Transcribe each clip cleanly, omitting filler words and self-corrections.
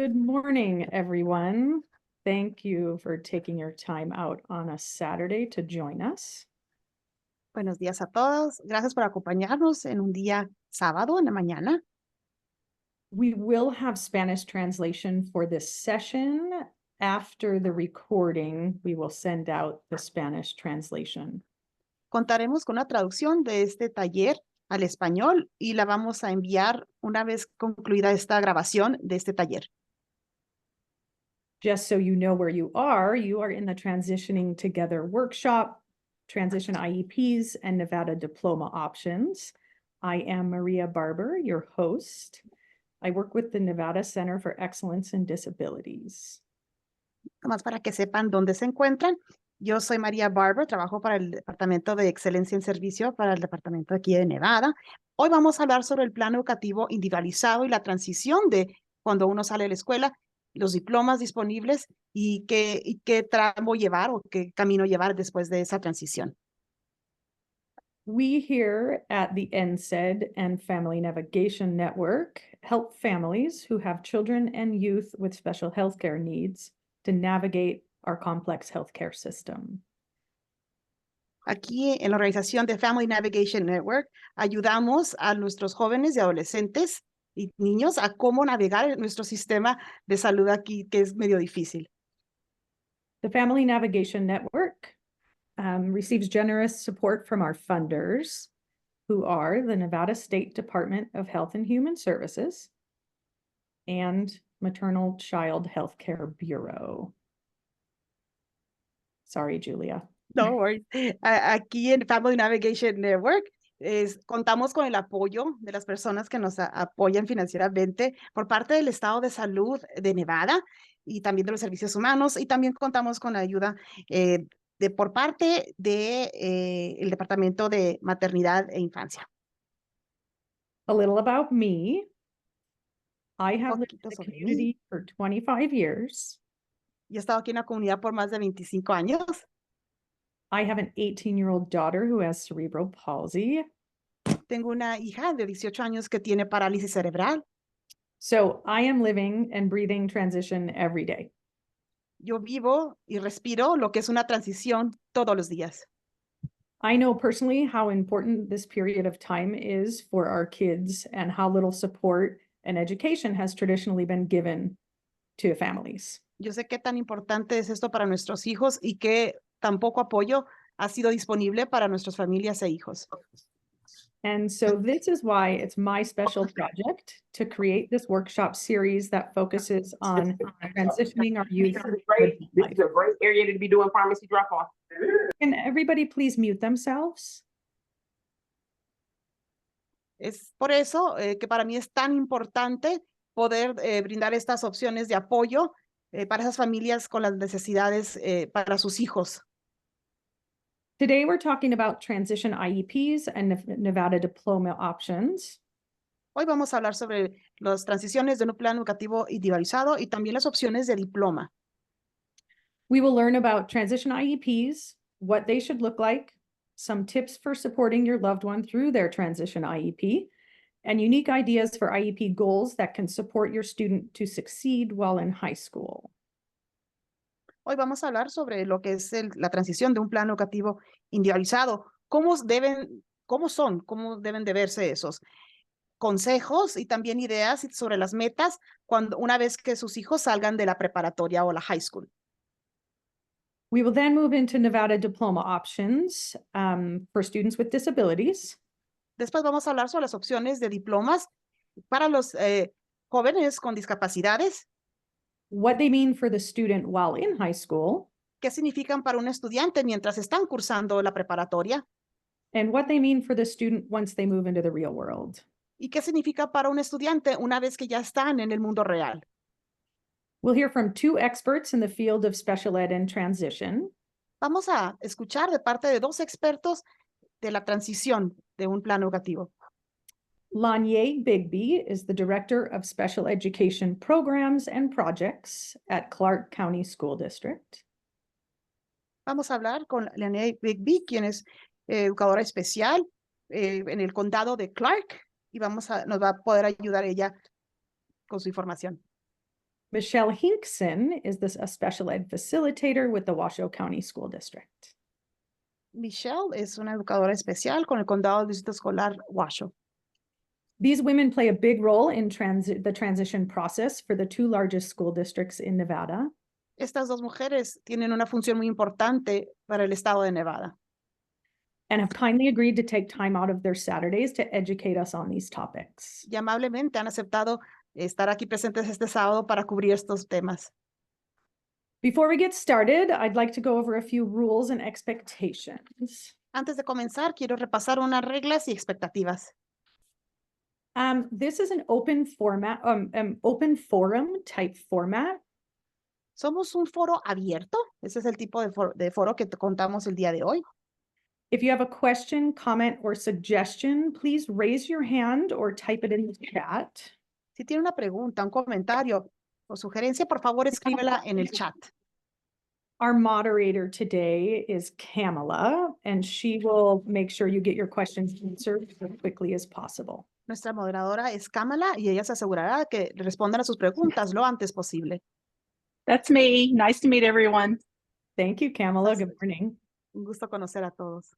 Good morning, everyone. Thank you for taking your time out on a Saturday to join us. Buenos días a todos. Gracias por acompañarnos en un día sábado en la mañana. We will have Spanish translation for this session. After the recording, we will send out the Spanish translation. Contaremos con una traducción de este taller al español y la vamos a enviar una vez concluida esta grabación de este taller. Just so you know where you are in the Transitioning Together workshop, Transition IEPs, and Nevada Diploma options. I am Maria Barber, your host. I work with the Nevada Center for Excellence in Disabilities. Nomás para que sepan dónde se encuentran. Yo soy María Barber, trabajo para el Departamento de Excelencia en Servicio para el Departamento aquí de Nevada. Hoy vamos a hablar sobre el plan educativo individualizado y la transición de cuando uno sale de la escuela, los diplomas disponibles y qué tramo llevar o qué camino llevar después de esa transición. We here at the NSED and Family Navigation Network help families who have children and youth with special healthcare needs to navigate our complex healthcare system. Aquí en la organización de Family Navigation Network ayudamos a nuestros jóvenes y adolescentes y niños a cómo navegar nuestro sistema de salud aquí, que es medio difícil. The Family Navigation Network receives generous support from our funders, who are the Nevada State Department of Health and Human Services and Maternal Child Healthcare Bureau. Sorry, Julia. No worries. Aquí en Family Navigation Network contamos con el apoyo de las personas que nos apoyan financieramente por parte del Estado de Salud de Nevada y también de los servicios humanos, y también contamos con la ayuda por parte del Departamento de Maternidad e Infancia. A little about me. I have lived in Poquito the sobre mí. community for 25 years. Yo he estado aquí en la comunidad por más de 25 años. I have an 18-year-old daughter who has cerebral palsy. Tengo una hija de 18 años que tiene parálisis cerebral. So I am living and breathing transition every day. Yo vivo y respiro lo que es una transición todos los días. I know personally how important this period of time is for our kids and how little support and education has traditionally been given to families. Yo sé qué tan importante es esto para nuestros hijos y qué tan poco apoyo ha sido disponible para nuestras familias e hijos. And so this is why it's my special project to create this workshop series that focuses on transitioning our youth. This is a great area to be doing pharmacy drop-off. Can everybody please mute themselves? Es por eso que para mí es tan importante poder brindar estas opciones de apoyo para esas familias con las necesidades para sus hijos. Today, we're talking about transition IEPs and Nevada diploma options. Hoy vamos a hablar sobre las transiciones de un plan educativo individualizado y también las opciones de diploma. We will learn about transition IEPs, what they should look like, some tips for supporting your loved one through their transition IEP, and unique ideas for IEP goals that can support your student to succeed while in high school. Hoy vamos a hablar sobre lo que es la transición de un plan educativo individualizado. ¿Cómo deben de verse esos consejos y también ideas sobre las metas una vez que sus hijos salgan de la preparatoria o la high school? We will then move into Nevada diploma options for students with disabilities. Después vamos a hablar sobre las opciones de diplomas para los jóvenes con discapacidades. What they mean for the student while in high school. ¿Qué significan para un estudiante mientras están cursando la preparatoria? And what they mean for the student once they move into the real world. ¿Y qué significa para un estudiante una vez que ya están en el mundo real? We'll hear from two experts in the field of special ed and transition. Vamos a escuchar de parte de dos expertos de la transición de un plan educativo. Lanye Bigby is the Director of Special Education Programs and Projects at Clark County School District. Vamos a hablar con Lanye Bigby, quien es educadora especial en el condado de Clark, y nos va a poder ayudar ella con su información. Michelle Hinkson is a special ed facilitator with the Washoe County School District. Michelle es una educadora especial con el condado del distrito escolar Washoe. These women play a big role in the transition process for the two largest school districts in Nevada. Estas dos mujeres tienen una función muy importante para el estado de Nevada. And have kindly agreed to take time out of their Saturdays to educate us on these topics. Y amablemente han aceptado estar aquí presentes este sábado para cubrir estos temas. Before we get started, I'd like to go over a few rules and expectations. Antes de comenzar, quiero repasar unas reglas y expectativas. This is an open format, open forum type format. Somos un foro abierto. Ese es el tipo de foro que te contamos el día de hoy. If you have a question, comment, or suggestion, please raise your hand or type it in the chat. Si tiene una pregunta, un comentario o sugerencia, por favor, escríbela en el chat. Our moderator today is Kamala, and she will make sure you get your questions answered as quickly as possible. Nuestra moderadora es Kamala y ella se asegurará que respondan a sus preguntas lo antes posible. That's me. Nice to meet everyone. Thank you, Kamala. Good morning. Un gusto conocer a todos.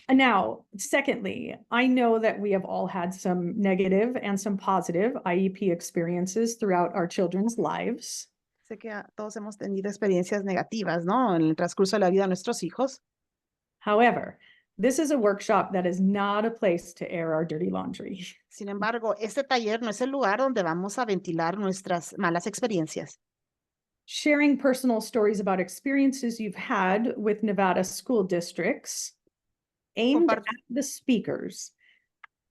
Now, secondly, I know that we have all had some negative and some positive IEP experiences throughout our children's lives. Sé que todos hemos tenido experiencias negativas, ¿no? En el transcurso de la vida de nuestros hijos. However, this is a workshop that is not a place to air our dirty laundry. Sin embargo, este taller no es el lugar donde vamos a ventilar nuestras malas experiencias. Sharing personal stories about experiences you've had with Nevada school districts aimed at the speakers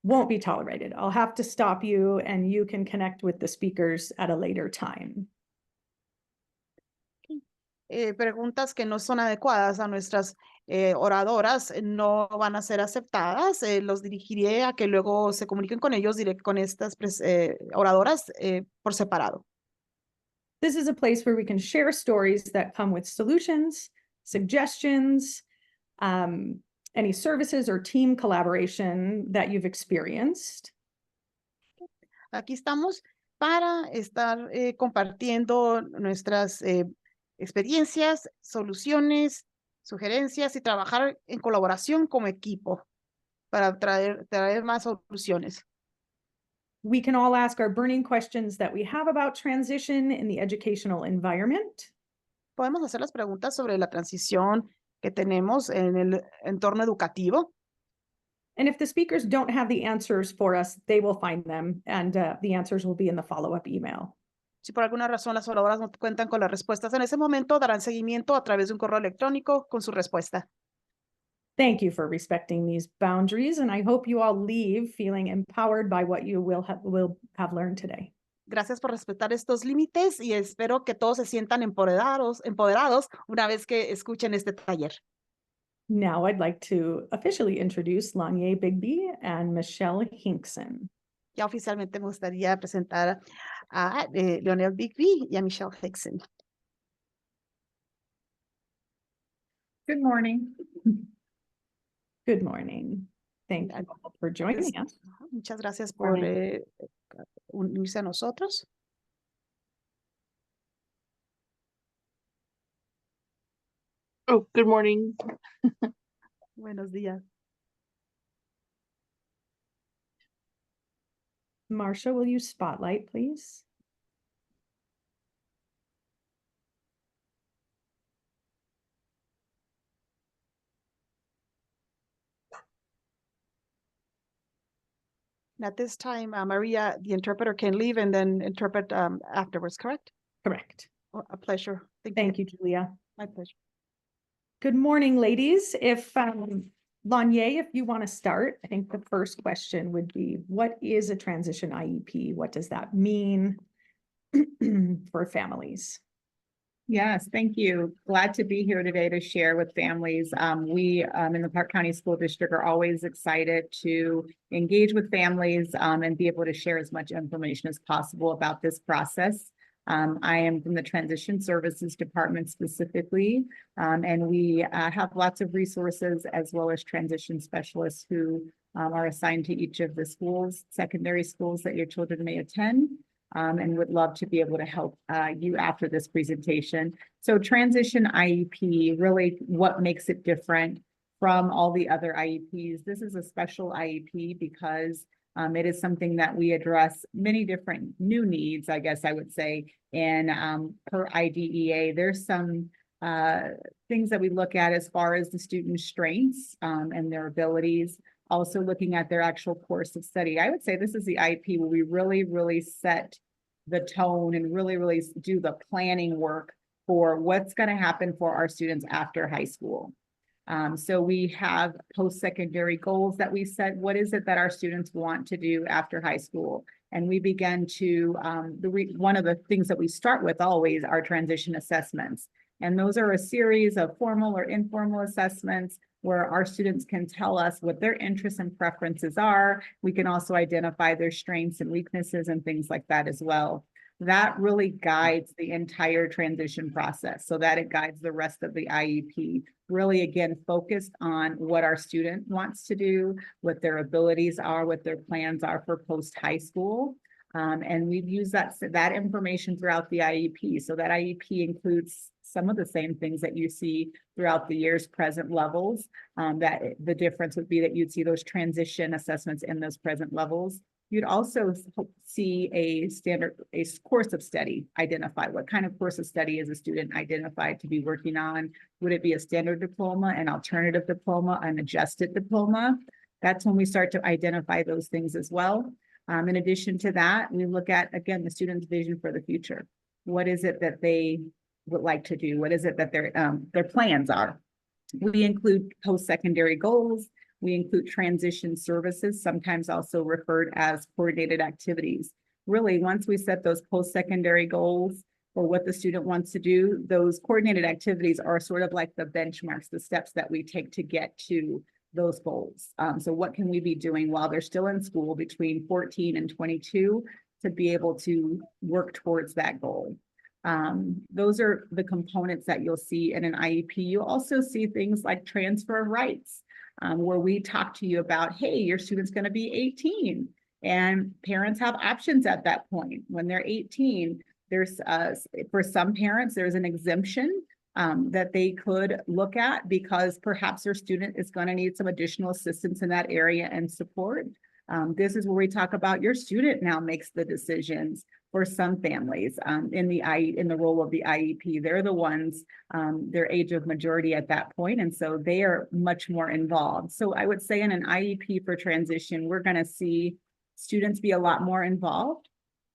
won't be tolerated. I'll have to stop you and you can connect with the speakers at a later time. Preguntas que no son adecuadas a nuestras oradoras no van a ser aceptadas. Los dirigiré a que luego se comuniquen con ellos, con estas oradoras por separado. This is a place where we can share stories that come with solutions, suggestions, any services or team collaboration that you've experienced. Aquí estamos para estar compartiendo nuestras experiencias, soluciones, sugerencias y trabajar en colaboración como equipo para traer más soluciones. We can all ask our burning questions that we have about transition in the educational environment. Podemos hacer las preguntas sobre la transición que tenemos en el entorno educativo. And if the speakers don't have the answers for us, they will find them, and the answers will be in the follow-up email. Si por alguna razón las oradoras no cuentan con las respuestas en ese momento, darán seguimiento a través de un correo electrónico con su respuesta. Thank you for respecting these boundaries, and I hope you all leave feeling empowered by what you will have learned today. Gracias por respetar estos límites y espero que todos se sientan empoderados una vez que escuchen este taller. Now I'd like to officially introduce Lanye Bigby and Michelle Hinkson. Ya oficialmente me gustaría presentar a Leonel Bigby y a Michelle Hinkson. Good morning. Good morning. Thank you all for joining us. Muchas gracias por unirse a nosotros. Oh, good morning. Buenos días. Marsha, will you spotlight, please? At this time, Maria, the interpreter, can leave and then interpret afterwards, correct? Correct. Oh, a pleasure. Thank you, Julia. My pleasure. Good morning, ladies. If Lanye, if you want to start, I think the first question would be, what is a transition IEP? What does that mean for families? Yes, thank you. Glad to be here today to share with families. We in the Park County School District are always excited to engage with families and be able to share as much information as possible about this process. I am from the Transition Services Department specifically, and we have lots of resources as well as transition specialists who are assigned to each of the schools, secondary schools that your children may attend. and would love to be able to help you after this presentation. So transition IEP, really what makes it different from all the other IEPs. This is a special IEP because it is something that we address many different new needs, I guess I would say, and per IDEA. There's some things that we look at as far as the student's strengths and their abilities, also looking at their actual course of study. I would say this is the IEP where we really set the tone and really do the planning work for what's going to happen for our students after high school. So we have post-secondary goals that we set. What is it that our students want to do after high school? And we begin to, one of the things that we start with always are transition assessments. And those are a series of formal or informal assessments where our students can tell us what their interests and preferences are. We can also identify their strengths and weaknesses and things like that as well. That really guides the entire transition process so that it guides the rest of the IEP. Really, again, focused on what our student wants to do, what their abilities are, what their plans are for post-high school. And we've used that information throughout the IEP. So that IEP includes some of the same things that you see throughout the year's present levels. That the difference would be that you'd see those transition assessments in those present levels. You'd also see a course of study identify. What kind of course of study is a student identified to be working on? Would it be a standard diploma, an alternative diploma, an adjusted diploma? That's when we start to identify those things as well. In addition to that, we look at, again, the student's vision for the future. What is it that they would like to do? What is it that their plans are? We include post-secondary goals. We include transition services, sometimes also referred as coordinated activities. Really, once we set those post-secondary goals for what the student wants to do, those coordinated activities are sort of like the benchmarks, the steps that we take to get to those goals. So what can we be doing while they're still in school between 14 and 22 to be able to work towards that goal? Those are the components that you'll see in an IEP. You also see things like transfer of rights, where we talk to you about, hey, your student's going to be 18 and parents have options at that point. When they're 18, there's for some parents, there's an exemption that they could look at because perhaps their student is going to need some additional assistance in that area and support. This is where we talk about your student now makes the decisions for some families in the role of the IEP. They're the ones, their age of majority at that point, and so they are much more involved. So I would say in an IEP for transition, we're going to see students be a lot more involved.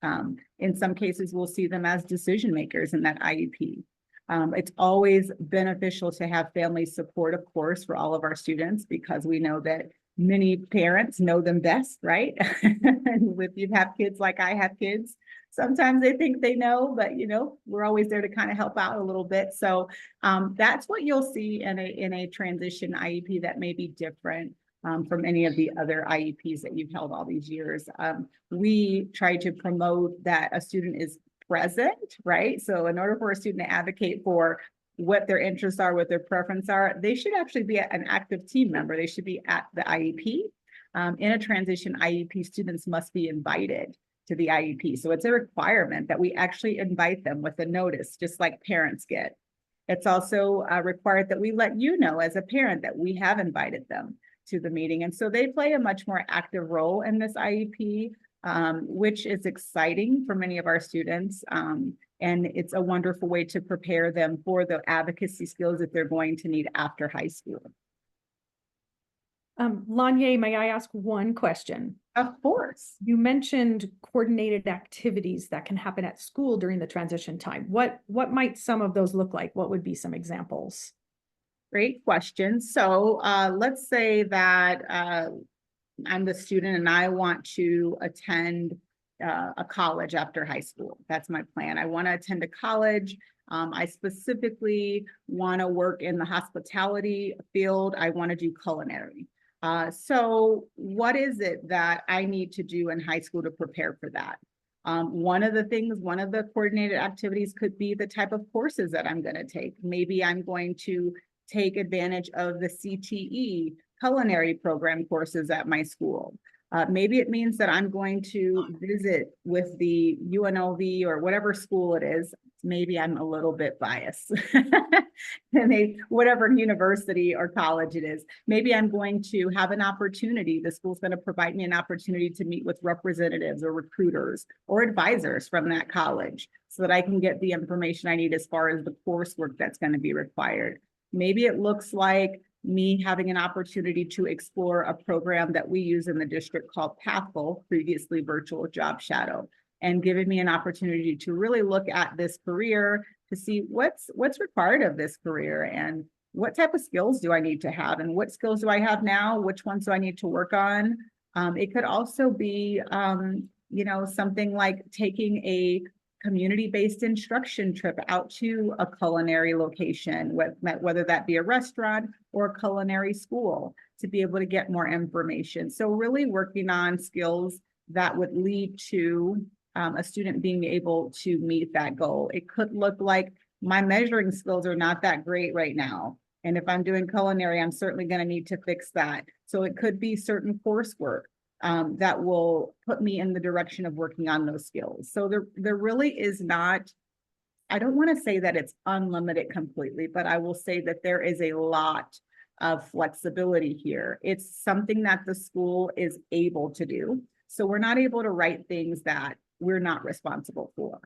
In some cases, we'll see them as decision makers in that IEP. It's always beneficial to have family support, of course, for all of our students, because we know that many parents know them best, right? And if you have kids like I have kids, sometimes they think they know, but we're always there to kind of help out a little bit. So that's what you'll see in a transition IEP that may be different from any of the other IEPs that you've held all these years. We try to promote that a student is present, right? So in order for a student to advocate for what their interests are, what their preferences are, they should actually be an active team member. They should be at the IEP. In a transition IEP, students must be invited to the IEP. So it's a requirement that we actually invite them with a notice, just like parents get. It's also required that we let you know as a parent that we have invited them to the meeting. And so they play a much more active role in this IEP, which is exciting for many of our students. And it's a wonderful way to prepare them for the advocacy skills that they're going to need after high school. Lanye, may I ask one question? Of course. You mentioned coordinated activities that can happen at school during the transition time. What might some of those look like? What would be some examples? Great question. So let's say that I'm the student and I want to attend a college after high school. That's my plan. I want to attend a college. I specifically want to work in the hospitality field. I want to do culinary. So what is it that I need to do in high school to prepare for that? One of the coordinated activities could be the type of courses that I'm going to take. Maybe I'm going to take advantage of the CTE culinary program courses at my school. Maybe it means that I'm going to visit with the UNLV or whatever school it is. Maybe I'm a little bit biased. And whatever university or college it is, maybe I'm going to have an opportunity. The school's going to provide me an opportunity to meet with representatives or recruiters or advisors from that college so that I can get the information I need as far as the coursework that's going to be required. Maybe it looks like me having an opportunity to explore a program that we use in the district called Pathful, previously Virtual Job Shadow, and giving me an opportunity to really look at this career to see what's required of this career and what type of skills do I need to have and what skills do I have now, which ones do I need to work on. It could also be, you know, something like taking a community-based instruction trip out to a culinary location, whether that be a restaurant or a culinary school, to be able to get more information. So really working on skills that would lead to a student being able to meet that goal. It could look like my measuring skills are not that great right now. And if I'm doing culinary, I'm certainly going to need to fix that. So it could be certain coursework that will put me in the direction of working on those skills. So there really is not, I don't want to say that it's unlimited completely, but I will say that there is a lot of flexibility here. It's something that the school is able to do. So we're not able to write things that we're not responsible for.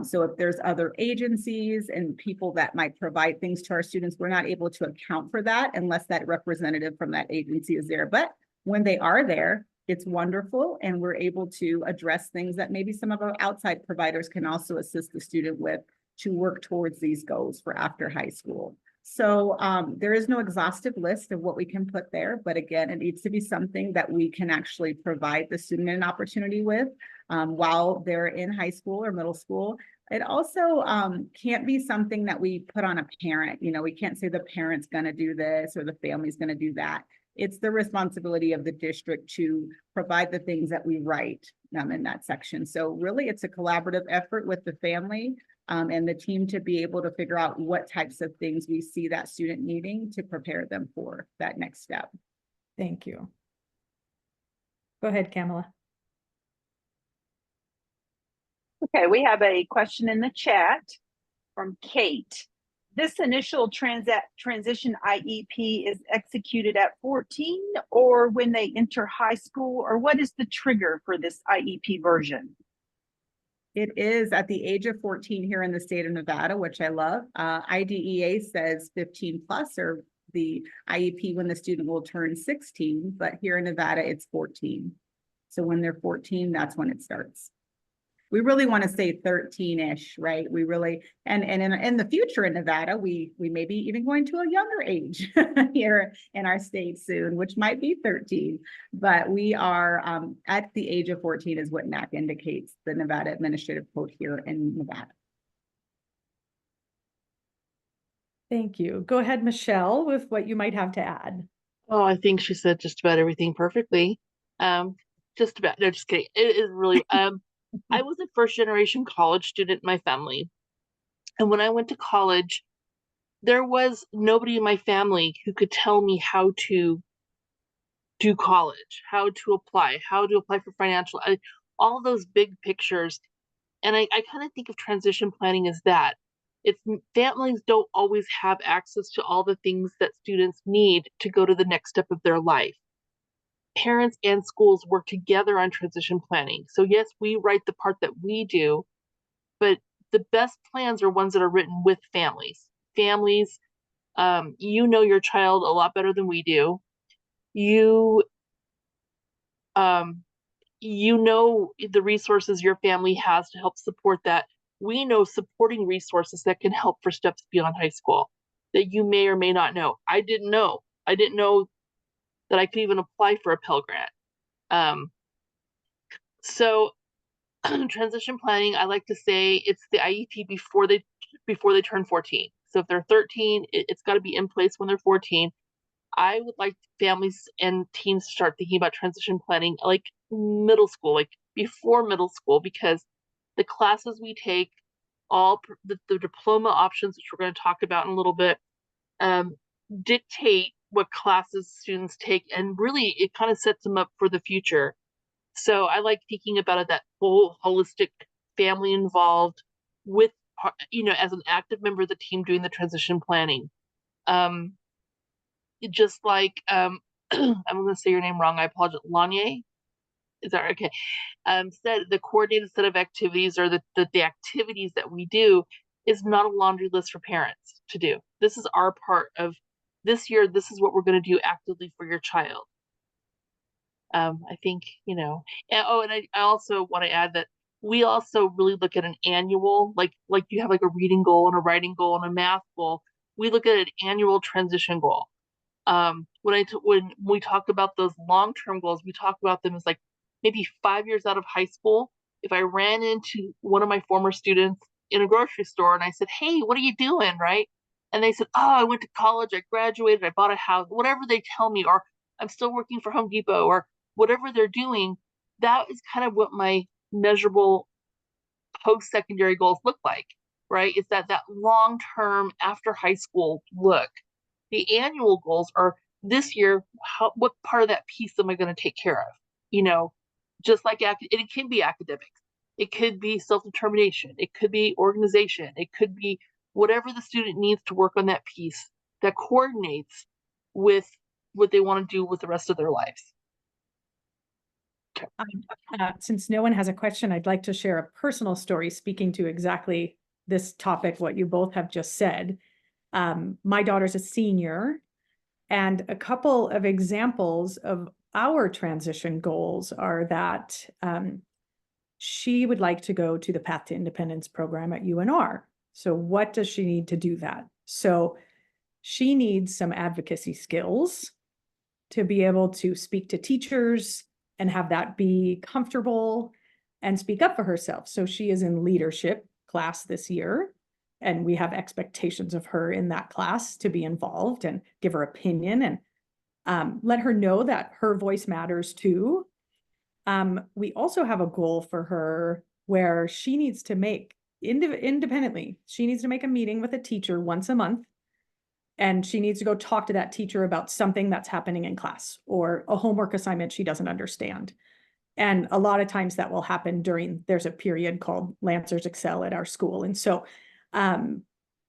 So if there's other agencies and people that might provide things to our students, we're not able to account for that unless that representative from that agency is there. But when they are there, it's wonderful, and we're able to address things that maybe some of our outside providers can also assist the student with to work towards these goals for after high school. So there is no exhaustive list of what we can put there, but again, it needs to be something that we can actually provide the student an opportunity with while they're in high school or middle school. It also can't be something that we put on a parent. You know, we can't say the parent's going to do this or the family's going to do that. It's the responsibility of the district to provide the things that we write in that section. So really, it's a collaborative effort with the family and the team to be able to figure out what types of things we see that student needing to prepare them for that next step. Thank you. Go ahead, Kamala. Okay, we have a question in the chat from Kate. This initial transition IEP is executed at 14 or when they enter high school, or what is the trigger for this IEP version? It is at the age of 14 here in the state of Nevada, which I love. IDEA says 15 plus, or the IEP when the student will turn 16, but here in Nevada, it's 14. So when they're 14, that's when it starts. We really want to say 13-ish, right? We really, and in the future in Nevada, we may be even going to a younger age here in our state soon, which might be 13. But we are at the age of 14 is what NAC indicates, the Nevada Administrative Code here in Nevada. Thank you. Go ahead, Michelle, with what you might have to add. Oh, I think she said just about everything perfectly. Just about, no, just kidding. It is really, I was a first generation college student in my family. And when I went to college, there was nobody in my family who could tell me how to do college, how to apply for financial, all those big pictures. And I kind of think of transition planning as that. It's families don't always have access to all the things that students need to go to the next step of their life. Parents and schools work together on transition planning. So yes, we write the part that we do, but the best plans are ones that are written with families. Families, you know your child a lot better than we do. You know the resources your family has to help support that. We know supporting resources that can help for steps beyond high school that you may or may not know. I didn't know that I could even apply for a Pell Grant. So transition planning, I like to say it's the IEP before they turn 14. So if they're 13, it's got to be in place when they're 14. I would like families and teens to start thinking about transition planning like middle school, like before middle school, because the classes we take, all the diploma options, which we're going to talk about in a little bit, dictate what classes students take, and really it kind of sets them up for the future. So I like thinking about it, that whole holistic family involved with, as an active member of the team doing the transition planning. Just like, I'm going to say your name wrong. I apologize. Lanye? Is that okay? Said the coordinated set of activities, or the activities that we do, is not a laundry list for parents to do. This is our part of this year. This is what we're going to do actively for your child. I think, and I also want to add that we also really look at an annual, like you have like a reading goal and a writing goal and a math goal. We look at an annual transition goal. When we talk about those long-term goals, we talk about them as like maybe 5 years out of high school. If I ran into one of my former students in a grocery store and I said, "Hey, what are you doing?" Right? And they said, "Oh, I went to college, I graduated, I bought a house," whatever they tell me, or "I'm still working for Home Depot," or whatever they're doing, that is kind of what my measurable post-secondary goals look like, right? It's that long-term after high school look. The annual goals are this year, what part of that piece am I going to take care of? Just like it can be academics, it could be self-determination, it could be organization, it could be whatever the student needs to work on that piece that coordinates with what they want to do with the rest of their lives. Since no one has a question, I'd like to share a personal story speaking to exactly this topic, what you both have just said. My daughter's a senior, and a couple of examples of our transition goals are that she would like to go to the Path to Independence program at UNR. So what does she need to do that? So she needs some advocacy skills to be able to speak to teachers and have that be comfortable and speak up for herself. So she is in leadership class this year, and we have expectations of her in that class to be involved and give her opinion and let her know that her voice matters too. We also have a goal for her where she needs to make independently, she needs to make a meeting with a teacher once a month, and she needs to go talk to that teacher about something that's happening in class or a homework assignment she doesn't understand. And a lot of times that will happen there's a period called Lancers Excel at our school. And so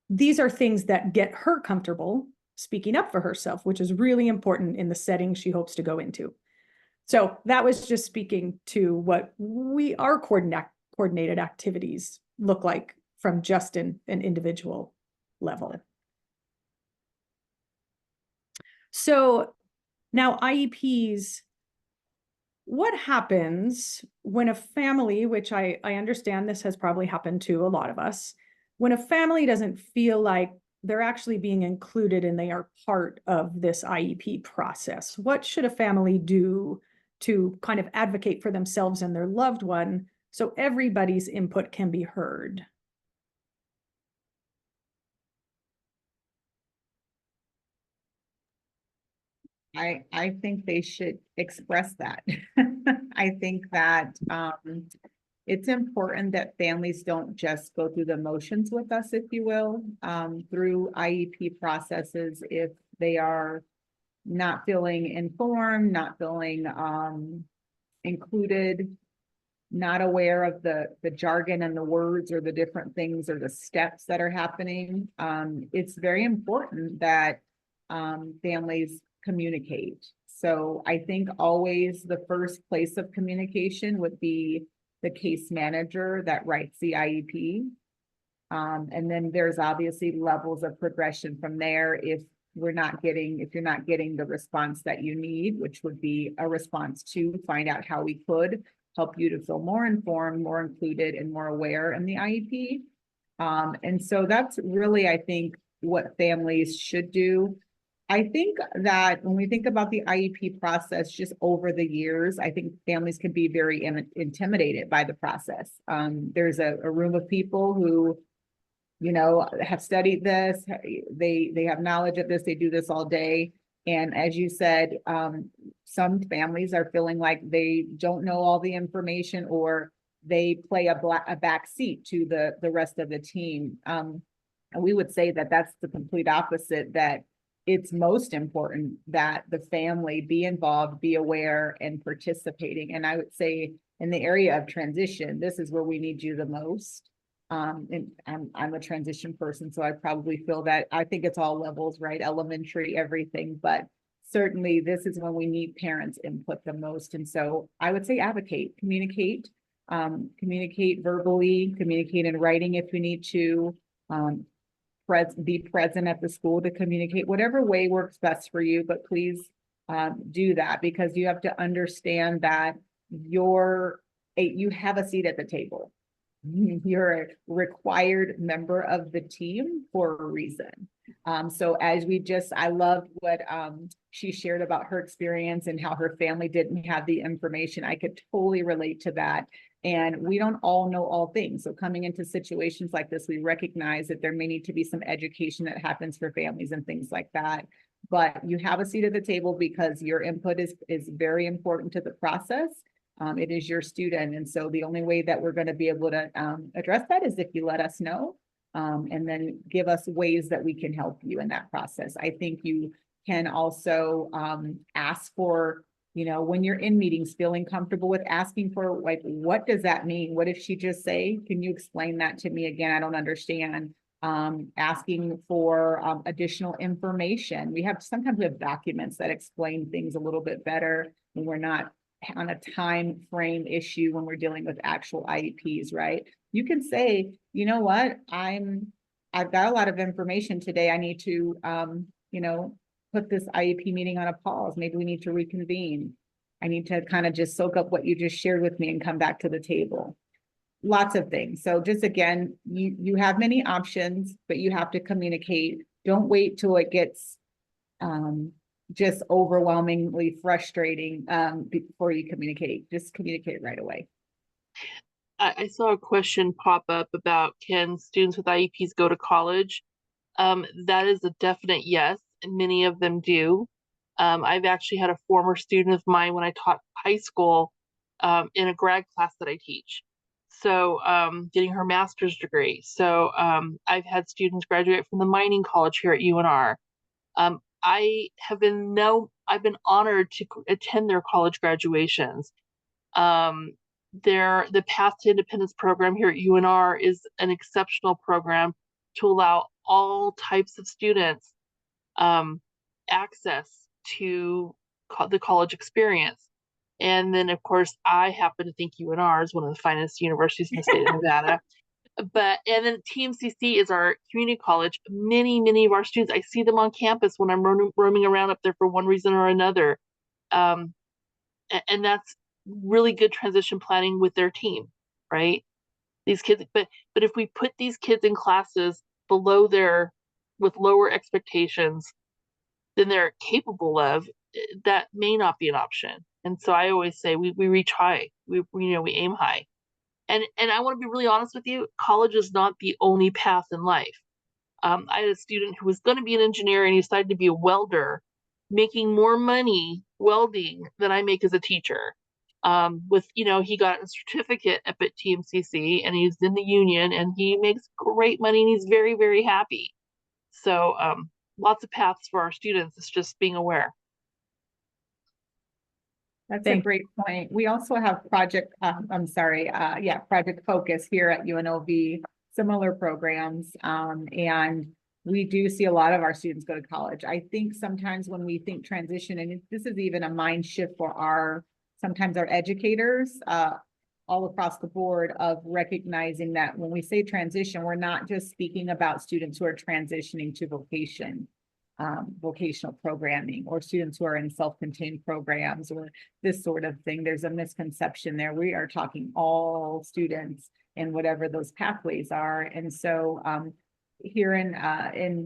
these are things that get her comfortable speaking up for herself, which is really important in the setting she hopes to go into. So that was just speaking to what our coordinated activities look like from just an individual level. So now IEPs, what happens when a family, which I understand this has probably happened to a lot of us, when a family doesn't feel like they're actually being included and they are part of this IEP process? What should a family do to kind of advocate for themselves and their loved one so everybody's input can be heard? I think they should express that. I think that it's important that families don't just go through the motions with us, if you will, through IEP processes if they are not feeling informed, not feeling included, not aware of the jargon and the words or the different things or the steps that are happening. It's very important that families communicate. So I think always the first place of communication would be the case manager that writes the IEP. And then there's obviously levels of progression from there if you're not getting the response that you need, which would be a response to find out how we could help you to feel more informed, more included, and more aware in the IEP. And so that's really, I think, what families should do. I think that when we think about the IEP process, just over the years, I think families can be very intimidated by the process. There's a room of people who, have studied this, they have knowledge of this, they do this all day. And as you said, some families are feeling like they don't know all the information, or they play a back seat to the rest of the team. And we would say that that's the complete opposite, that it's most important that the family be involved, be aware, and participating. And I would say in the area of transition, this is where we need you the most. And I'm a transition person, so I probably feel that. I think it's all levels, right? Elementary, everything, but certainly this is when we need parents' input the most. And so I would say advocate, communicate, communicate verbally, communicate in writing if we need to, be present at the school to communicate, whatever way works best for you, but please do that, because you have to understand that you have a seat at the table. You're a required member of the team for a reason. So as I loved what she shared about her experience and how her family didn't have the information. I could totally relate to that. And we don't all know all things. So coming into situations like this, we recognize that there may need to be some education that happens for families and things like that. But you have a seat at the table because your input is very important to the process. It is your student. And so the only way that we're going to be able to address that is if you let us know and then give us ways that we can help you in that process. I think you can also ask for, when you're in meetings, feeling comfortable with asking for, like, what does that mean? What if she just say, can you explain that to me again? I don't understand. Asking for additional information. Sometimes we have documents that explain things a little bit better when we're not on a time frame issue when we're dealing with actual IEPs, right? You can say, you know what, I've got a lot of information today. I need to, put this IEP meeting on a pause. Maybe we need to reconvene. I need to kind of just soak up what you just shared with me and come back to the table. Lots of things. So just again, you have many options, but you have to communicate. Don't wait till it gets just overwhelmingly frustrating before you communicate. Just communicate right away. I saw a question pop up about, can students with IEPs go to college? That is a definite yes, and many of them do. I've actually had a former student of mine when I taught high school in a grad class that I teach. So getting her master's degree. So I've had students graduate from the mining college here at UNR. I've been honored to attend their college graduations. The Path to Independence program here at UNR is an exceptional program to allow all types of students access to the college experience. And then, of course, I happen to think UNR is one of the finest universities in the state of Nevada. And then TMCC is our community college. Many of our students, I see them on campus when I'm roaming around up there for one reason or another. And that's really good transition planning with their team, right? These kids, but if we put these kids in classes with lower expectations than they're capable of, that may not be an option. And so I always say we reach high, we aim high. And I want to be really honest with you, college is not the only path in life. I had a student who was going to be an engineer and he decided to be a welder, making more money welding than I make as a teacher. He got a certificate up at TMCC and he's in the union and he makes great money and he's very, very happy. So lots of paths for our students. It's just being aware. That's a great point. We also have Project Focus here at UNLV, similar programs. And we do see a lot of our students go to college. I think sometimes when we think transition, and this is even a mind shift for sometimes our educators all across the board, of recognizing that when we say transition, we're not just speaking about students who are transitioning to vocational programming, or students who are in self-contained programs or this sort of thing. There's a misconception there. We are talking all students in whatever those pathways are. And so here in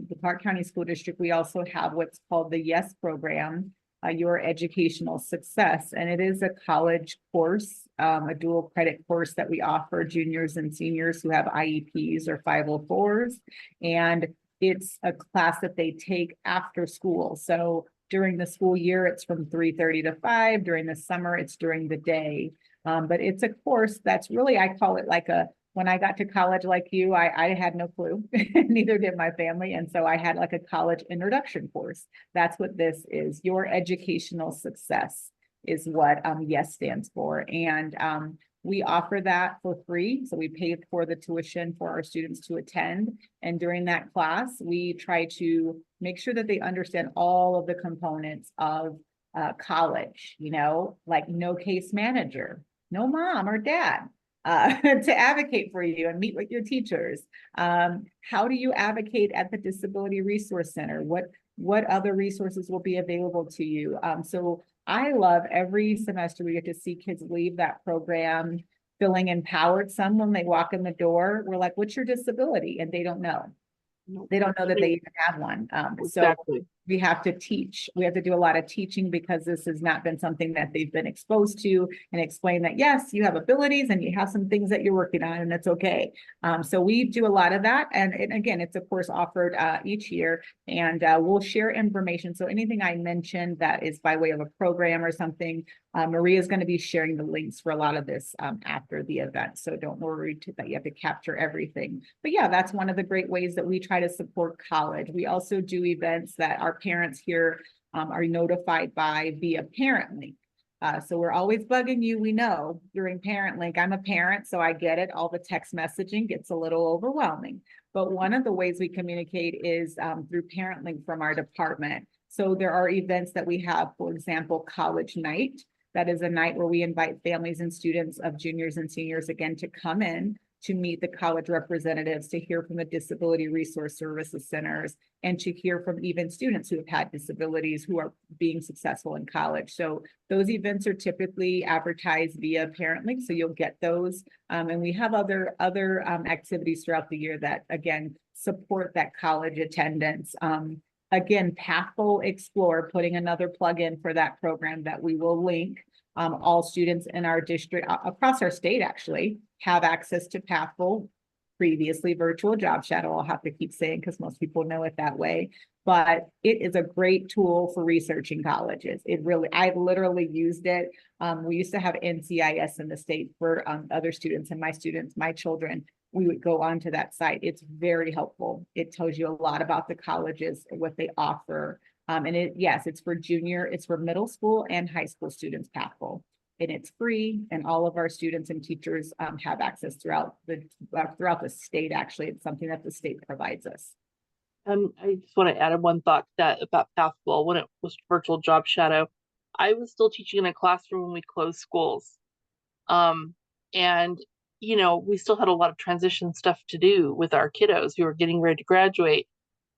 the Clark County School District, we also have what's called the YES program, Your Educational Success. And it is a college course, a dual credit course that we offer juniors and seniors who have IEPs or 504s. And it's a class that they take after school. So during the school year, it's from 3:30 to 5. During the summer, it's during the day. But it's a course that's really, I call it like a when I got to college like you, I had no clue, neither did my family. And so I had like a college introduction course. That's what this is. Your educational success is what YES stands for. And we offer that for free. So we pay for the tuition for our students to attend. And during that class, we try to make sure that they understand all of the components of college, you know, like no case manager, no mom or dad to advocate for you and meet with your teachers. How do you advocate at the Disability Resource Center? What other resources will be available to you? So I love every semester we get to see kids leave that program feeling empowered. Some, when they walk in the door, we're like, what's your disability? And they don't know. They don't know that they even have one. Exactly. So we have to teach. We have to do a lot of teaching because this has not been something that they've been exposed to, and explain that, yes, you have abilities and you have some things that you're working on, and that's okay. So we do a lot of that. And again, it's of course offered each year, and we'll share information. So anything I mentioned that is by way of a program or something, Maria is going to be sharing the links for a lot of this after the event. So don't worry that you have to capture everything. But yeah, that's one of the great ways that we try to support college. We also do events that our parents here are notified by via Parent Link. So we're always bugging you, we know, during Parent Link. I'm a parent, so I get it. All the text messaging gets a little overwhelming. But one of the ways we communicate is through Parent Link from our department. So there are events that we have, for example, College Night. That is a night where we invite families and students of juniors and seniors again to come in to meet the college representatives, to hear from the Disability Resource Services centers, and to hear from even students who have had disabilities who are being successful in college. So those events are typically advertised via Parent Link, so you'll get those. And we have other activities throughout the year that, again, support that college attendance. Again, Pathful Explore, putting another plug in for that program that we will link. All students in our district, across our state actually, have access to Pathful, previously virtual job shadow. I'll have to keep saying because most people know it that way. But it is a great tool for researching colleges. It really, I've literally used it. We used to have NCIS in the state for other students, and my students, my children, we would go onto that site. It's very helpful. It tells you a lot about the colleges, what they offer. And yes, it's for junior, it's for middle school and high school students, Pathful. And it's free, and all of our students and teachers have access throughout the state. Actually, it's something that the state provides us. I just want to add one thought about Pathful. When it was virtual job shadow, I was still teaching in a classroom when we closed schools. And you know, we still had a lot of transition stuff to do with our kiddos who were getting ready to graduate.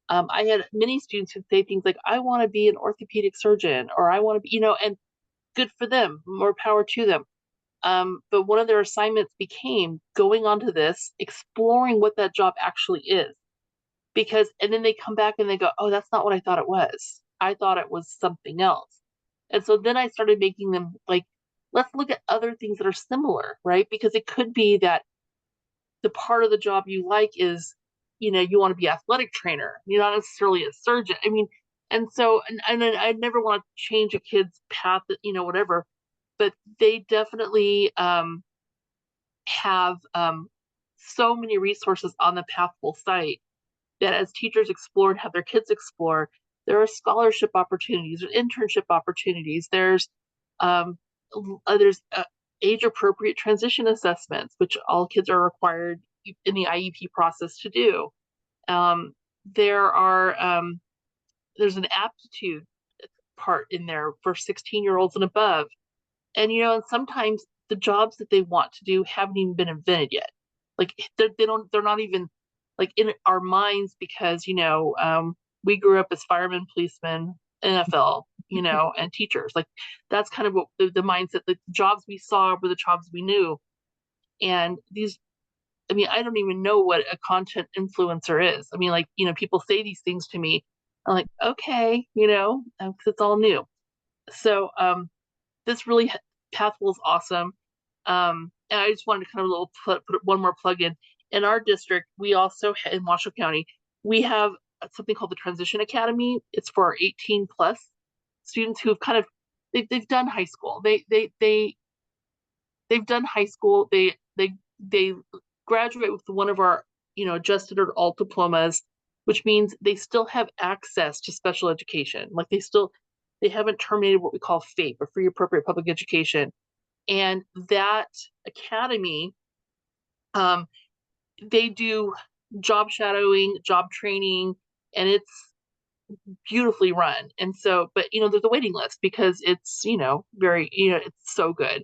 I had many students who say things like, I want to be an orthopedic surgeon, or I want to be, you know, and good for them, more power to them. But one of their assignments became going onto this, exploring what that job actually is. And then they come back and they go, oh, that's not what I thought it was. I thought it was something else. And so then I started making them like, let's look at other things that are similar, right? Because it could be that the part of the job you like is, you know, you want to be an athletic trainer. You're not necessarily a surgeon. I mean, and so, and I never want to change a kid's path, you know, whatever, but they definitely have so many resources on the Pathful site that as teachers explore and have their kids explore, there are scholarship opportunities, there's internship opportunities, there's age appropriate transition assessments, which all kids are required in the IEP process to do. There's an aptitude part in there for 16-year-olds and above. And, you know, and sometimes the jobs that they want to do haven't even been invented yet. Like they're not even like in our minds because, you know, we grew up as firemen, policemen, NFL, you know, and teachers. Like that's kind of what the mindset, the jobs we saw were the jobs we knew. And these, I mean, I don't even know what a content influencer is. I mean, like, you know, people say these things to me. I'm like, okay, you know, because it's all new. So this really, Pathful is awesome. And I just wanted to kind of put one more plug in. In our district, we also, in Washoe County, we have something called the Transition Academy. It's for our 18 plus students who've kind of, they've done high school. They've done high school. They graduate with one of our, adjusted or alt diplomas, which means they still have access to special education. Like they haven't terminated what we call FAPE, or free appropriate public education. And that academy, they do job shadowing, job training, and it's beautifully run. And so, but there's a waiting list because it's, very, it's so good.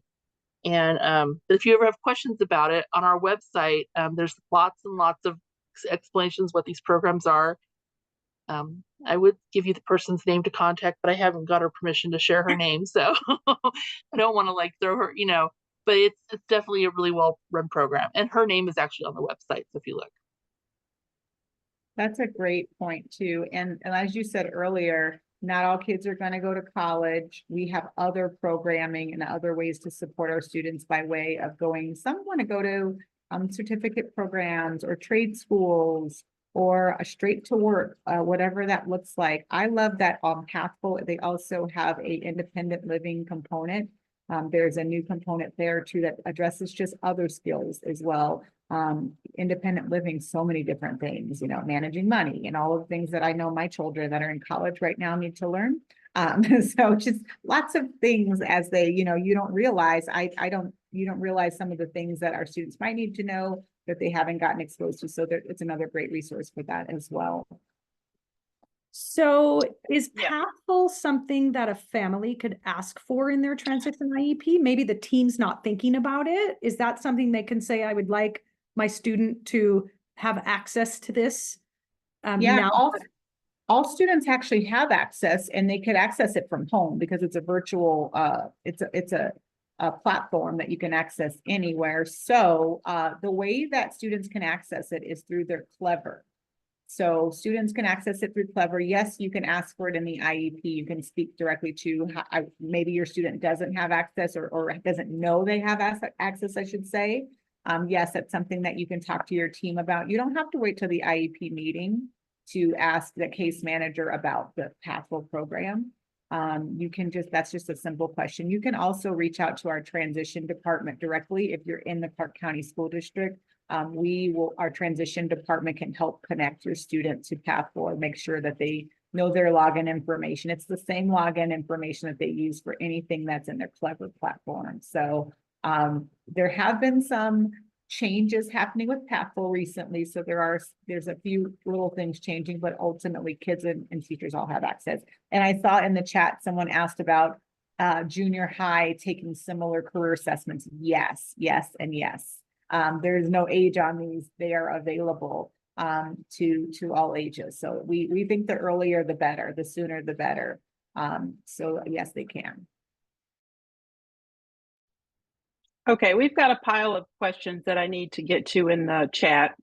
And but if you ever have questions about it, on our website, there's lots and lots of explanations what these programs are. I would give you the person's name to contact, but I haven't got her permission to share her name, so I don't want to throw her, but it's definitely a really well run program, and her name is actually on the website. So if you look. That's a great point too. And as you said earlier, not all kids are going to go to college. We have other programming and other ways to support our students by way of going. Some want to go to certificate programs or trade schools or a straight to work, whatever that looks like. I love that on Pathful, they also have a independent living component. There's a new component there too that addresses just other skills as well. Independent living, so many different things, managing money and all of the things that I know my children that are in college right now need to learn. So just lots of things as they, you don't realize, you don't realize some of the things that our students might need to know that they haven't gotten exposed to. So it's another great resource for that as well. So is Yeah. Pathful something that a family could ask for in their transition IEP? Maybe the team's not thinking about it. Is that something they can say, I would like my student to have access to this? Yeah, Now all students actually have access, and they could access it from home because it's a virtual, it's a platform that you can access anywhere. So the way that students can access it is through their Clever. So students can access it through Clever. Yes, you can ask for it in the IEP. You can speak directly to maybe your student doesn't have access or doesn't know they have access, I should say. Yes, that's something that you can talk to your team about. You don't have to wait till the IEP meeting to ask the case manager about the Pathful program. You can that's just a simple question. You can also reach out to our transition department directly if you're in the Clark County School District. Our transition department can help connect your student to Pathful and make sure that they know their login information. It's the same login information that they use for anything that's in their Clever platform. So there have been some changes happening with Pathful recently. So there's a few little things changing, but ultimately kids and teachers all have access. And I saw in the chat, someone asked about junior high taking similar career assessments. Yes, and yes. There's no age on these. They are available to all ages. So we think the earlier, the better, the sooner, the better. So yes, they can. Okay, we've got a pile of questions that I need to get to in the chat.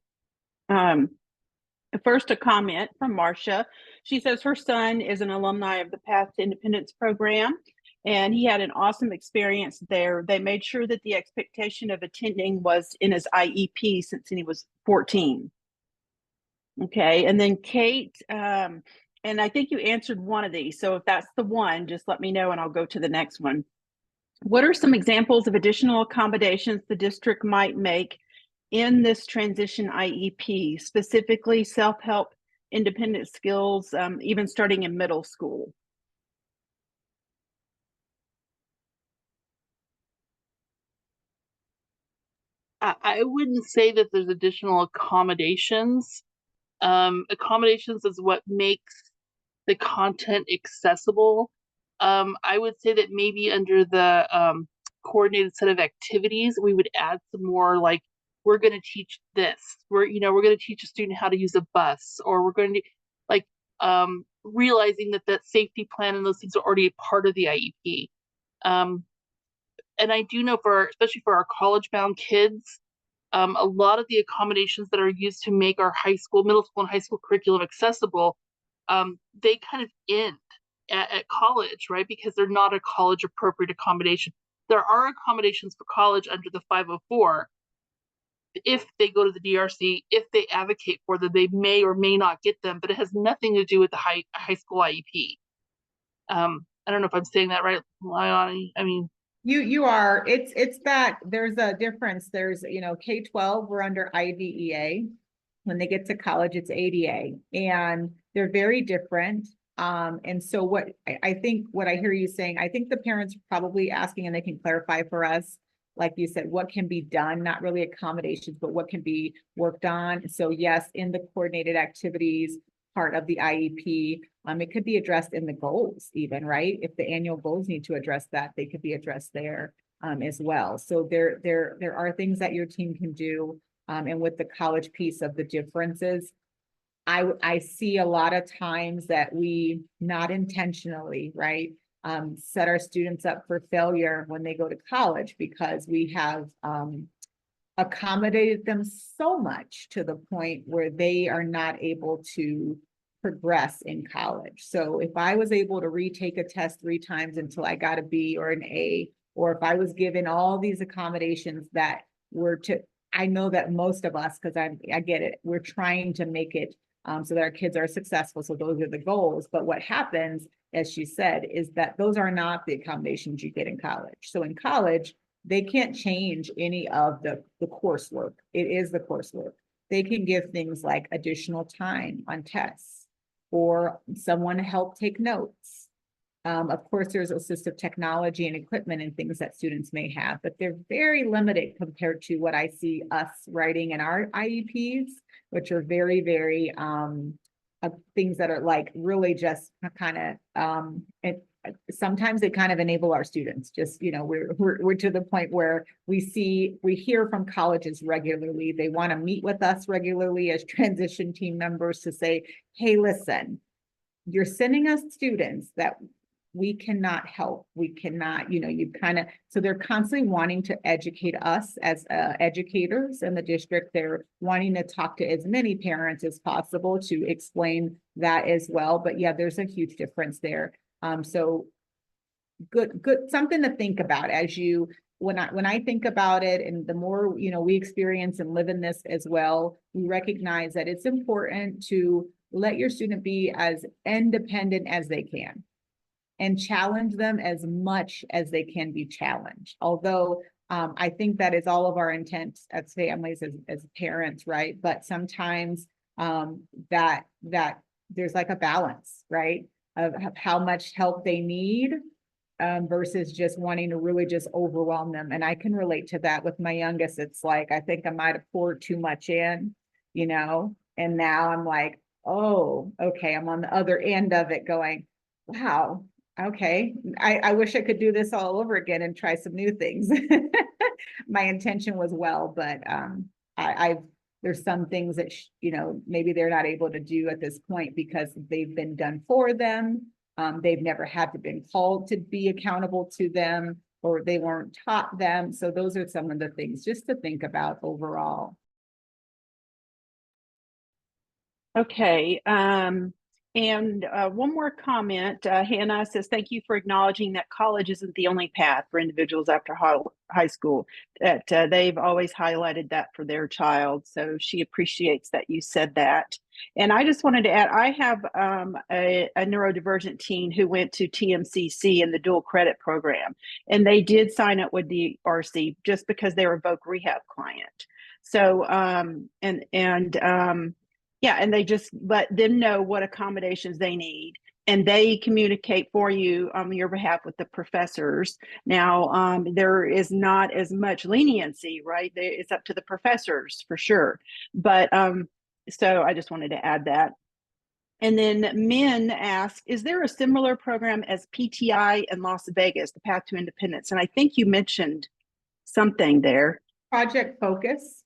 First, a comment from Marcia. She says her son is an alumni of the Path to Independence program, and he had an awesome experience there. They made sure that the expectation of attending was in his IEP since he was 14. Okay, and then Kate, and I think you answered one of these. So if that's the one, just let me know and I'll go to the next one. What are some examples of additional accommodations the district might make in this transition IEP, specifically self-help, independent skills, even starting in middle school? I wouldn't say that there's additional accommodations. Accommodations is what makes the content accessible. I would say that maybe under the coordinated set of activities, we would add some more, like, we're going to teach this. We're going to teach a student how to use a bus, or we're going to realizing that safety plan and those things are already a part of the IEP. And I do know especially for our college-bound kids, a lot of the accommodations that are used to make our middle school and high school curriculum accessible, they kind of end at college, right? Because they're not a college appropriate accommodation. There are accommodations for college under the 504. If they go to the DRC, if they advocate for them, they may or may not get them, but it has nothing to do with the high school IEP. I don't know if I'm saying that right, Lion. I mean, You are, it's that there's a difference. There's, K-12, we're under IDEA. When they get to college, it's ADA, and they're very different. And so what I think what I hear you saying, I think the parents are probably asking, and they can clarify for us, like you said, what can be done, not really accommodations, but what can be worked on. So yes, in the coordinated activities part of the IEP, it could be addressed in the goals even, right? If the annual goals need to address that, they could be addressed there as well. So there are things that your team can do. And with the college piece of the differences, I see a lot of times that we not intentionally, right, set our students up for failure when they go to college because we have accommodated them so much to the point where they are not able to progress in college. So if I was able to retake a test 3 times until I got a B or an A, or if I was given all these accommodations that were to, I know that most of us, because I get it, we're trying to make it so that our kids are successful. So those are the goals. But what happens, as she said, is that those are not the accommodations you get in college. So in college, they can't change any of the coursework. It is the coursework. They can give things like additional time on tests or someone help take notes. Of course, there's assistive technology and equipment and things that students may have, but they're very limited compared to what I see us writing in our IEPs, which are very, very things that are like really just kind of, sometimes they kind of enable our students. Just, we're to the point where we hear from colleges regularly. They want to meet with us regularly as transition team members to say, hey, listen, you're sending us students that we cannot help. We cannot, so they're constantly wanting to educate us as educators in the district. They're wanting to talk to as many parents as possible to explain that as well. But yeah, there's a huge difference there. So good, something to think about as you, when I think about it, and the more, we experience and live in this as well, we recognize that it's important to let your student be as independent as they can and challenge them as much as they can be challenged. Although I think that is all of our intent as families, as parents, right? But sometimes that there's like a balance, right? Of how much help they need versus just wanting to really just overwhelm them. And I can relate to that with my youngest. It's like, I think I might've poured too much in, and now I'm like, oh, okay, I'm on the other end of it going, wow, okay, I wish I could do this all over again and try some new things. My intention was well, but there's some things that, maybe they're not able to do at this point because they've been done for them. They've never had to been called to be accountable to them, or they weren't taught them. So those are some of the things just to think about overall. Okay. And one more comment. Hannah says, thank you for acknowledging that college isn't the only path for individuals after high school, that they've always highlighted that for their child. So she appreciates that you said that. And I just wanted to add, I have a neurodivergent teen who went to TMCC in the dual credit program, and they did sign up with the RC just because they were a voc rehab client. So, yeah, and they just let them know what accommodations they need, and they communicate for you on your behalf with the professors. Now, there is not as much leniency, right? It's up to the professors for sure. But so I just wanted to add that. And then Min asked, is there a similar program as PTI in Las Vegas, the Path to Independence? And I think you mentioned something there. Project Focus.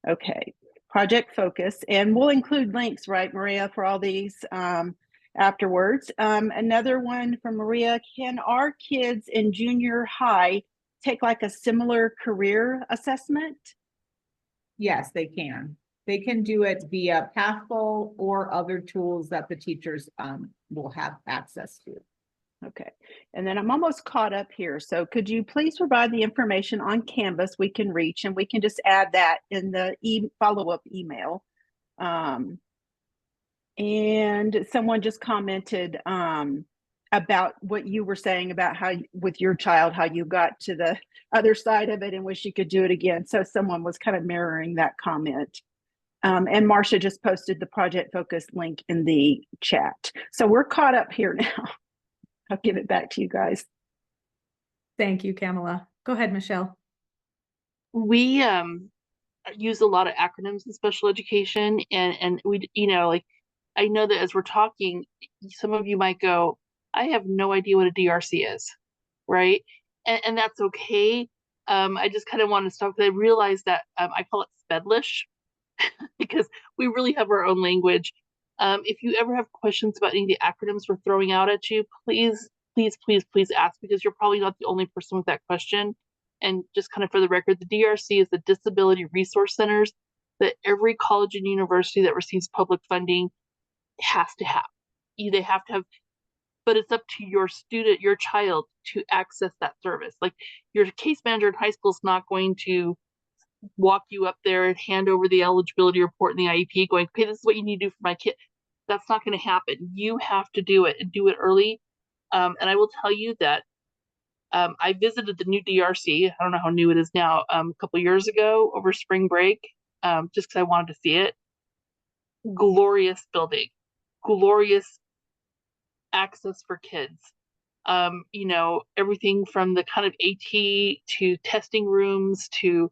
Okay. Project Focus, and we'll include links, right, Maria, for all these afterwards. Another one from Maria, can our kids in junior high take like a similar career assessment? Yes, they can. They can do it via Pathful or other tools that the teachers will have access to. Okay, and then I'm almost caught up here. So could you please provide the information on Canvas we can reach, and we can just add that in the follow-up email. And someone just commented, about what you were saying about how with your child, how you got to the other side of it and wish you could do it again. So someone was kind of mirroring that comment. And Marcia just posted the Project Focus link in the chat. So we're caught up here now. I'll give it back to you guys. Thank you, Kamala. Go ahead, Michelle. We use a lot of acronyms in special education, and we, like, I know that as we're talking, some of you might go, I have no idea what a DRC is, right? And that's okay. I just kind of want to stop because I realize that I call it Spedlish because we really have our own language. If you ever have questions about any of the acronyms we're throwing out at you, please ask, because you're probably not the only person with that question. And just kind of for the record, the DRC is the Disability Resource Centers that every college and university that receives public funding has to have. They have to have, but it's up to your student, your child, to access that service. Like, your case manager in high school is not going to walk you up there and hand over the eligibility report and the IEP going, okay, this is what you need to do for my kid. That's not going to happen. You have to do it, and do it early. And I will tell you that I visited the new DRC. I don't know how new it is now. A couple years ago over spring break, just because I wanted to see it. Glorious building, glorious access for kids. Everything from the kind of AT to testing rooms to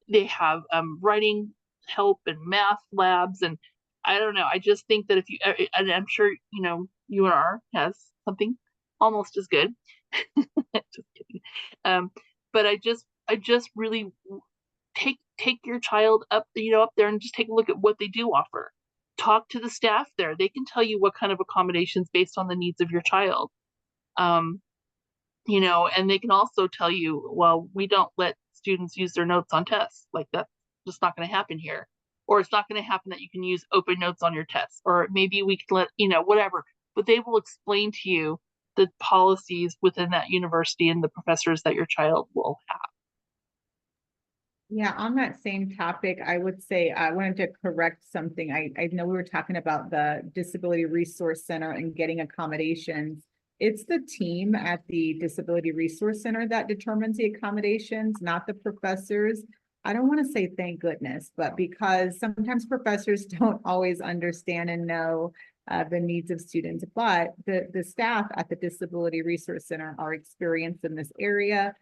they have writing help and math labs, and I don't know. I just think that if you, and I'm sure UNR has something almost as good. Just kidding. But I just really take your child up there and just take a look at what they do offer. Talk to the staff there. They can tell you what kind of accommodations based on the needs of your child. And they can also tell you, well, we don't let students use their notes on tests. Like, that's just not going to happen here. Or it's not going to happen that you can use open notes on your tests. Or maybe we can let, whatever. But they will explain to you the policies within that university and the professors that your child will have. Yeah, on that same topic, I would say I wanted to correct something. I know we were talking about the Disability Resource Center and getting accommodations. It's the team at the Disability Resource Center that determines the accommodations, not the professors. I don't want to say thank goodness, but because sometimes professors don't always understand and know the needs of students, but the staff at the Disability Resource Center are experienced in this area.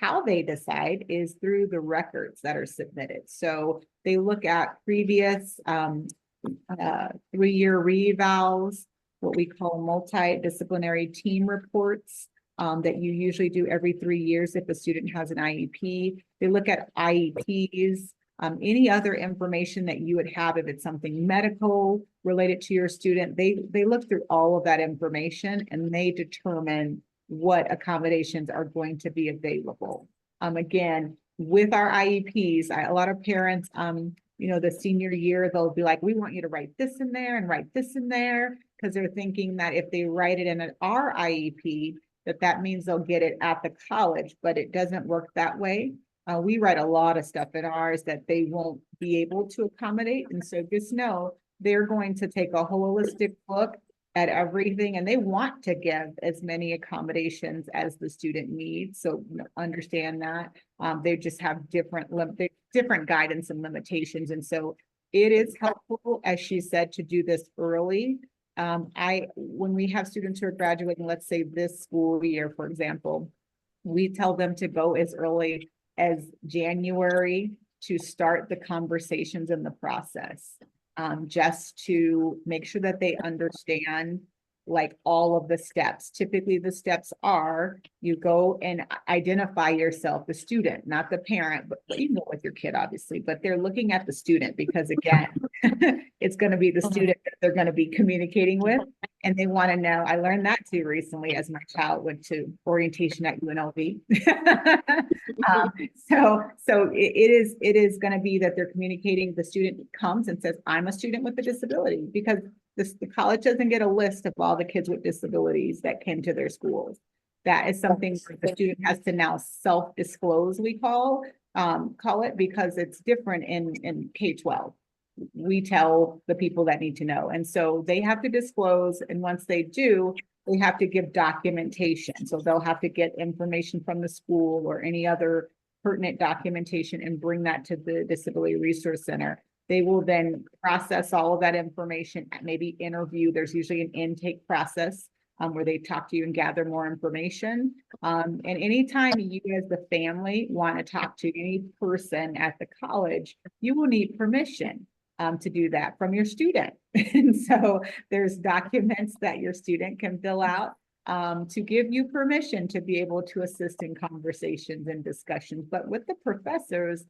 How they decide is through the records that are submitted. So they look at previous 3-year re-evals, what we call multidisciplinary team reports that you usually do every 3 years if a student has an IEP. They look at IEPs, any other information that you would have if it's something medical related to your student. They look through all of that information and they determine what accommodations are going to be available. Again, with our IEPs, a lot of parents, the senior year, they'll be like, we want you to write this in there and write this in there, because they're thinking that if they write it in our IEP, that means they'll get it at the college, but it doesn't work that way. We write a lot of stuff in ours that they won't be able to accommodate. And so just know they're going to take a holistic look at everything, and they want to give as many accommodations as the student needs. So understand that they just have different guidance and limitations. And so it is helpful, as she said, to do this early. When we have students who are graduating, let's say this school year, for example, we tell them to go as early as January to start the conversations in the process. Just to make sure that they understand like all of the steps. Typically the steps are you go and identify yourself, the student, not the parent, but you know with your kid obviously, but they're looking at the student because again, it's going to be the student that they're going to be communicating with. And they want to know, I learned that too recently as my child went to orientation at UNLV. So it is going to be that they're communicating, the student comes and says, I'm a student with a disability, because the college doesn't get a list of all the kids with disabilities that came to their schools. That is something the student has to now self-disclose, we call it, because it's different in K-12. we tell the people that need to know. And so they have to disclose, and once they do, they have to give documentation. So they'll have to get information from the school or any other pertinent documentation and bring that to the Disability Resource Center. They will then process all of that information, maybe interview. There's usually an intake process where they talk to you and gather more information. And anytime you as the family want to talk to any person at the college, you will need permission to do that from your student. And so there's documents that your student can fill out to give you permission to be able to assist in conversations and discussions. But with the professors,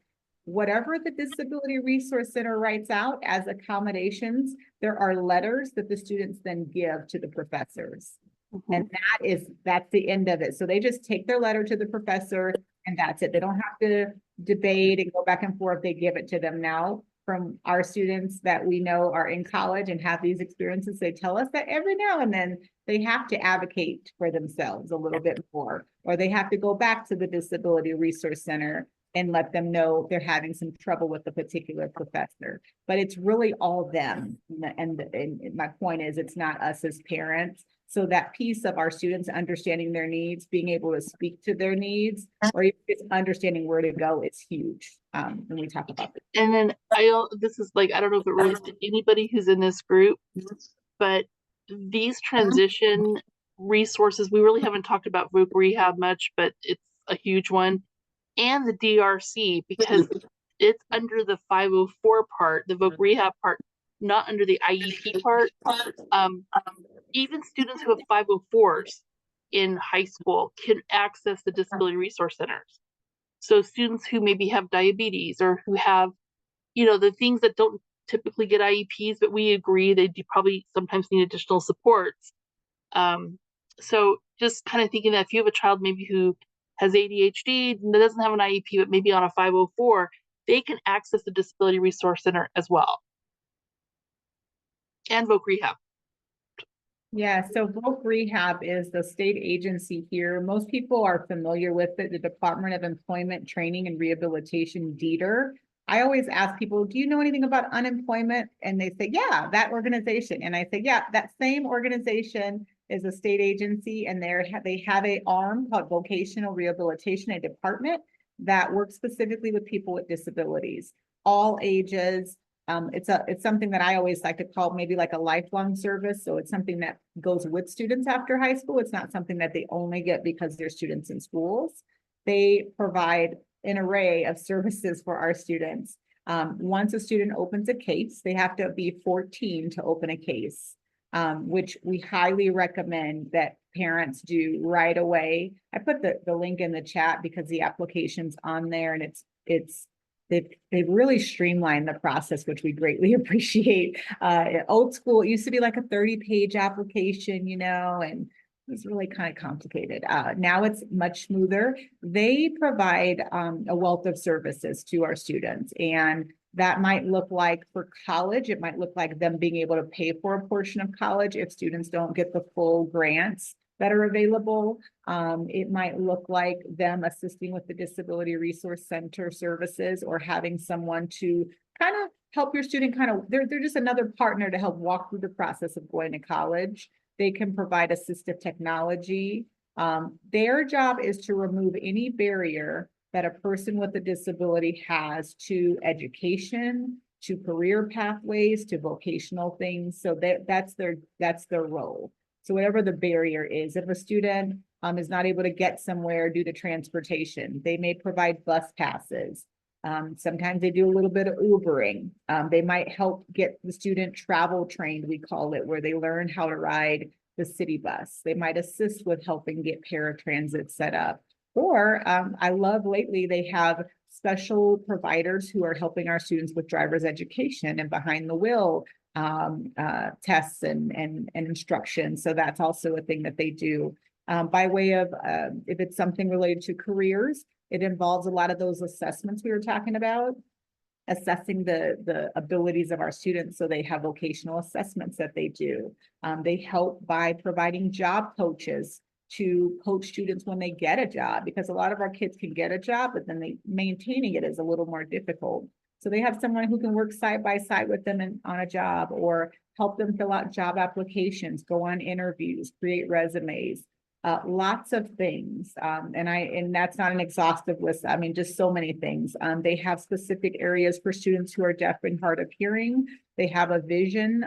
whatever the Disability Resource Center writes out as accommodations, there are letters that the students then give to the professors. And that's the end of it. So they just take their letter to the professor and that's it. They don't have to debate and go back and forth. They give it to them. Now, from our students that we know are in college and have these experiences, they tell us that every now and then they have to advocate for themselves a little bit more, or they have to go back to the Disability Resource Center and let them know they're having some trouble with a particular professor. But it's really all them. And my point is, it's not us as parents. So that piece of our students understanding their needs, being able to speak to their needs, or even just understanding where to go is huge when we talk about this. And then this is like, I don't know if it relates to anybody who's in this group, but these transition resources, we really haven't talked about voc rehab much, but it's a huge one. And the DRC, because it's under the 504 part, the voc rehab part, not under the IEP part. Even students who have 504s in high school can access the Disability Resource Centers. So students who maybe have diabetes or who have, the things that don't typically get IEPs, but we agree they do probably sometimes need additional supports. So just kind of thinking that if you have a child maybe who has ADHD and doesn't have an IEP, but maybe on a 504, they can access the Disability Resource Center as well. And voc rehab. Yeah, so voc rehab is the state agency here. Most people are familiar with it, the Department of Employment, Training and Rehabilitation, DETR. I always ask people, do you know anything about unemployment? And they say, yeah, that organization. And I say, yeah, that same organization is a state agency, and they have an arm called Vocational Rehabilitation, a department that works specifically with people with disabilities, all ages. It's something that I always like to call maybe like a lifelong service. So it's something that goes with students after high school. It's not something that they only get because they're students in schools. They provide an array of services for our students. Once a student opens a case, they have to be 14 to open a case, which we highly recommend that parents do right away. I put the link in the chat because the application's on there, and they've really streamlined the process, which we greatly appreciate. Old school, it used to be like a 30-page application, and it was really kind of complicated. Now it's much smoother. They provide a wealth of services to our students, and that might look like for college, it might look like them being able to pay for a portion of college if students don't get the full grants that are available. It might look like them assisting with the Disability Resource Center services, or having someone to kind of help your student they're just another partner to help walk through the process of going to college. They can provide assistive technology. Their job is to remove any barrier that a person with a disability has to education, to career pathways, to vocational things. So that's their role. So whatever the barrier is, if a student is not able to get somewhere due to transportation, they may provide bus passes. Sometimes they do a little bit of Ubering. They might help get the student travel trained, we call it, where they learn how to ride the city bus. They might assist with helping get paratransit set up. Or I love lately, they have special providers who are helping our students with driver's education and behind the wheel tests and instruction. So that's also a thing that they do. By way of, if it's something related to careers, it involves a lot of those assessments we were talking about, assessing the abilities of our students. So they have vocational assessments that they do. They help by providing job coaches to coach students when they get a job, because a lot of our kids can get a job, but then maintaining it is a little more difficult. So they have someone who can work side by side with them on a job, or help them fill out job applications, go on interviews, create resumes, lots of things. And that's not an exhaustive list. I mean, just so many things. They have specific areas for students who are deaf and hard of hearing. They have a vision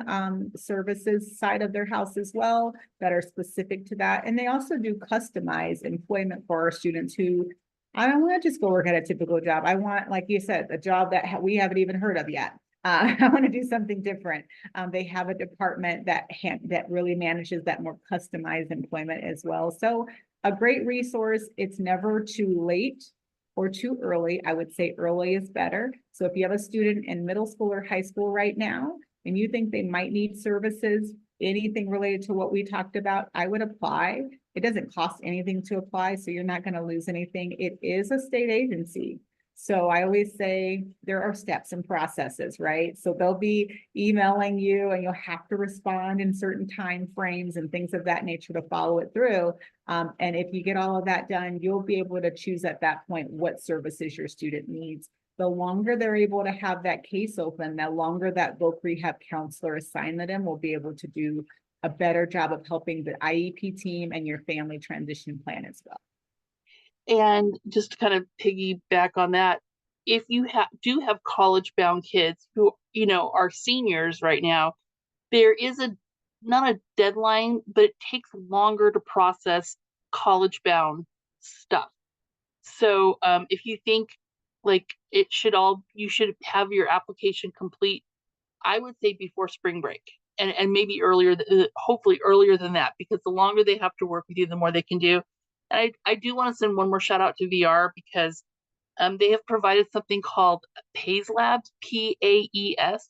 services side of their house as well that are specific to that. And they also do customized employment for our students who, I don't want to just go work at a typical job. I want, like you said, a job that we haven't even heard of yet. I want to do something different. They have a department that really manages that more customized employment as well. So a great resource. It's never too late or too early. I would say early is better. So if you have a student in middle school or high school right now, and you think they might need services, anything related to what we talked about, I would apply. It doesn't cost anything to apply, so you're not going to lose anything. It is a state agency. So I always say there are steps and processes, right? So they'll be emailing you and you'll have to respond in certain time frames and things of that nature to follow it through. And if you get all of that done, you'll be able to choose at that point what services your student needs. The longer they're able to have that case open, the longer that voc rehab counselor assigned to them will be able to do a better job of helping the IEP team and your family transition plan as well. And just to kind of piggyback on that, if you do have college-bound kids who, are seniors right now, there is not a deadline, but it takes longer to process college-bound stuff. So if you think like you should have your application complete, I would say before spring break, and maybe earlier, hopefully earlier than that, because the longer they have to work with you, the more they can do. And I do want to send one more shout out to VR, because they have provided something called PAES labs, PAES,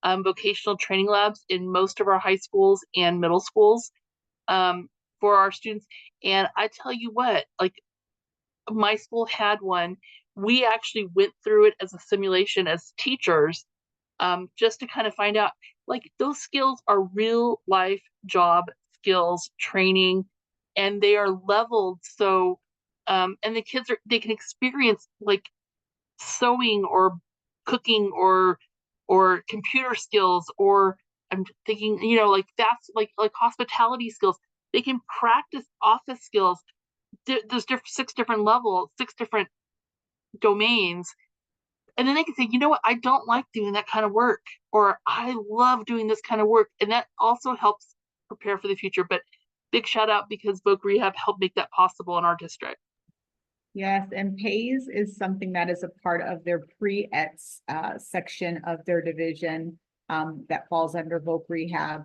vocational training labs in most of our high schools and middle schools for our students. And I tell you what, like my school had one. We actually went through it as a simulation as teachers, just to kind of find out, like, those skills are real life job skills, training, and they are leveled. So, and the kids they can experience like sewing or cooking or computer skills, or I'm thinking, like that's like hospitality skills. They can practice office skills. There's 6 different levels, 6 different domains. And then they can say, you know what, I don't like doing that kind of work, or I love doing this kind of work. And that also helps prepare for the future. But big shout out, because voc rehab helped make that possible in our district. Yes, and PAES is something that is a part of their pre-ETS section of their division that falls under voc rehab.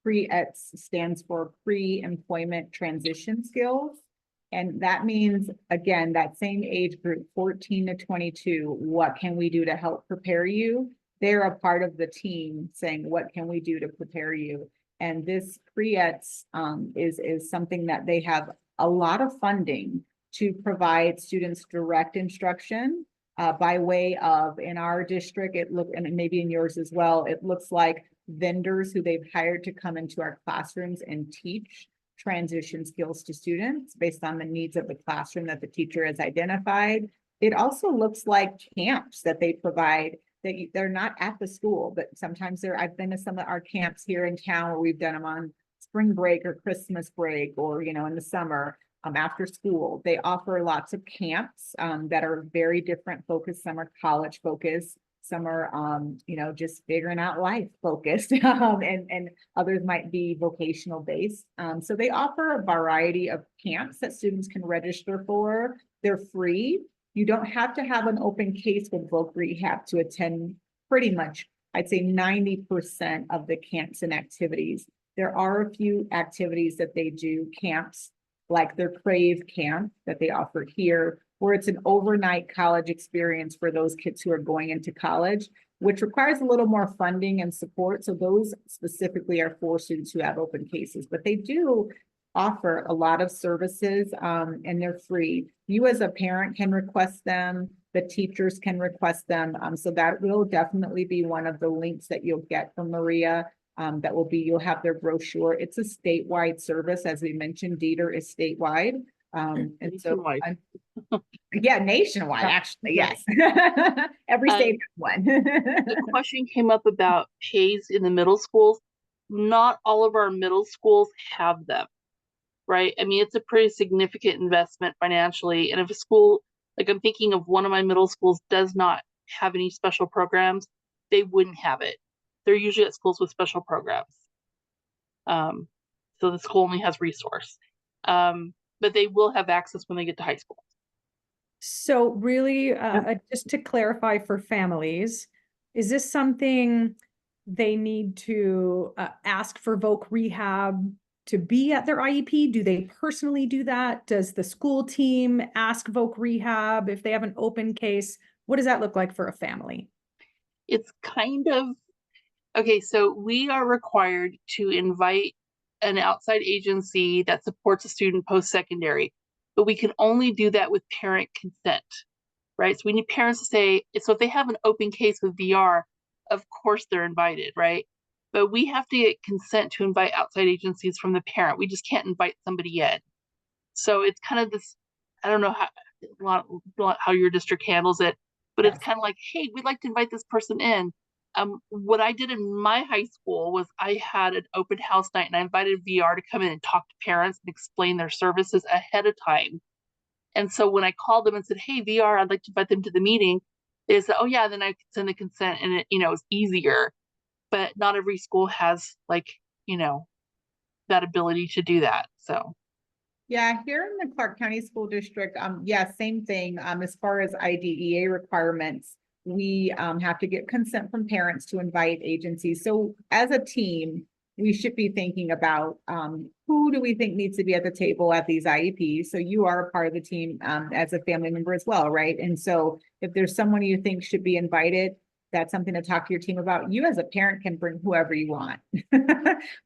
Pre-ETS stands for pre-employment transition skills. And that means, again, that same age group, 14 to 22, what can we do to help prepare you? They're a part of the team saying, what can we do to prepare you? And this pre-ETS is something that they have a lot of funding to provide students direct instruction by way of, in our district, and maybe in yours as well, it looks like vendors who they've hired to come into our classrooms and teach transition skills to students based on the needs of the classroom that the teacher has identified. It also looks like camps that they provide, that they're not at the school, but sometimes I've been to some of our camps here in town where we've done them on spring break or Christmas break, or, in the summer after school. They offer lots of camps that are very different focused. Some are college focused. Some are, just figuring out life focused, and others might be vocational based. So they offer a variety of camps that students can register for. They're free. You don't have to have an open case with voc rehab to attend pretty much, I'd say 90% of the camps and activities. There are a few activities that they do, camps, like their Crave camp that they offer here, where it's an overnight college experience for those kids who are going into college, which requires a little more funding and support. So those specifically are for students who have open cases, but they do offer a lot of services and they're free. You as a parent can request them, the teachers can request them. So that will definitely be one of the links that you'll get from Maria. You'll have their brochure. It's a statewide service. As we mentioned, DETR is statewide. And so, Nationwide. yeah, nationwide, Yeah. actually, yes. Every state has one. The question came up about pays in the middle schools. Not all of our middle schools have them, right? I mean, it's a pretty significant investment financially. And if a school, like I'm thinking of one of my middle schools, does not have any special programs, they wouldn't have it. They're usually at schools with special programs. So the school only has resource. But they will have access when they get to high school. So really, just to clarify for families, is this something they need to ask for voc rehab to be at their IEP? Do they personally do that? Does the school team ask voc rehab if they have an open case? What does that look like for a family? It's kind of, okay, so we are required to invite an outside agency that supports a student post-secondary, but we can only do that with parent consent, right? So we need parents to say, so if they have an open case with VR, of course they're invited, right? But we have to get consent to invite outside agencies from the parent. We just can't invite somebody in. So it's kind of this, I don't know how your district handles it, but it's kind of like, hey, we'd like to invite this person in. What I did in my high school was I had an open house night and I invited VR to come in and talk to parents and explain their services ahead of time. And so when I called them and said, hey, VR, I'd like to invite them to the meeting, they said, oh yeah, then I could send the consent and it, it's easier. But not every school has that ability to do that. So Yeah, here in the Clark County School District, yeah, same thing. As far as IDEA requirements, we have to get consent from parents to invite agencies. So as a team, we should be thinking about who do we think needs to be at the table at these IEPs. So you are a part of the team as a family member as well, right? And so if there's someone you think should be invited, that's something to talk to your team about. You as a parent can bring whoever you want.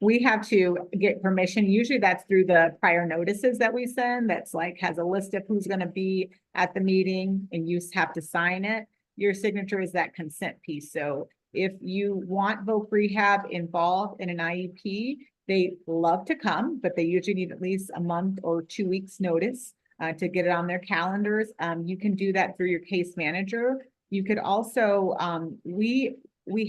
We have to get permission. Usually that's through the prior notices that we send. That's like has a list of who's going to be at the meeting and you have to sign it. Your signature is that consent piece. So if you want voc rehab involved in an IEP, they love to come, but they usually need at least a month or 2 weeks notice to get it on their calendars. You can do that through your case manager. You could also, we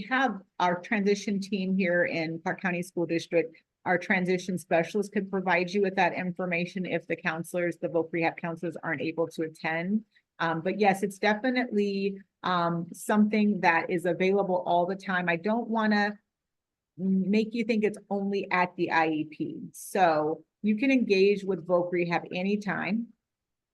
have our transition team here in Clark County School District. Our transition specialists could provide you with that information if the counselors, the voc rehab counselors aren't able to attend. But yes, it's definitely something that is available all the time. I don't want to make you think it's only at the IEP. So you can engage with voc rehab anytime.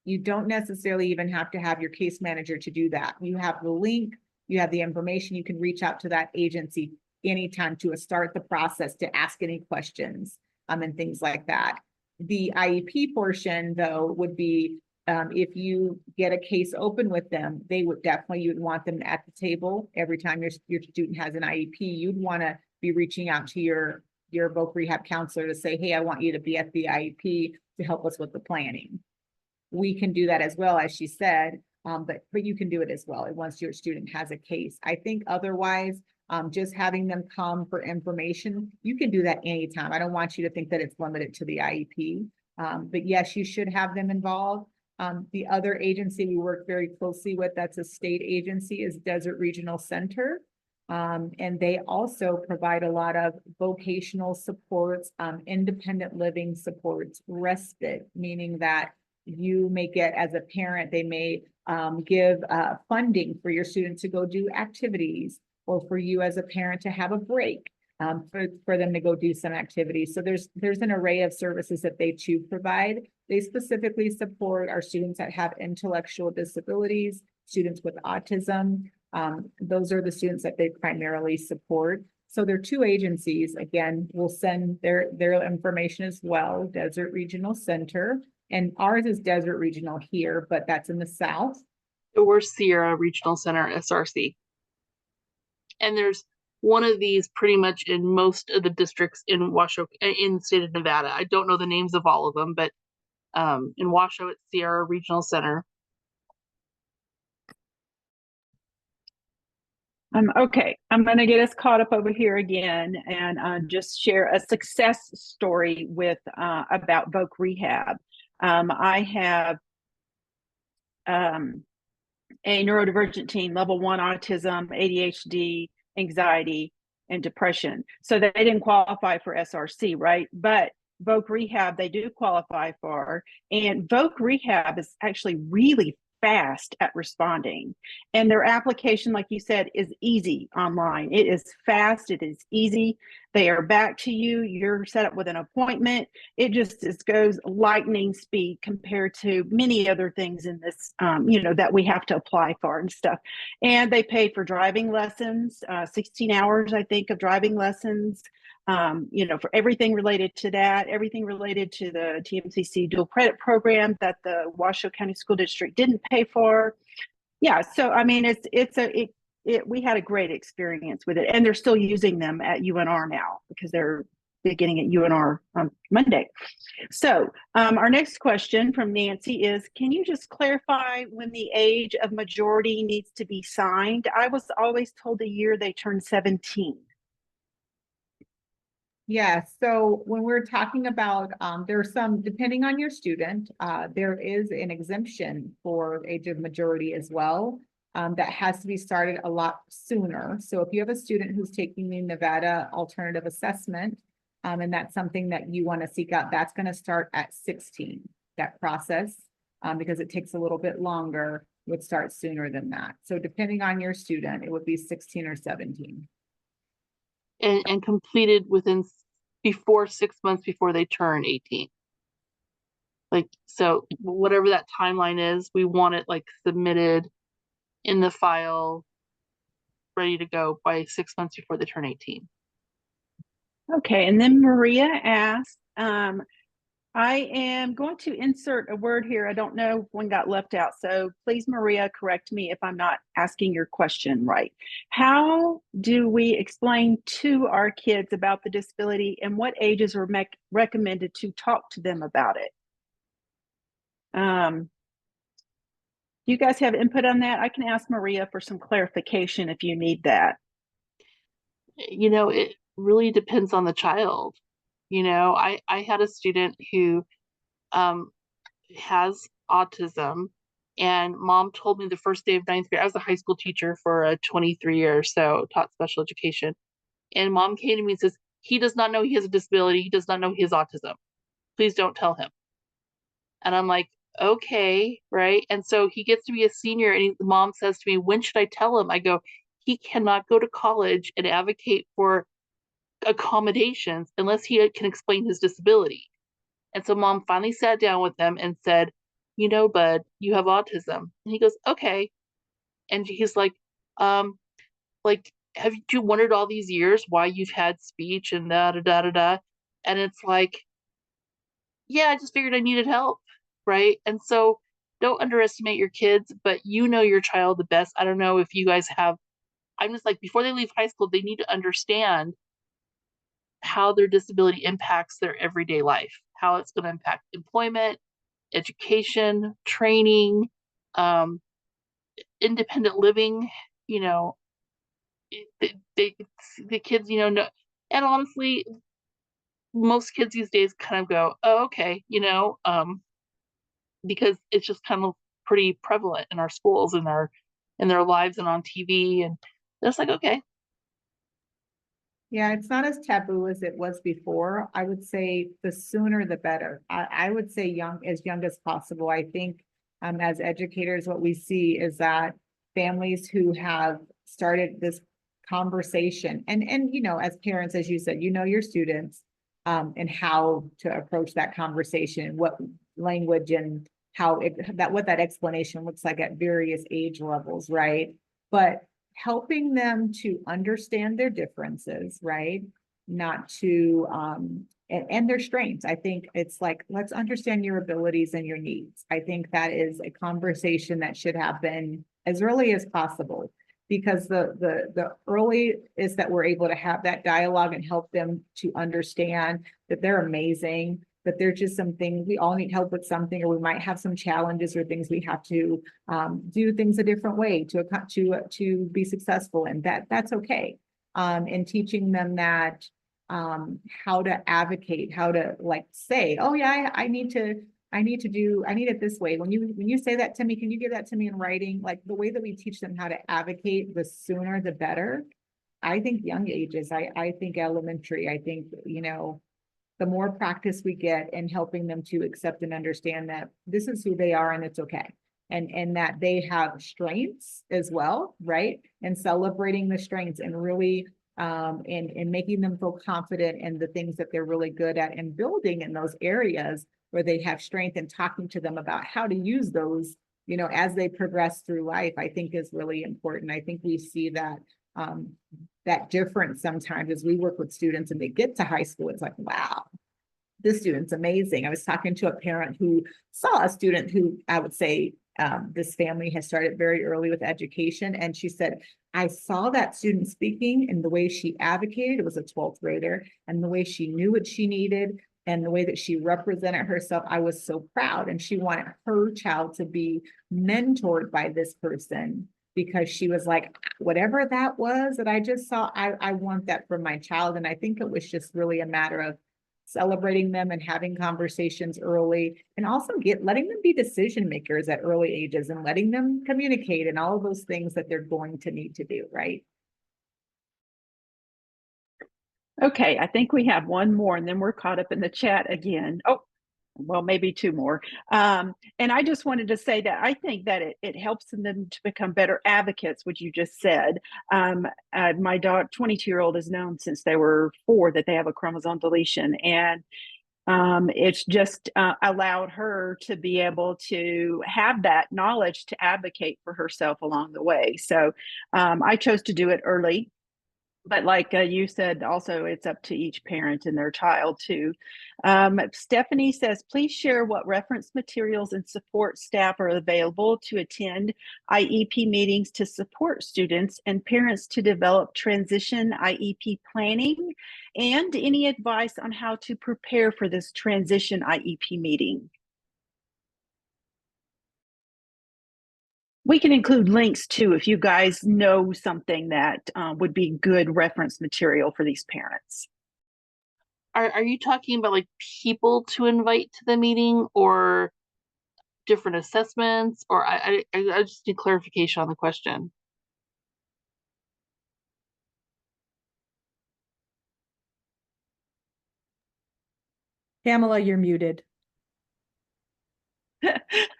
You don't necessarily even have to have your case manager to do that. You have the link, you have the information, you can reach out to that agency anytime to start the process to ask any questions and things like that. The IEP portion, though, would be if you get a case open with them, they would definitely, you'd want them at the table every time your student has an IEP. You'd want to be reaching out to your voc rehab counselor to say, hey, I want you to be at the IEP to help us with the planning. We can do that as well, as she said, but you can do it as well once your student has a case. I think otherwise, just having them come for information, you can do that anytime. I don't want you to think that it's limited to the IEP, but yes, you should have them involved. The other agency we work very closely with, that's a state agency, is Desert Regional Center. And they also provide a lot of vocational supports, independent living supports, respite, meaning that you may get as a parent, they may give funding for your students to go do activities, or for you as a parent to have a break for them to go do some activities. So there's an array of services that they too provide. They specifically support our students that have intellectual disabilities, students with autism. Those are the students that they primarily support. So there are two agencies. Again, we'll send their information as well, Desert Regional Center. And ours is Desert Regional here, but that's in the South. We're Sierra Regional Center, SRC. And there's one of these pretty much in most of the districts in Washoe, in the state of Nevada. I don't know the names of all of them, but in Washoe, it's Sierra Regional Center. Okay, I'm going to get us caught up over here again and just share a success story with about voc rehab. I have a neurodivergent teen, level 1 autism, ADHD, anxiety, and depression. So they didn't qualify for SRC, right? But Voc Rehab, they do qualify for. And Voc Rehab is actually really fast at responding. And their application, like you said, is easy online. It is fast, it is easy. They are back to you. You're set up with an appointment. It just goes lightning speed compared to many other things in this, that we have to apply for and stuff. And they pay for driving lessons, 16 hours, I think, of driving lessons. For everything related to that, everything related to the TMCC dual credit program that the Washoe County School District didn't pay for. Yeah, so I mean, we had a great experience with it, and they're still using them at UNR now because they're beginning at UNR on Monday. So our next question from Nancy is, can you just clarify when the age of majority needs to be signed? I was always told the year they turned 17. Yeah, so when we're talking about, there's some, depending on your student, there is an exemption for age of majority as well. That has to be started a lot sooner. So if you have a student who's taking the Nevada Alternative Assessment, and that's something that you want to seek out, that's going to start at 16, that process, because it takes a little bit longer, would start sooner than that. So depending on your student, it would be 16 or 17. And completed before 6 months before they turn 18. Like, so whatever that timeline is, we want it like submitted in the file, ready to go by 6 months before they turn 18. Okay, and then Maria asked, I am going to insert a word here. I don't know if one got left out. So please, Maria, correct me if I'm not asking your question right. How do we explain to our kids about the disability, and what ages are recommended to talk to them about it? Do you guys have input on that? I can ask Maria for some clarification if you need that. It really depends on the child. I had a student who has autism, and mom told me the first day of 9th grade. I was a high school teacher for 23 years, so taught special education. And mom came to me and says, he does not know he has a disability. He does not know he has autism. Please don't tell him. And I'm like, okay, right? And so he gets to be a senior, and mom says to me, when should I tell him? I go, he cannot go to college and advocate for accommodations unless he can explain his disability. And so mom finally sat down with him and said, bud, you have autism. And he goes, okay. And he's like, have you wondered all these years why you've had speech and da da da da da? And it's like, yeah, I just figured I needed help, right? And so don't underestimate your kids, but your child the best. I don't know if you guys have, I'm just like, before they leave high school, they need to understand how their disability impacts their everyday life, how it's going to impact employment, education, training, independent living. The kids, know, and honestly, most kids these days kind of go, oh, okay, because it's just kind of pretty prevalent in our schools and in their lives and on TV, and it's like, okay. Yeah, it's not as taboo as it was before. I would say the sooner the better. I would say as young as possible. I think as educators, what we see is that families who have started this conversation, and as parents, as you said, your students, and how to approach that conversation, what language and what that explanation looks like at various age levels, right? But helping them to understand their differences, right? Not to, and their strengths. I think it's like, let's understand your abilities and your needs. I think that is a conversation that should happen as early as possible, because the earliest that we're able to have that dialogue and help them to understand that they're amazing, that there's just some things we all need help with something, or we might have some challenges or things we have to do things a different way to be successful, and that's okay. And teaching them that how to advocate, how to say, oh yeah, I need to I need it this way. When you say that to me, can you give that to me in writing? Like the way that we teach them how to advocate, the sooner the better. I think young ages, I think elementary, I think, the more practice we get in helping them to accept and understand that this is who they are and it's okay. And that they have strengths as well, right? And celebrating the strengths and really and making them feel confident in the things that they're really good at and building in those areas where they have strength and talking to them about how to use those, as they progress through life, I think is really important. I think we see that that difference sometimes as we work with students and they get to high school, it's like, wow, this student's amazing. I was talking to a parent who saw a student who I would say this family has started very early with education. And she said, I saw that student speaking and the way she advocated, it was a 12th grader, and the way she knew what she needed and the way that she represented herself, I was so proud. And she wanted her child to be mentored by this person because she was like, whatever that was that I just saw, I want that for my child. And I think it was just really a matter of celebrating them and having conversations early, and also letting them be decision makers at early ages and letting them communicate and all of those things that they're going to need to do, right? Okay, I think we have one more and then we're caught up in the chat again. Oh, well, maybe two more. And I just wanted to say that I think that it helps them to become better advocates, which you just said. My daughter, 22-year-old, has known since they were 4 that they have a chromosome deletion. And it's just allowed her to be able to have that knowledge to advocate for herself along the way. So I chose to do it early. But like you said, also it's up to each parent and their child too. Stephanie says, please share what reference materials and support staff are available to attend IEP meetings to support students and parents to develop transition IEP planning, and any advice on how to prepare for this transition IEP meeting. We can include links too if you guys know something that would be good reference material for these parents. Are you talking about like people to invite to the meeting or different assessments? Or I just need clarification on the question. Pamela, you're muted.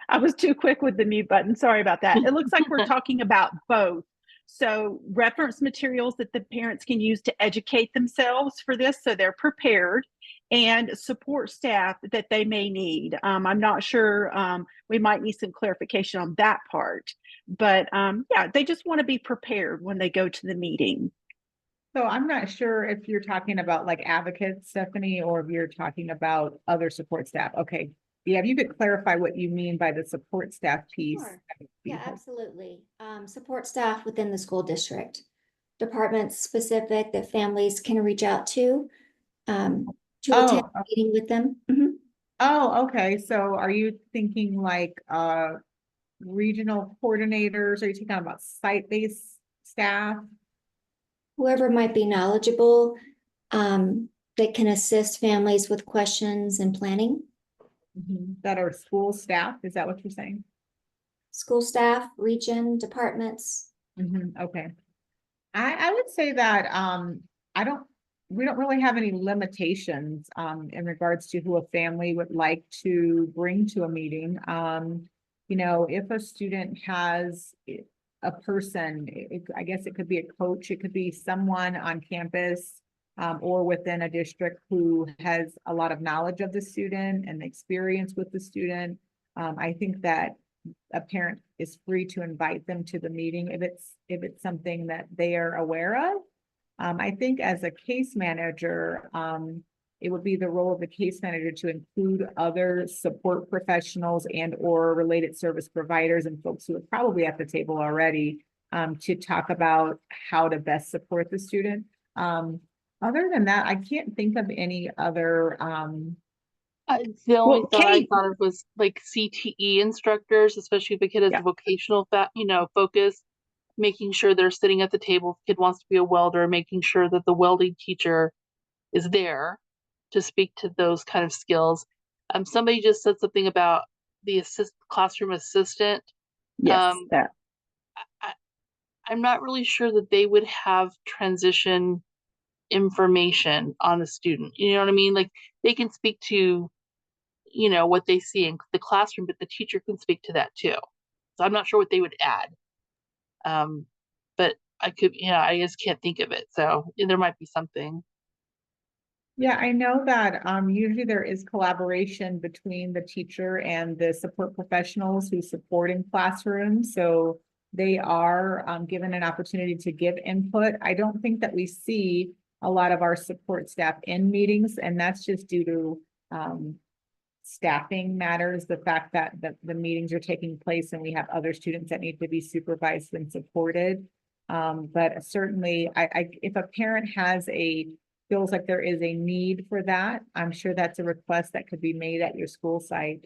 I was too quick with the mute button. Sorry about that. It looks like we're talking about both. So reference materials that the parents can use to educate themselves for this so they're prepared, and support staff that they may need. I'm not sure, we might need some clarification on that part, but yeah, they just want to be prepared when they go to the meeting. So I'm not sure if you're talking about like advocates, Stephanie, or if you're talking about other support staff. Okay. Yeah, if you could clarify what you mean by the support staff piece. Sure. Yeah, absolutely. Support staff within the school district, departments specific that families can reach out to attend a meeting with them. Mhm. Oh, okay. So are you thinking like regional coordinators? Are you talking about site-based staff? Whoever might be knowledgeable that can assist families with questions and planning. That are school staff, is that what you're saying? School staff, region, departments. Okay. I would say that we don't really have any limitations in regards to who a family would like to bring to a meeting. If a student has a person, I guess it could be a coach, it could be someone on campus or within a district who has a lot of knowledge of the student and experience with the student. I think that a parent is free to invite them to the meeting if it's something that they are aware of. I think as a case manager, it would be the role of the case manager to include other support professionals and or related service providers and folks who are probably at the table already to talk about how to best support the student. Other than that, I can't think of any other. The only thought I thought of was like CTE instructors, especially if a kid has a vocational focus, making sure they're sitting at the table. If the kid wants to be a welder, making sure that the welding teacher is there to speak to those kind of skills. Somebody just said something about the classroom assistant. Yes, that. I'm not really sure that they would have transition information on a student. You know what I mean? Like they can speak to, what they see in the classroom, but the teacher can speak to that too. So I'm not sure what they would add. But I could, I just can't think of it. So there might be something. Yeah, I know that usually there is collaboration between the teacher and the support professionals who support in classrooms. So they are given an opportunity to give input. I don't think that we see a lot of our support staff in meetings, and that's just due to staffing matters, the fact that the meetings are taking place and we have other students that need to be supervised and supported. But certainly, if a parent feels like there is a need for that, I'm sure that's a request that could be made at your school site,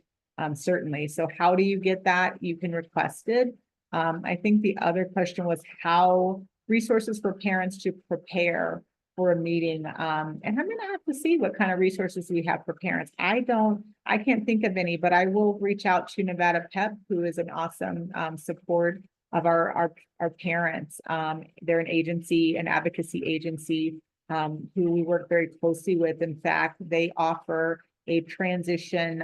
certainly. So how do you get that? You can request it. I think the other question was how resources for parents to prepare for a meeting. And I'm gonna have to see what kind of resources we have for parents. I can't think of any, but I will reach out to Nevada PEP, who is an awesome support of our parents. They're an agency, an advocacy agency, who we work very closely with. In fact, they offer a transition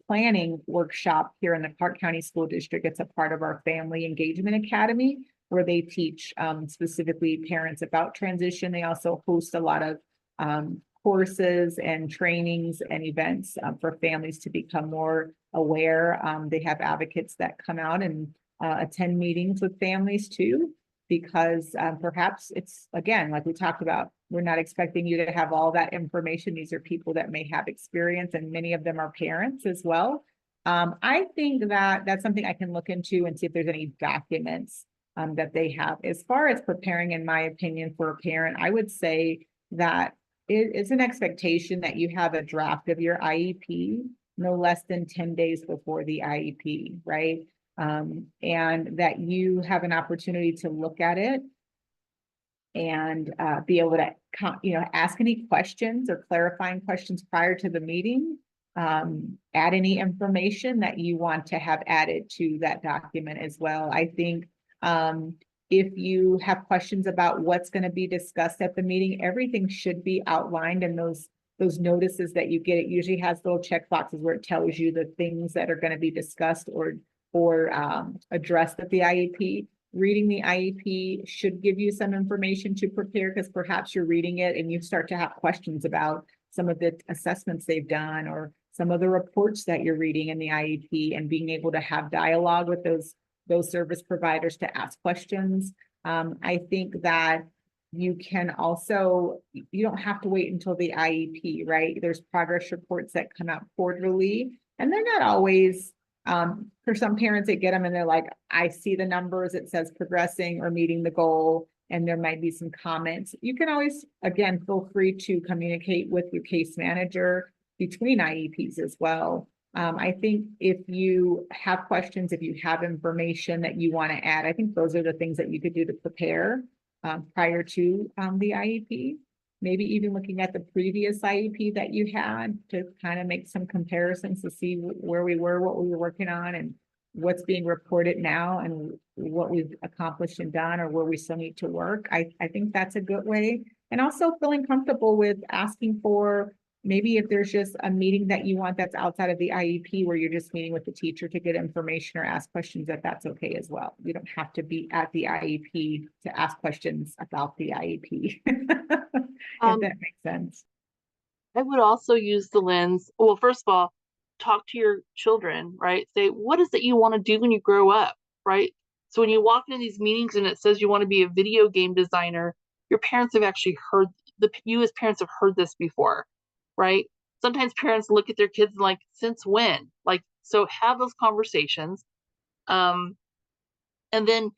planning workshop here in the Clark County School District. It's a part of our Family Engagement Academy, where they teach specifically parents about transition. They also host a lot of courses and trainings and events for families to become more aware. They have advocates that come out and attend meetings with families too, because perhaps it's, again, like we talked about, we're not expecting you to have all that information. These are people that may have experience, and many of them are parents as well. I think that that's something I can look into and see if there's any documents that they have. As far as preparing, in my opinion, for a parent, I would say that it's an expectation that you have a draft of your IEP no less than 10 days before the IEP, right? And that you have an opportunity to look at it and be able to, ask any questions or clarifying questions prior to the meeting. Add any information that you want to have added to that document as well. I think if you have questions about what's going to be discussed at the meeting, everything should be outlined in those notices that you get. It usually has little check boxes where it tells you the things that are going to be discussed or addressed at the IEP. Reading the IEP should give you some information to prepare, because perhaps you're reading it and you start to have questions about some of the assessments they've done or some of the reports that you're reading in the IEP, and being able to have dialogue with those service providers to ask questions. I think that you can also, you don't have to wait until the IEP, right? There's progress reports that come out quarterly, and they're not always, for some parents that get them and they're like, I see the numbers, it says progressing or meeting the goal, and there might be some comments. You can always, again, feel free to communicate with your case manager between IEPs as well. I think if you have questions, if you have information that you want to add, I think those are the things that you could do to prepare prior to the IEP. Maybe even looking at the previous IEP that you had to kind of make some comparisons to see where we were, what we were working on, and what's being reported now, and what we've accomplished and done, or where we still need to work. I think that's a good way. And also feeling comfortable with asking for, maybe if there's just a meeting that you want that's outside of the IEP, where you're just meeting with the teacher to get information or ask questions, that's okay as well. You don't have to be at the IEP to ask questions about the IEP. If that makes sense. I would also use the lens. Well, first of all, talk to your children, right? Say, what is it you want to do when you grow up, right? So when you walk into these meetings and it says you want to be a video game designer, your parents have actually heard, you as parents have heard this before, right? Sometimes parents look at their kids and like, since when? Like, so have those conversations. And then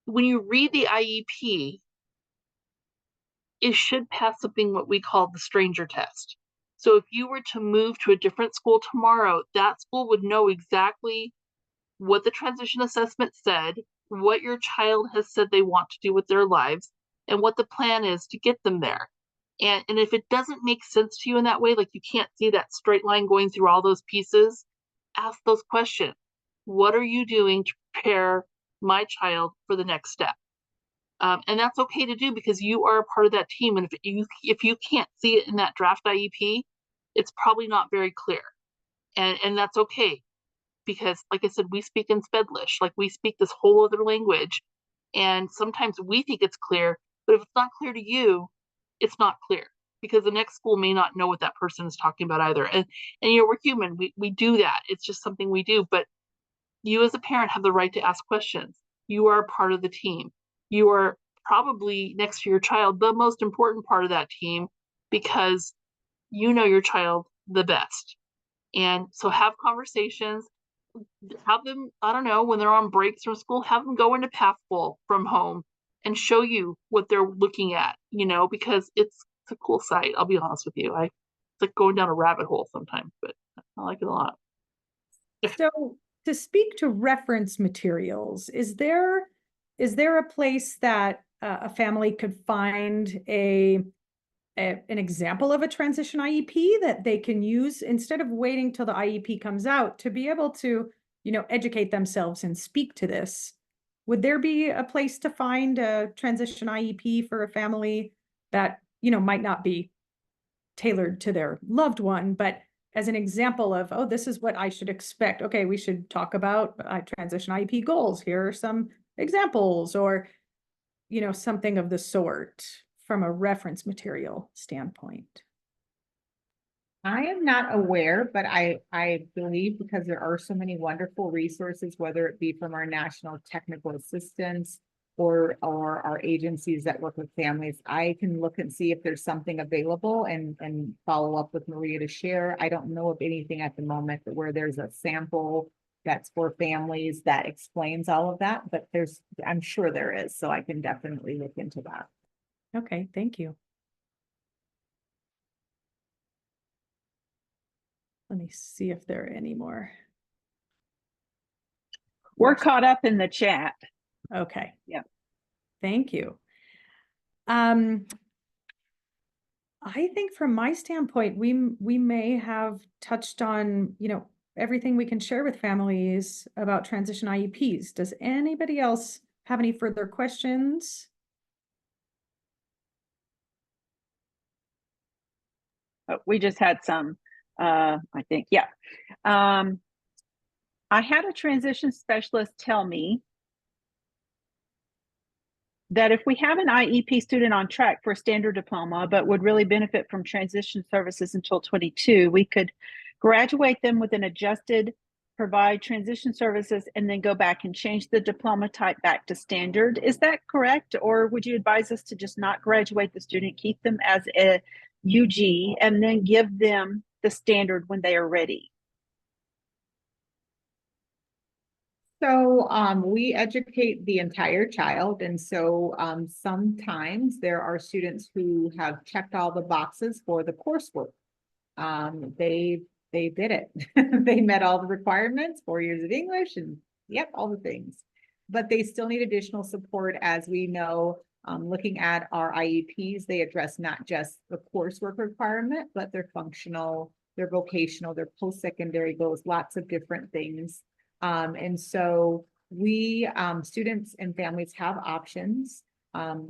when you read the IEP, it should pass something what we call the stranger test. So if you were to move to a different school tomorrow, that school would know exactly what the transition assessment said, what your child has said they want to do with their lives, and what the plan is to get them there. And if it doesn't make sense to you in that way, like you can't see that straight line going through all those pieces, ask those questions. What are you doing to prepare my child for the next step? And that's okay to do because you are a part of that team. And if you can't see it in that draft IEP, it's probably not very clear. And that's okay. Because like I said, we speak in Spedlish, like we speak this whole other language. And sometimes we think it's clear, but if it's not clear to you, it's not clear because the next school may not know what that person is talking about either. And you know, we're human. We do that. It's just something we do. But you as a parent have the right to ask questions. You are a part of the team. You are probably next to your child, the most important part of that team because you know your child the best. And so have conversations, have them, I don't know, when they're on breaks from school, have them go into Pathful from home and show you what they're looking at, you know, because it's a cool site. I'll be honest with you. It's like going down a rabbit hole sometimes, but I like it a lot. So to speak to reference materials, is there a place that a family could find an example of a transition IEP that they can use instead of waiting till the IEP comes out to be able to, you know, educate themselves and speak to this? Would there be a place to find a transition IEP for a family that, you know, might not be tailored to their loved one, but as an example of, oh, this is what I should expect. Okay, we should talk about transition IEP goals. Here are some examples, or, you know, something of the sort from a reference material standpoint. I am not aware, but I believe because there are so many wonderful resources, whether it be from our national technical assistance or our agencies that work with families, I can look and see if there's something available and follow up with Maria to share. I don't know of anything at the moment where there's a sample that's for families that explains all of that, but I'm sure there is, so I can definitely look into that. Okay, thank you. Let me see if there are any more. We're caught up in the chat. Okay. Yep. Thank you. I think from my standpoint, we may have touched on, you know, everything we can share with families about transition IEPs. Does anybody else have any further questions? Oh, we just had some, I think, yeah. I had a transition specialist tell me that if we have an IEP student on track for a standard diploma, but would really benefit from transition services until 22, we could graduate them with an adjusted, provide transition services, and then go back and change the diploma type back to standard. Is that correct? Or would you advise us to just not graduate the student, keep them as a UG, and then give them the standard when they are ready? So we educate the entire child. And so sometimes there are students who have checked all the boxes for the coursework. They did it. They met all the requirements, 4 years of English and yep, all the things. But they still need additional support. As we know, looking at our IEPs, they address not just the coursework requirement, but their functional, their vocational, their post-secondary goals, lots of different things. And so we, students and families have options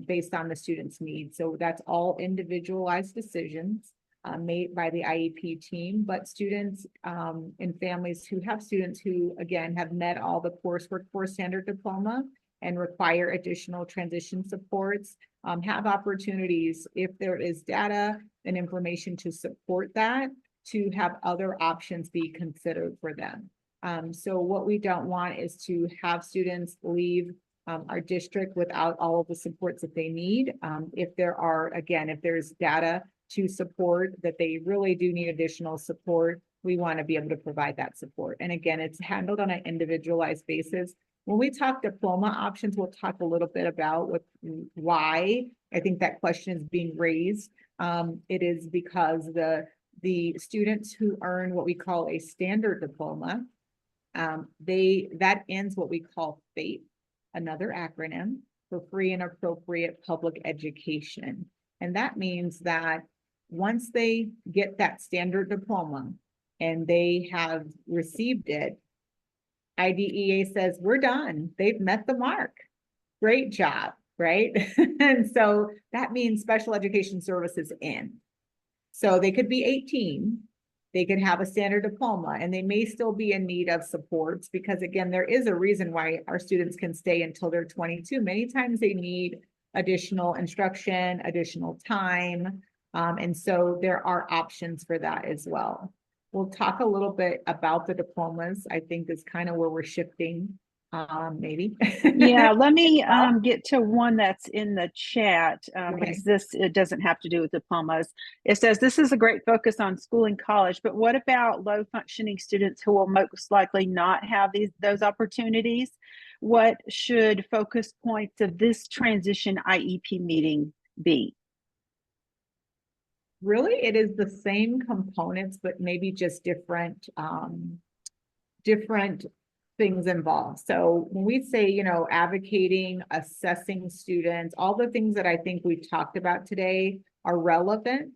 based on the student's needs. So that's all individualized decisions made by the IEP team, but students and families who have students who, again, have met all the coursework for standard diploma and require additional transition supports, have opportunities, if there is data and information to support that, to have other options be considered for them. So what we don't want is to have students leave our district without all of the supports that they need. If there are, again, if there's data to support that they really do need additional support, we want to be able to provide that support. And again, it's handled on an individualized basis. When we talk diploma options, we'll talk a little bit about why I think that question is being raised. It is because the students who earn what we call a standard diploma, that ends what we call FAPE, another acronym for free and appropriate public education. And that means that once they get that standard diploma and they have received it, IDEA says, we're done. They've met the mark. Great job, right? And so that means special education services in. So they could be 18, they could have a standard diploma, and they may still be in need of supports because, again, there is a reason why our students can stay until they're 22. Many times they need additional instruction, additional time. And so there are options for that as well. We'll talk a little bit about the diplomas. I think is kind of where we're shifting, maybe. Yeah, let me get to one that's in the chat Okay. because it doesn't have to do with diplomas. It says this is a great focus on school and college, but what about low functioning students who will most likely not have those opportunities? What should focus points of this transition IEP meeting be? Really, it is the same components, but maybe just different things involved. So when we say, you know, advocating, assessing students, all the things that I think we've talked about today are relevant.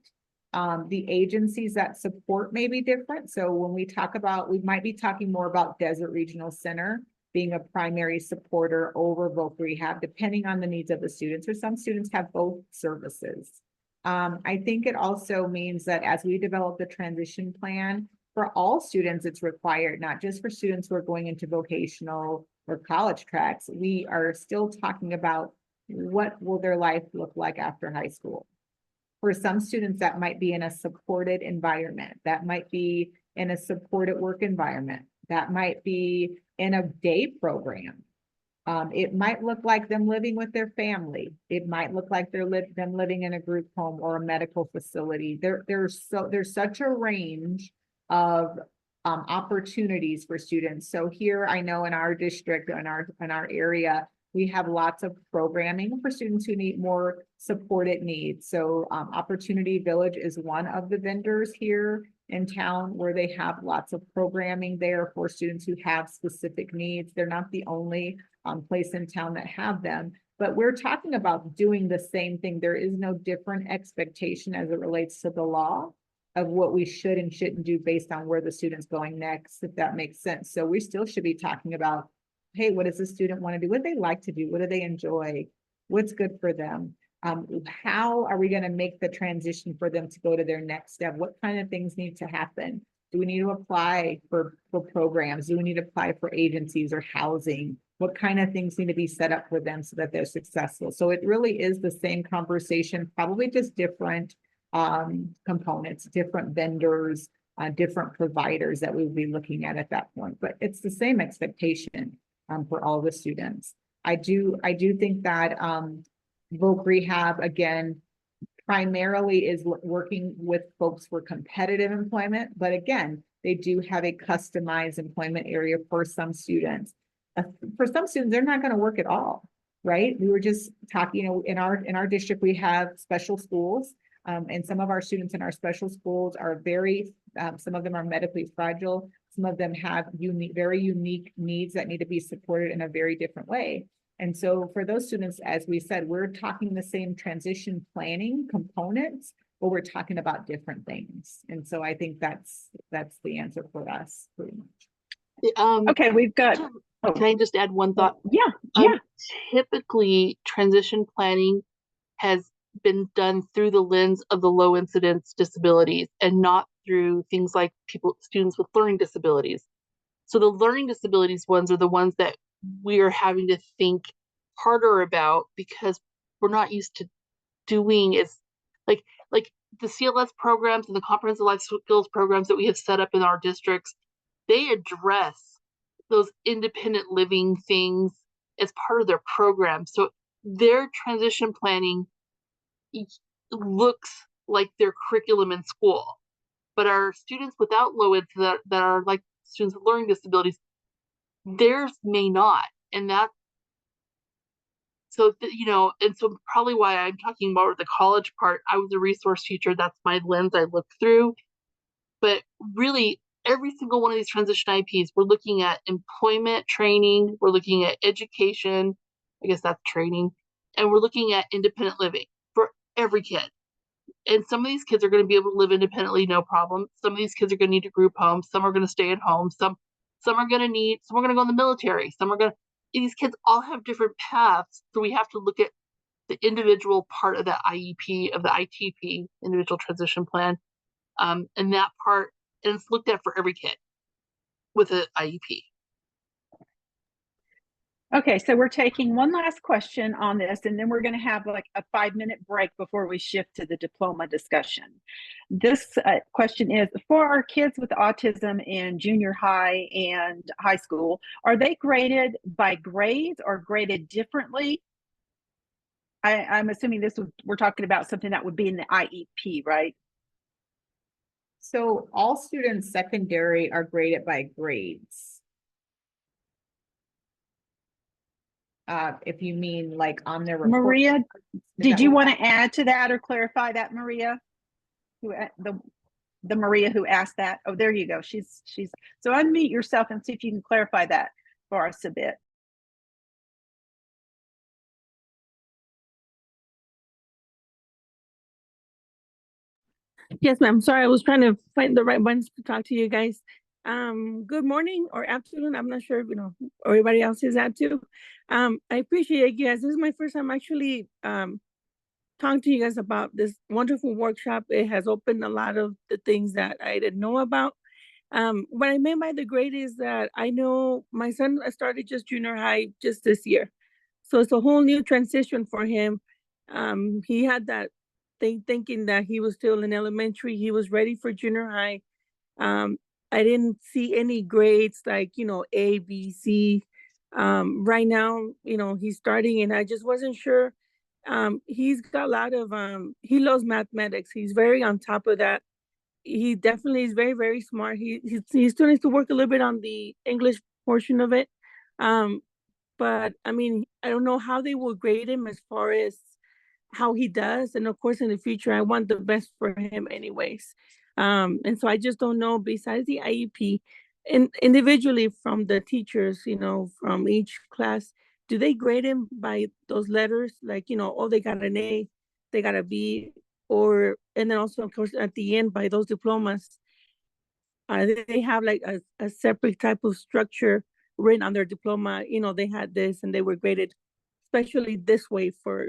The agencies that support may be different. So when we talk about, we might be talking more about Desert Regional Center being a primary supporter over voc rehab, depending on the needs of the students, or some students have both services. I think it also means that as we develop the transition plan, for all students, it's required, not just for students who are going into vocational or college tracks. We are still talking about what will their life look like after high school. For some students, that might be in a supported environment. That might be in a supported work environment. That might be in a day program. It might look like them living with their family. It might look like them living in a group home or a medical facility. There's such a range of opportunities for students. So here, I know in our district, in our area, we have lots of programming for students who need more supported needs. So Opportunity Village is one of the vendors here in town where they have lots of programming there for students who have specific needs. They're not the only place in town that have them, but we're talking about doing the same thing. There is no different expectation as it relates to the law of what we should and shouldn't do based on where the student's going next, if that makes sense. So we still should be talking about, hey, what does the student want to do? What do they like to do? What do they enjoy? What's good for them? How are we going to make the transition for them to go to their next step? What kind of things need to happen? Do we need to apply for programs? Do we need to apply for agencies or housing? What kind of things need to be set up for them so that they're successful? So it really is the same conversation, probably just different components, different vendors, different providers that we would be looking at that point. But it's the same expectation for all the students. I do think that voc rehab, again, primarily is working with folks for competitive employment, but again, they do have a customized employment area for some students. For some students, they're not going to work at all, right? We were just talking, you know, in our district, we have special schools, and some of our students in our special schools are some of them are medically fragile. Some of them have very unique needs that need to be supported in a very different way. And so for those students, as we said, we're talking the same transition planning components, but we're talking about different things. And so I think that's the answer for us pretty much. Okay, we've got. Can I just add one thought? Yeah. Typically, transition planning has been done through the lens of the low incidence disabilities and not through things like students with learning disabilities. So the learning disabilities ones are the ones that we are having to think harder about because we're not used to doing is like the CLS programs and the comprehensive life skills programs that we have set up in our districts. They address those independent living things as part of their program. So their transition planning looks like their curriculum in school, but our students without low ed that are like students with learning disabilities, theirs may not. And that, so, you know, and so probably why I'm talking about the college part, I was a resource teacher. That's my lens I look through. But really, every single one of these transition IEPs, we're looking at employment training, we're looking at education, I guess that's training, and we're looking at independent living for every kid. And some of these kids are going to be able to live independently, no problem. Some of these kids are going to need a group home. Some are going to stay at home. Some are going to need, some are going to go in the military. Some are going to, these kids all have different paths. So we have to look at the individual part of the IEP, of the ITP, individual transition plan. And that part, and it's looked at for every kid with an IEP. Okay, so we're taking one last question on this, and then we're going to have like a 5-minute break before we shift to the diploma discussion. This question is, for our kids with autism in junior high and high school, are they graded by grades or graded differently? I'm assuming we're talking about something that would be in the IEP, right? So all students secondary are graded by grades. If you mean like on their report. Maria, Is did that you what- want to add to that or clarify that, Maria? The Maria who asked that. Oh, there you go. She's so unmute yourself and see if you can clarify that for us a bit. Yes, ma'am. Sorry, I was trying to find the right ones to talk to you guys. Good morning or afternoon. I'm not sure, everybody else is at too. I appreciate you guys. This is my first time actually talking to you guys about this wonderful workshop. It has opened a lot of the things that I didn't know about. What I meant by the grade is that I know my son started just junior high just this year. So it's a whole new transition for him. He had that thing thinking that he was still in elementary. He was ready for junior high. I didn't see any grades like, A, B, C. Right now, he's starting and I just wasn't sure. He's got a lot of, he loves mathematics. He's very on top of that. He definitely is very, very smart. He still needs to work a little bit on the English portion of it. But I mean, I don't know how they will grade him as far as how he does. And of course, in the future, I want the best for him anyways. And so I just don't know, besides the IEP, and individually from the teachers, from each class, do they grade him by those letters? Like, oh, they got an A, they got a B, and then also, of course, at the end by those diplomas, they have like a separate type of structure written on their diploma. They had this and they were graded especially this way for,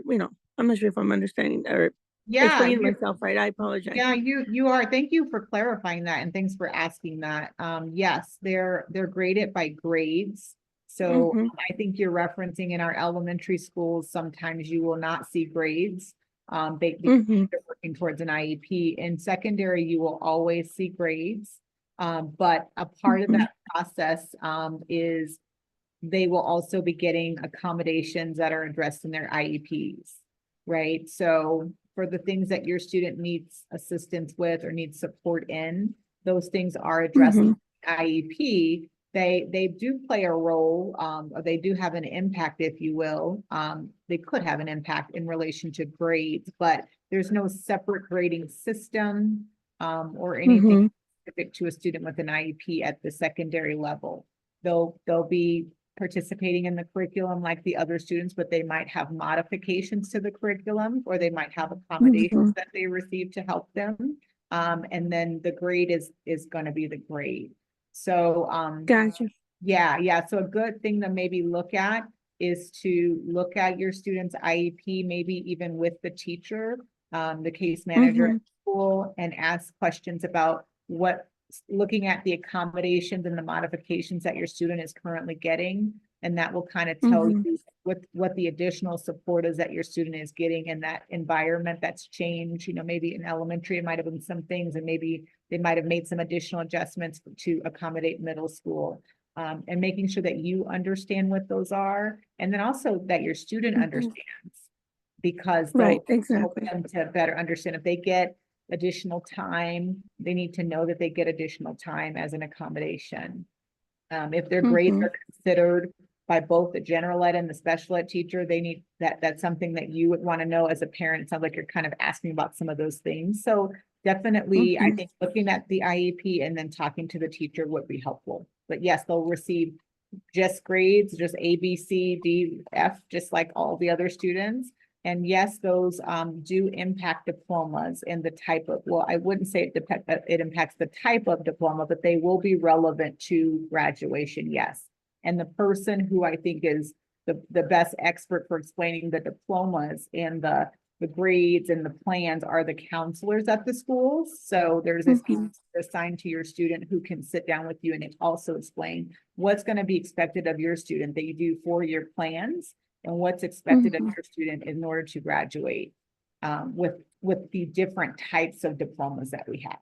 I'm not sure if I'm understanding or explaining myself right. I apologize. Yeah, you are. Thank you for clarifying that, and thanks for asking that. Yes, they're graded by grades. So I think you're referencing in our elementary schools, sometimes you will not see grades. Because they're working towards an IEP. In secondary, you will always see grades. But a part of that process is they will also be getting accommodations that are addressed in their IEPs, right? So for the things that your student needs assistance with or needs support in, those things are addressed in IEP. They do play a role, or they do have an impact, if you will. They could have an impact in relation to grades, but there's no separate grading system or anything specific to a student with an IEP at the secondary level. They'll be participating in the curriculum like the other students, but they might have modifications to the curriculum, or they might have accommodations that they receive to help them. And then the grade is going to be the grade. So, Gotcha. Yeah. So a good thing to maybe look at is to look at your student's IEP, maybe even with the teacher, the case manager at school, and ask questions about looking at the accommodations and the modifications that your student is currently getting. And that will kind of tell you what the additional support is that your student is getting in that environment that's changed. Maybe in elementary, it might have been some things, and maybe they might have made some additional adjustments to accommodate middle school. And making sure that you understand what those are, and then also that your student understands, because they'll help them to better understand. If they get additional time, they need to know that they get additional time as an accommodation. If their grades are considered by both the general ed and the special ed teacher, they need that's something that you would want to know as a parent. It sounds like you're kind of asking about some of those things. So definitely, I think looking at the IEP and then talking to the teacher would be helpful. But yes, they'll receive just grades, just A, B, C, D, F, just like all the other students. And yes, those do impact diplomas and the type of, well, I wouldn't say it impacts the type of diploma, but they will be relevant to graduation, yes. And the person who I think is the best expert for explaining the diplomas and the grades and the plans are the counselors at the schools. So there's a counselor assigned to your student who can sit down with you and also explain what's going to be expected of your student, that you do 4-year plans, and what's expected of your student in order to graduate with the different types of diplomas that we have.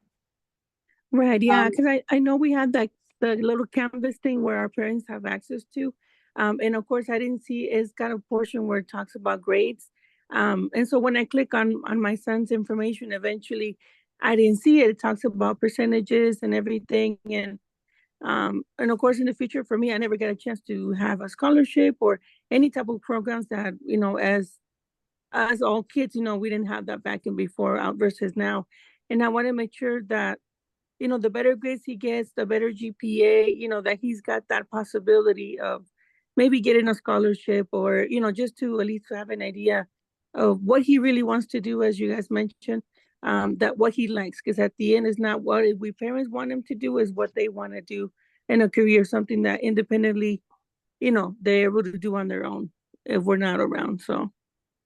Right, yeah, because I know we had like the little canvas thing where our parents have access to. And of course, I didn't see, it's got a portion where it talks about grades. And so when I click on my son's information, eventually I didn't see it. It talks about percentages and everything. And of course, in the future, for me, I never got a chance to have a scholarship or any type of programs that, you know, as all kids, you know, we didn't have that back in before versus now. And I want to make sure that, you know, the better grades he gets, the better GPA, you know, that he's got that possibility of maybe getting a scholarship, or, you know, just to at least have an idea of what he really wants to do, as you guys mentioned, that what he likes, because at the end is not what we parents want him to do, is what they want to do in a career, something that independently, you know, they're able to do on their own if we're not around. So,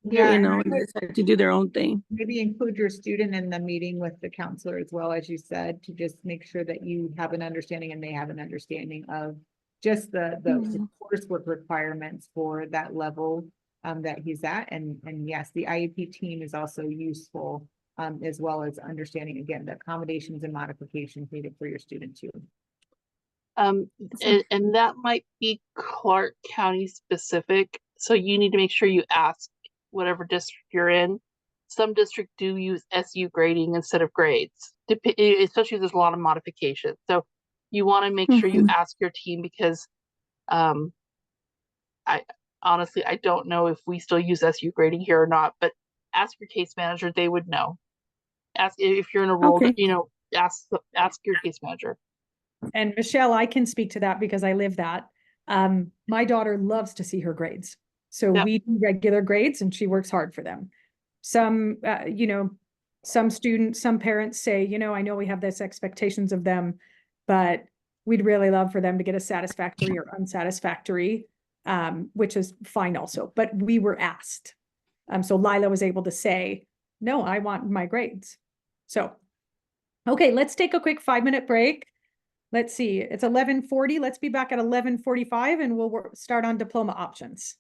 Yeah, you know, they decide to do their own thing. maybe include your student in the meeting with the counselor as well, as you said, to just make sure that you have an understanding and they have an understanding of just the coursework requirements for that level that he's at. And yes, the IEP team is also useful, as well as understanding, again, the accommodations and modifications needed for your student too. And that might be Clark County specific. So you need to make sure you ask whatever district you're in. Some districts do use SU grading instead of grades, especially if there's a lot of modifications. So you want to make sure you ask your team, because I honestly, I don't know if we still use SU grading here or not, but ask your case manager, they would know. Ask if you're in a role that, you know, ask your case manager. And Michelle, I can speak to that because I live that. My daughter loves to see her grades. So we do regular grades and she works hard for them. Some, you know, some students, some parents say, you know, I know we have this expectations of them, but we'd really love for them to get a satisfactory or unsatisfactory, which is fine also. But we were asked. So Lila was able to say, no, I want my grades. So, okay, let's take a quick 5-minute break. Let's see, it's 11:40. Let's be back at 11:45 and we'll start on diploma options.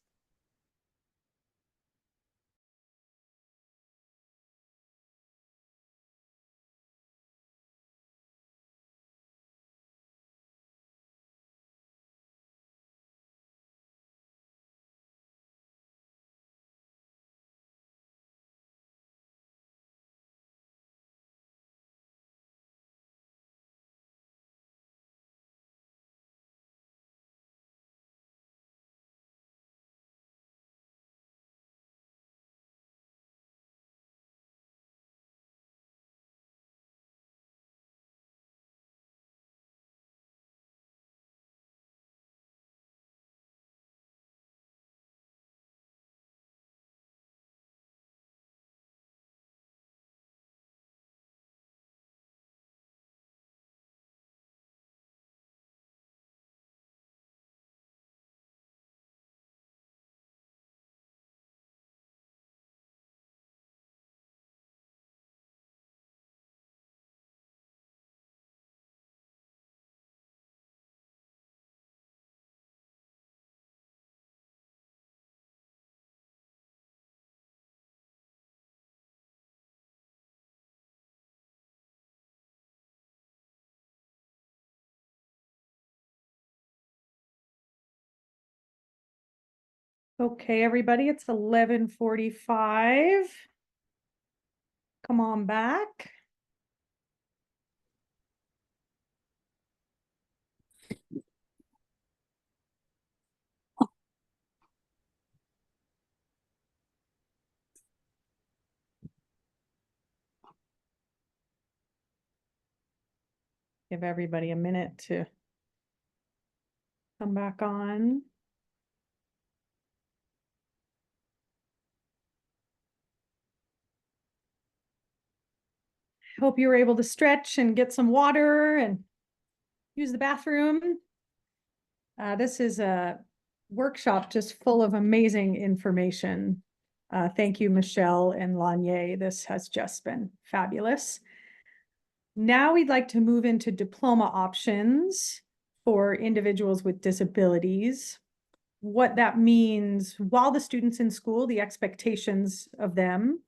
Okay, everybody, it's 11:45. Come on back. Give everybody a minute to come back on. hope you were able to stretch and get some water and use the bathroom. This is a workshop just full of amazing information. Thank you, Michelle and Lanier. This has just been fabulous. Now we'd like to move into diploma options for individuals with disabilities. What that means while the student's in school, the expectations of them,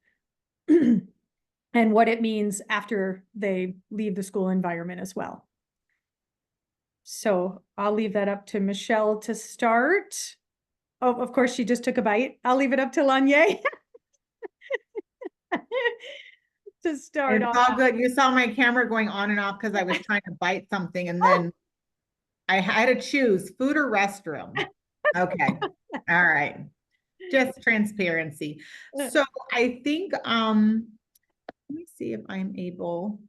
and what it means after they leave the school environment as well. So I'll leave that up to Michelle to start. Oh, of course, she just took a bite. I'll leave it up to Lanier to start It's off. all good. You saw my camera going on and off because I was trying to bite something, and then I had to choose food or restroom. Okay. All right. Just transparency. So I think, let me see if I'm able.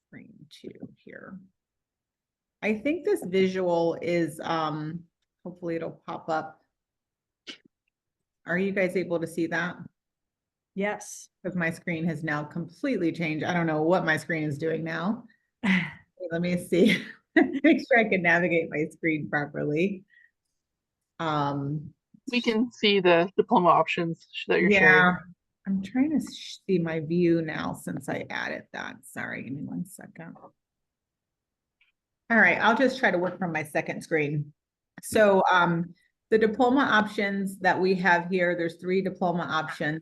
Screen 2 here. I think this visual is, hopefully it'll pop up. Are you guys able to see that? Yes. Because my screen has now completely changed. I don't know what my screen is doing now. Let me see. Make sure I can navigate my screen properly. We can see the diploma options that you're sharing. I'm trying to see my view now since I added that. Sorry, give me 1 second. All right, I'll just try to work from my second screen. So the diploma options that we have here, there's 3 diploma options.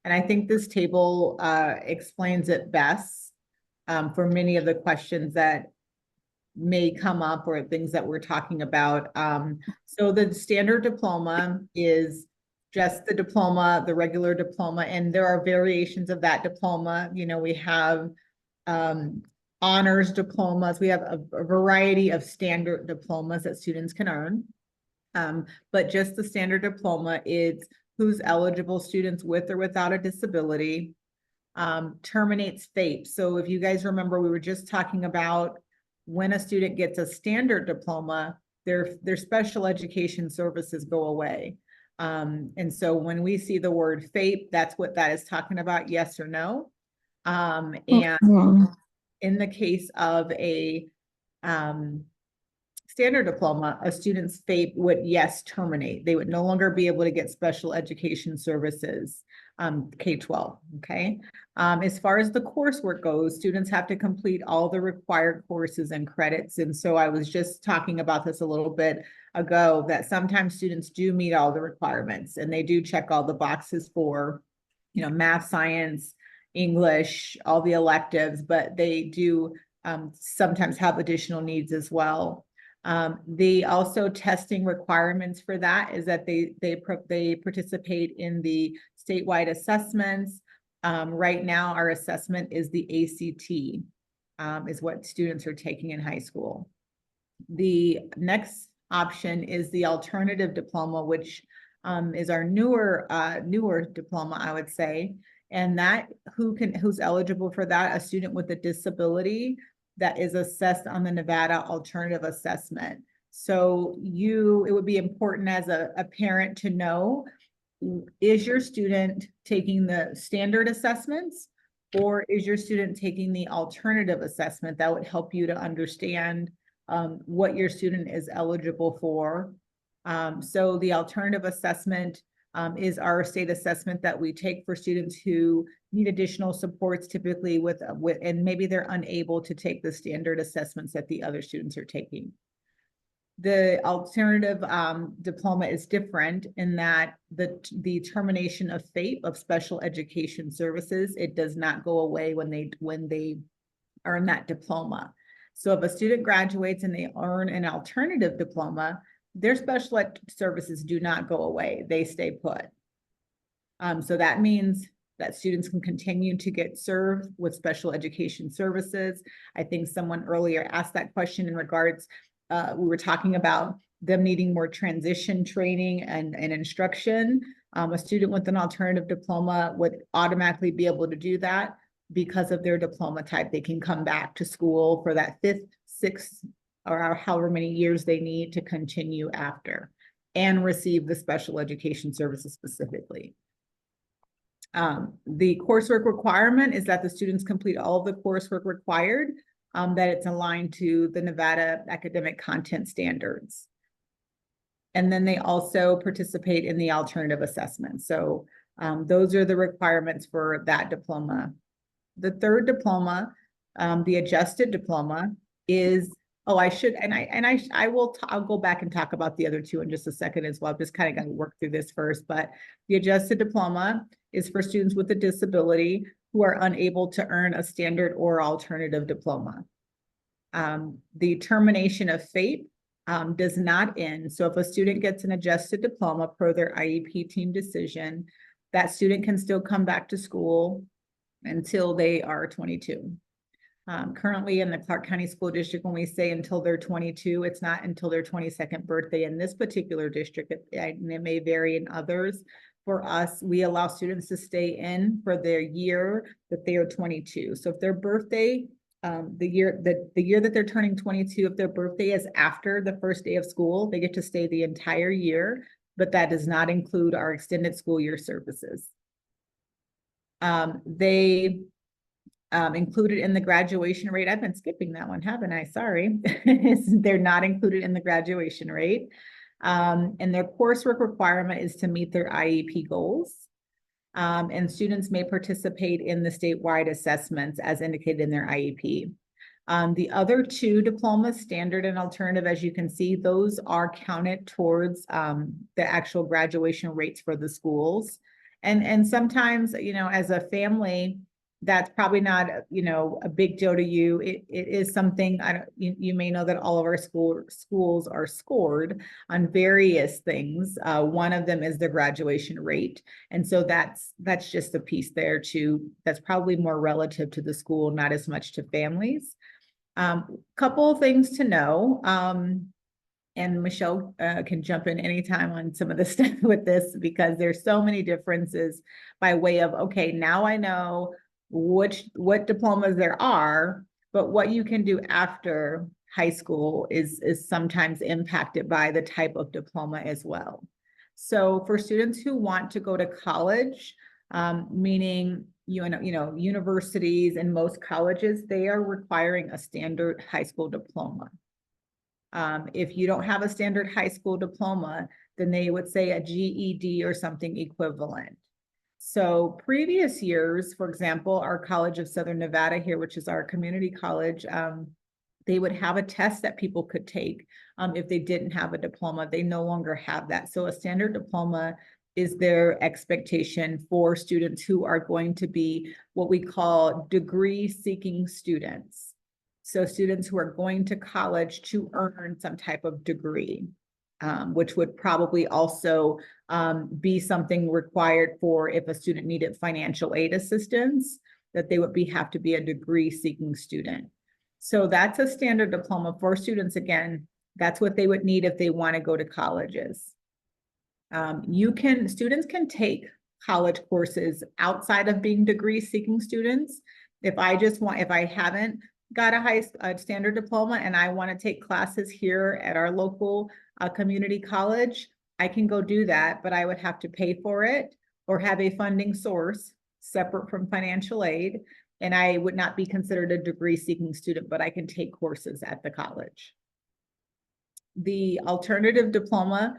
And I think this table explains it best for many of the questions that may come up or things that we're talking about. So the standard diploma is just the diploma, the regular diploma, and there are variations of that diploma. You know, we have honors diplomas. We have a variety of standard diplomas that students can earn. But just the standard diploma is who's eligible students with or without a disability, terminates FAPE. So if you guys remember, we were just talking about when a student gets a standard diploma, their special education services go away. And so when we see the word FAPE, that's what that is talking about, yes or no. And in the case of a standard diploma, a student's FAPE would, yes, terminate. They would no longer be able to get special education services, K-12, okay? As far as the coursework goes, students have to complete all the required courses and credits. And so I was just talking about this a little bit ago, that sometimes students do meet all the requirements and they do check all the boxes for, you know, math, science, English, all the electives, but they do sometimes have additional needs as well. The also testing requirements for that is that they participate in the statewide assessments. Right now, our assessment is the ACT, is what students are taking in high school. The next option is the alternative diploma, which is our newer diploma, I would say. And that who's eligible for that? A student with a disability that is assessed on the Nevada alternative assessment. So it would be important as a parent to know, is your student taking the standard assessments or is your student taking the alternative assessment? That would help you to understand what your student is eligible for. So the alternative assessment is our state assessment that we take for students who need additional supports, typically with and maybe they're unable to take the standard assessments that the other students are taking. The alternative diploma is different in that the termination of FAPE, of special education services, it does not go away when they earn that diploma. So if a student graduates and they earn an alternative diploma, their special ed services do not go away. They stay put. So that means that students can continue to get served with special education services. I think someone earlier asked that question in regards, we were talking about them needing more transition training and instruction. A student with an alternative diploma would automatically be able to do that because of their diploma type. They can come back to school for that 5th, 6th, or however many years they need to continue after and receive the special education services specifically. The coursework requirement is that the students complete all of the coursework required, that it's aligned to the Nevada academic content standards. And then they also participate in the alternative assessment. So those are the requirements for that diploma. The third diploma, the adjusted diploma, is, oh, I should, I'll go back and talk about the other two in just a second as well. I'm just kind of going to work through this first, but the adjusted diploma is for students with a disability who are unable to earn a standard or alternative diploma. The termination of FAPE does not end. So if a student gets an adjusted diploma per their IEP team decision, that student can still come back to school until they are 22. Currently in the Clark County School District, when we say until they're 22, it's not until their 22nd birthday in this particular district, and it may vary in others. For us, we allow students to stay in for their year that they are 22. So if their birthday, the year that they're turning 22, if their birthday is after the first day of school, they get to stay the entire year, but that does not include our extended school year services. They included in the graduation rate. I've been skipping that one, haven't I? Sorry. They're not included in the graduation rate. And their coursework requirement is to meet their IEP goals. And students may participate in the statewide assessments as indicated in their IEP. The other two diplomas, standard and alternative, as you can see, those are counted towards the actual graduation rates for the schools. And sometimes, you know, as a family, that's probably not, you know, a big deal to you. It is something, you may know that all of our schools are scored on various things. One of them is the graduation rate. And so that's just a piece there too. That's probably more relative to the school, not as much to families. Couple of things to know. And Michelle can jump in anytime on some of the stuff with this, because there's so many differences by way of, okay, now I know what diplomas there are, but what you can do after high school is sometimes impacted by the type of diploma as well. So for students who want to go to college, meaning you know universities and most colleges, they are requiring a standard high school diploma. If you don't have a standard high school diploma, then they would say a GED or something equivalent. So previous years, for example, our College of Southern Nevada here, which is our community college, they would have a test that people could take if they didn't have a diploma. They no longer have that. So a standard diploma is their expectation for students who are going to be what we call degree-seeking students. So students who are going to college to earn some type of degree. Which would probably also be something required for if a student needed financial aid assistance, that they would have to be a degree-seeking student. So that's a standard diploma for students. Again, that's what they would need if they want to go to colleges. Students can take college courses outside of being degree-seeking students. If I haven't got a standard diploma and I want to take classes here at our local community college, I can go do that, but I would have to pay for it or have a funding source separate from financial aid. And I would not be considered a degree-seeking student, but I can take courses at the college. The alternative diploma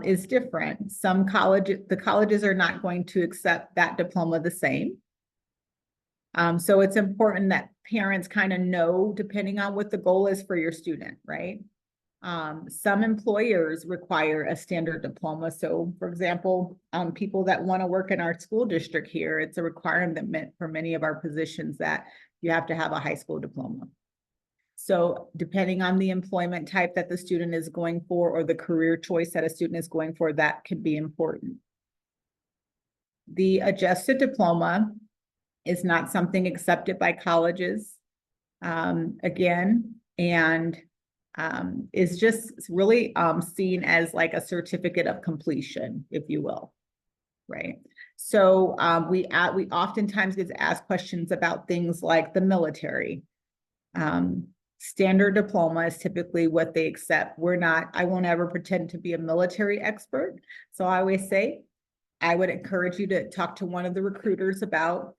is different. The colleges are not going to accept that diploma the same. So it's important that parents kind of know, depending on what the goal is for your student, right? Some employers require a standard diploma. So for example, people that want to work in our school district here, it's a requirement for many of our positions that you have to have a high school diploma. So depending on the employment type that the student is going for or the career choice that a student is going for, that can be important. The adjusted diploma is not something accepted by colleges, again, and is just really seen as like a certificate of completion, if you will, right? So we oftentimes get asked questions about things like the military. Standard diploma is typically what they accept. I won't ever pretend to be a military expert. So I always say, I would encourage you to talk to one of the recruiters about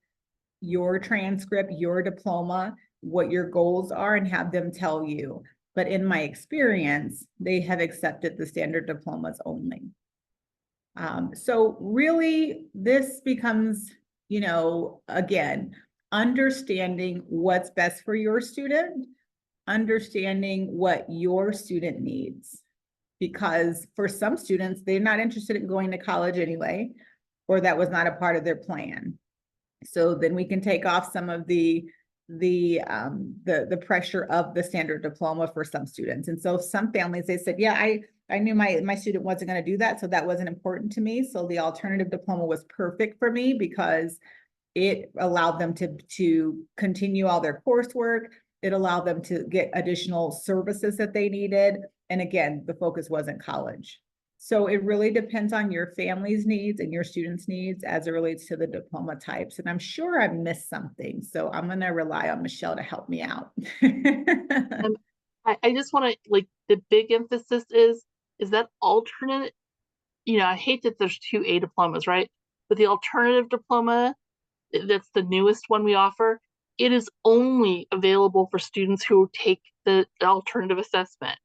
your transcript, your diploma, what your goals are, and have them tell you. But in my experience, they have accepted the standard diplomas only. So really, this becomes, you know, again, understanding what's best for your student, understanding what your student needs. Because for some students, they're not interested in going to college anyway, or that was not a part of their plan. So then we can take off some of the pressure of the standard diploma for some students. And so some families, they said, yeah, I knew my student wasn't going to do that, so that wasn't important to me. So the alternative diploma was perfect for me because it allowed them to continue all their coursework. It allowed them to get additional services that they needed. And again, the focus wasn't college. So it really depends on your family's needs and your students' needs as it relates to the diploma types. And I'm sure I've missed something. So I'm going to rely on Michelle to help me out. I just want to, like, the big emphasis is that alternate, you know, I hate that there's 2 A diplomas, right? But the alternative diploma, that's the newest one we offer, it is only available for students who take the alternative assessment.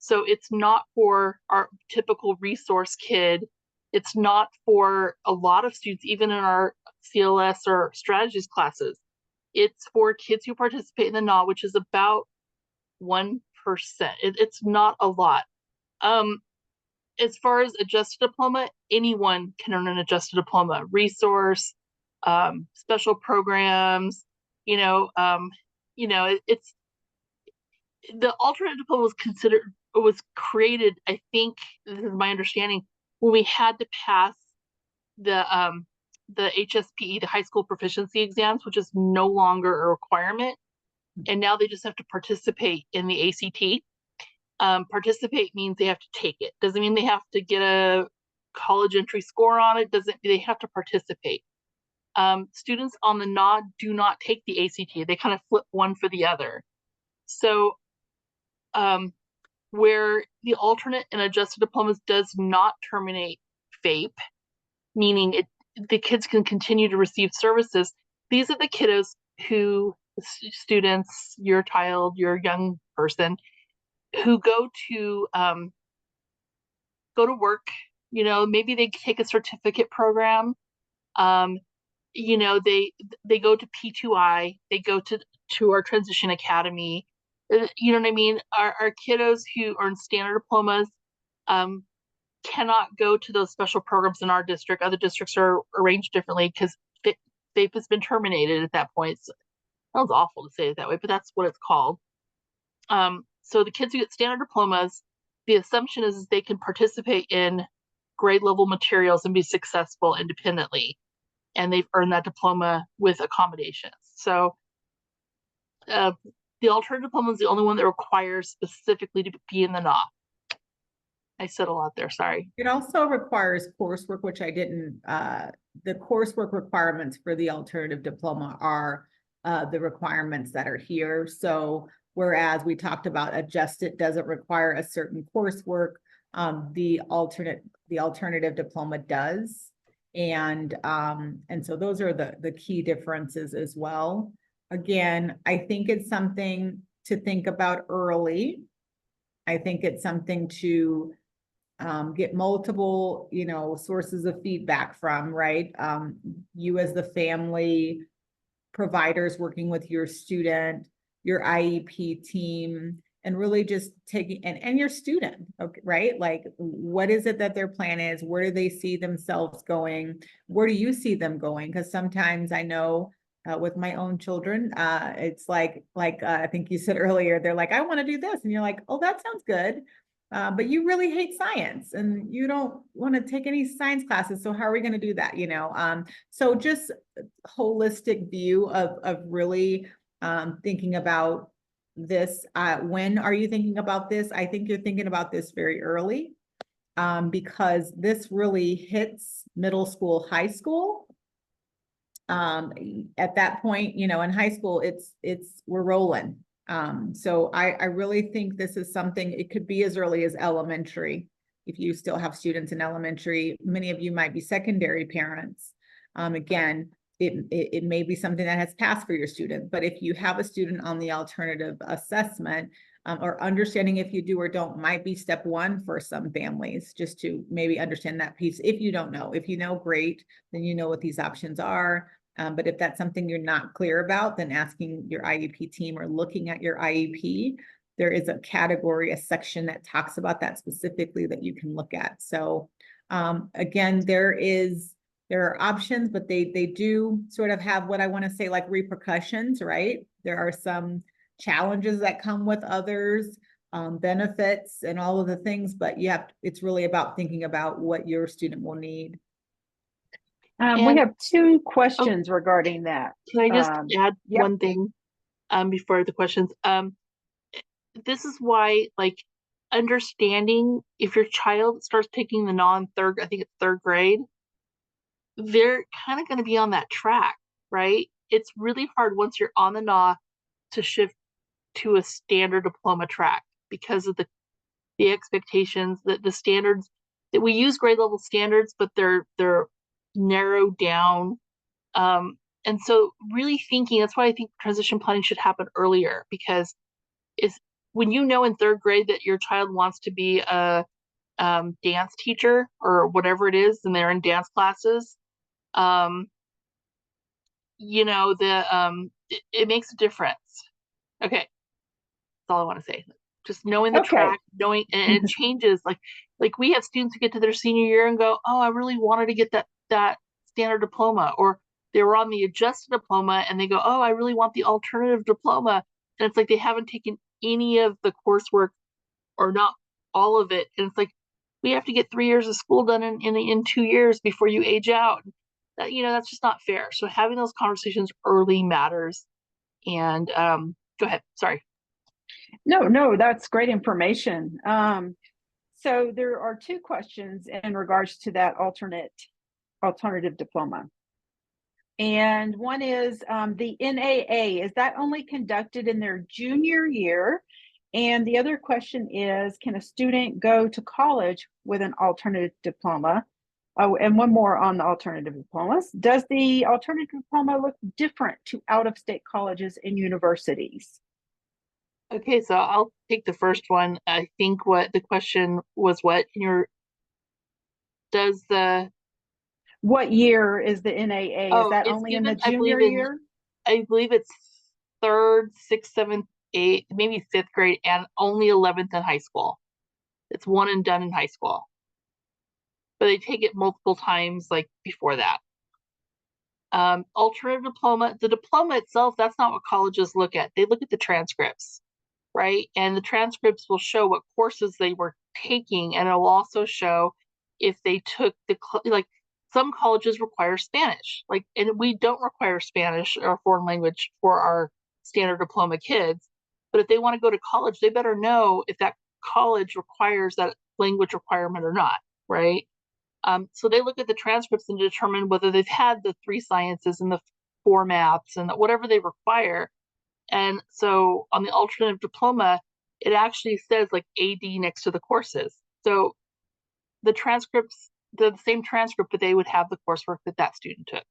So it's not for our typical resource kid. It's not for a lot of students, even in our CLS or strategies classes. It's for kids who participate in the NAW, which is about 1%. It's not a lot. As far as adjusted diploma, anyone can earn an adjusted diploma. Resource, special programs, it's the alternate diploma was created, I think, this is my understanding, when we had to pass the HSPE, the high school proficiency exams, which is no longer a requirement. And now they just have to participate in the ACT. Participate means they have to take it. Doesn't mean they have to get a college entry score on it. They have to participate. Students on the NOD do not take the ACT. They kind of flip one for the other. So where the alternate and adjusted diplomas does not terminate FAPE, meaning the kids can continue to receive services. These are the kiddos who, students, your child, your young person, who go to work, maybe they take a certificate program, they go to P2I, they go to our transition academy. You know what I mean? Our kiddos who earn standard diplomas cannot go to those special programs in our district. Other districts are arranged differently because FAPE has been terminated at that point. So, that sounds awful to say it that way, but that's what it's called. So the kids who get standard diplomas, the assumption is they can participate in grade level materials and be successful independently. And they've earned that diploma with accommodations. So the alternative diploma is the only one that requires specifically to be in the NAW. I said a lot there, sorry. It also requires coursework, which I didn't, the coursework requirements for the alternative diploma are the requirements that are here. So whereas we talked about adjusted doesn't require a certain coursework, the alternative diploma does. And so those are the key differences as well. Again, I think it's something to think about early. I think it's something to get multiple, sources of feedback from, right? You as the family, providers working with your student, your IEP team, and really just taking, and your student, okay, right? Like, what is it that their plan is? Where do they see themselves going? Where do you see them going? Because sometimes I know with my own children, it's like I think you said earlier, they're like, I want to do this. And you're like, oh, that sounds good. But you really hate science and you don't want to take any science classes. So how are we going to do that? So just holistic view of really thinking about this. When are you thinking about this? I think you're thinking about this very early because this really hits middle school, high school. At that point, in high school, we're rolling. So I really think this is something, it could be as early as elementary, if you still have students in elementary, many of you might be secondary parents. Again, it may be something that has passed for your student, but if you have a student on the alternative assessment, or understanding if you do or don't might be step one for some families, just to maybe understand that piece. If you don't know, if you know, great, then you know what these options are. But if that's something you're not clear about, then asking your IEP team or looking at your IEP, there is a category, a section that talks about that specifically that you can look at. So again, there are options, but they do sort of have what I want to say like repercussions, right? There are some challenges that come with others, benefits and all of the things, but it's really about thinking about what your student will need. We have two questions regarding that. Can I just add yep. one thing before the questions? This is why, like, understanding if your child starts taking the I think it's third grade, they're kind of going to be on that track, right? It's really hard once you're on the NAW to shift to a standard diploma track because of the expectations, that the standards that we use grade level standards, but they're narrowed down. And so really thinking, that's why I think transition planning should happen earlier, because it's when you know in third grade that your child wants to be a dance teacher or whatever it is, and they're in dance classes, you know, it makes a difference. Okay, that's all I want to say. Just knowing the track, knowing, and it changes. Like we have students who get to their senior year and go, oh, I really wanted to get that standard diploma, or they were on the adjusted diploma and they go, oh, I really want the alternative diploma. And it's like they haven't taken any of the coursework or not all of it. And it's like, we have to get 3 years of school done in 2 years before you age out. That, you know, that's just not fair. So having those conversations early matters. And go ahead. Sorry. No, that's great information. So there are two questions in regards to that alternative diploma. And one is the NAA, is that only conducted in their junior year? And the other question is, can a student go to college with an alternative diploma? Oh, and one more on the alternative diplomas. Does the alternative diploma look different to out-of-state colleges and universities? Okay, so I'll take the first one. I think what the question was, what what year is the NAA? Is that only in the junior year? I believe it's 3rd, 6th, 7th, 8th, maybe 5th grade, and only 11th in high school. It's one and done in high school. But they take it multiple times like before that. Alternative diploma, the diploma itself, that's not what colleges look at. They look at the transcripts, right? And the transcripts will show what courses they were taking, and it will also show if they took like some colleges require Spanish, like, and we don't require Spanish or foreign language for our standard diploma kids. But if they want to go to college, they better know if that college requires that language requirement or not, right? So they look at the transcripts and determine whether they've had the 3 sciences and the 4 maths and whatever they require. And so on the alternative diploma, it actually says like AD next to the courses. So the transcripts, the same transcript, but they would have the coursework that student took.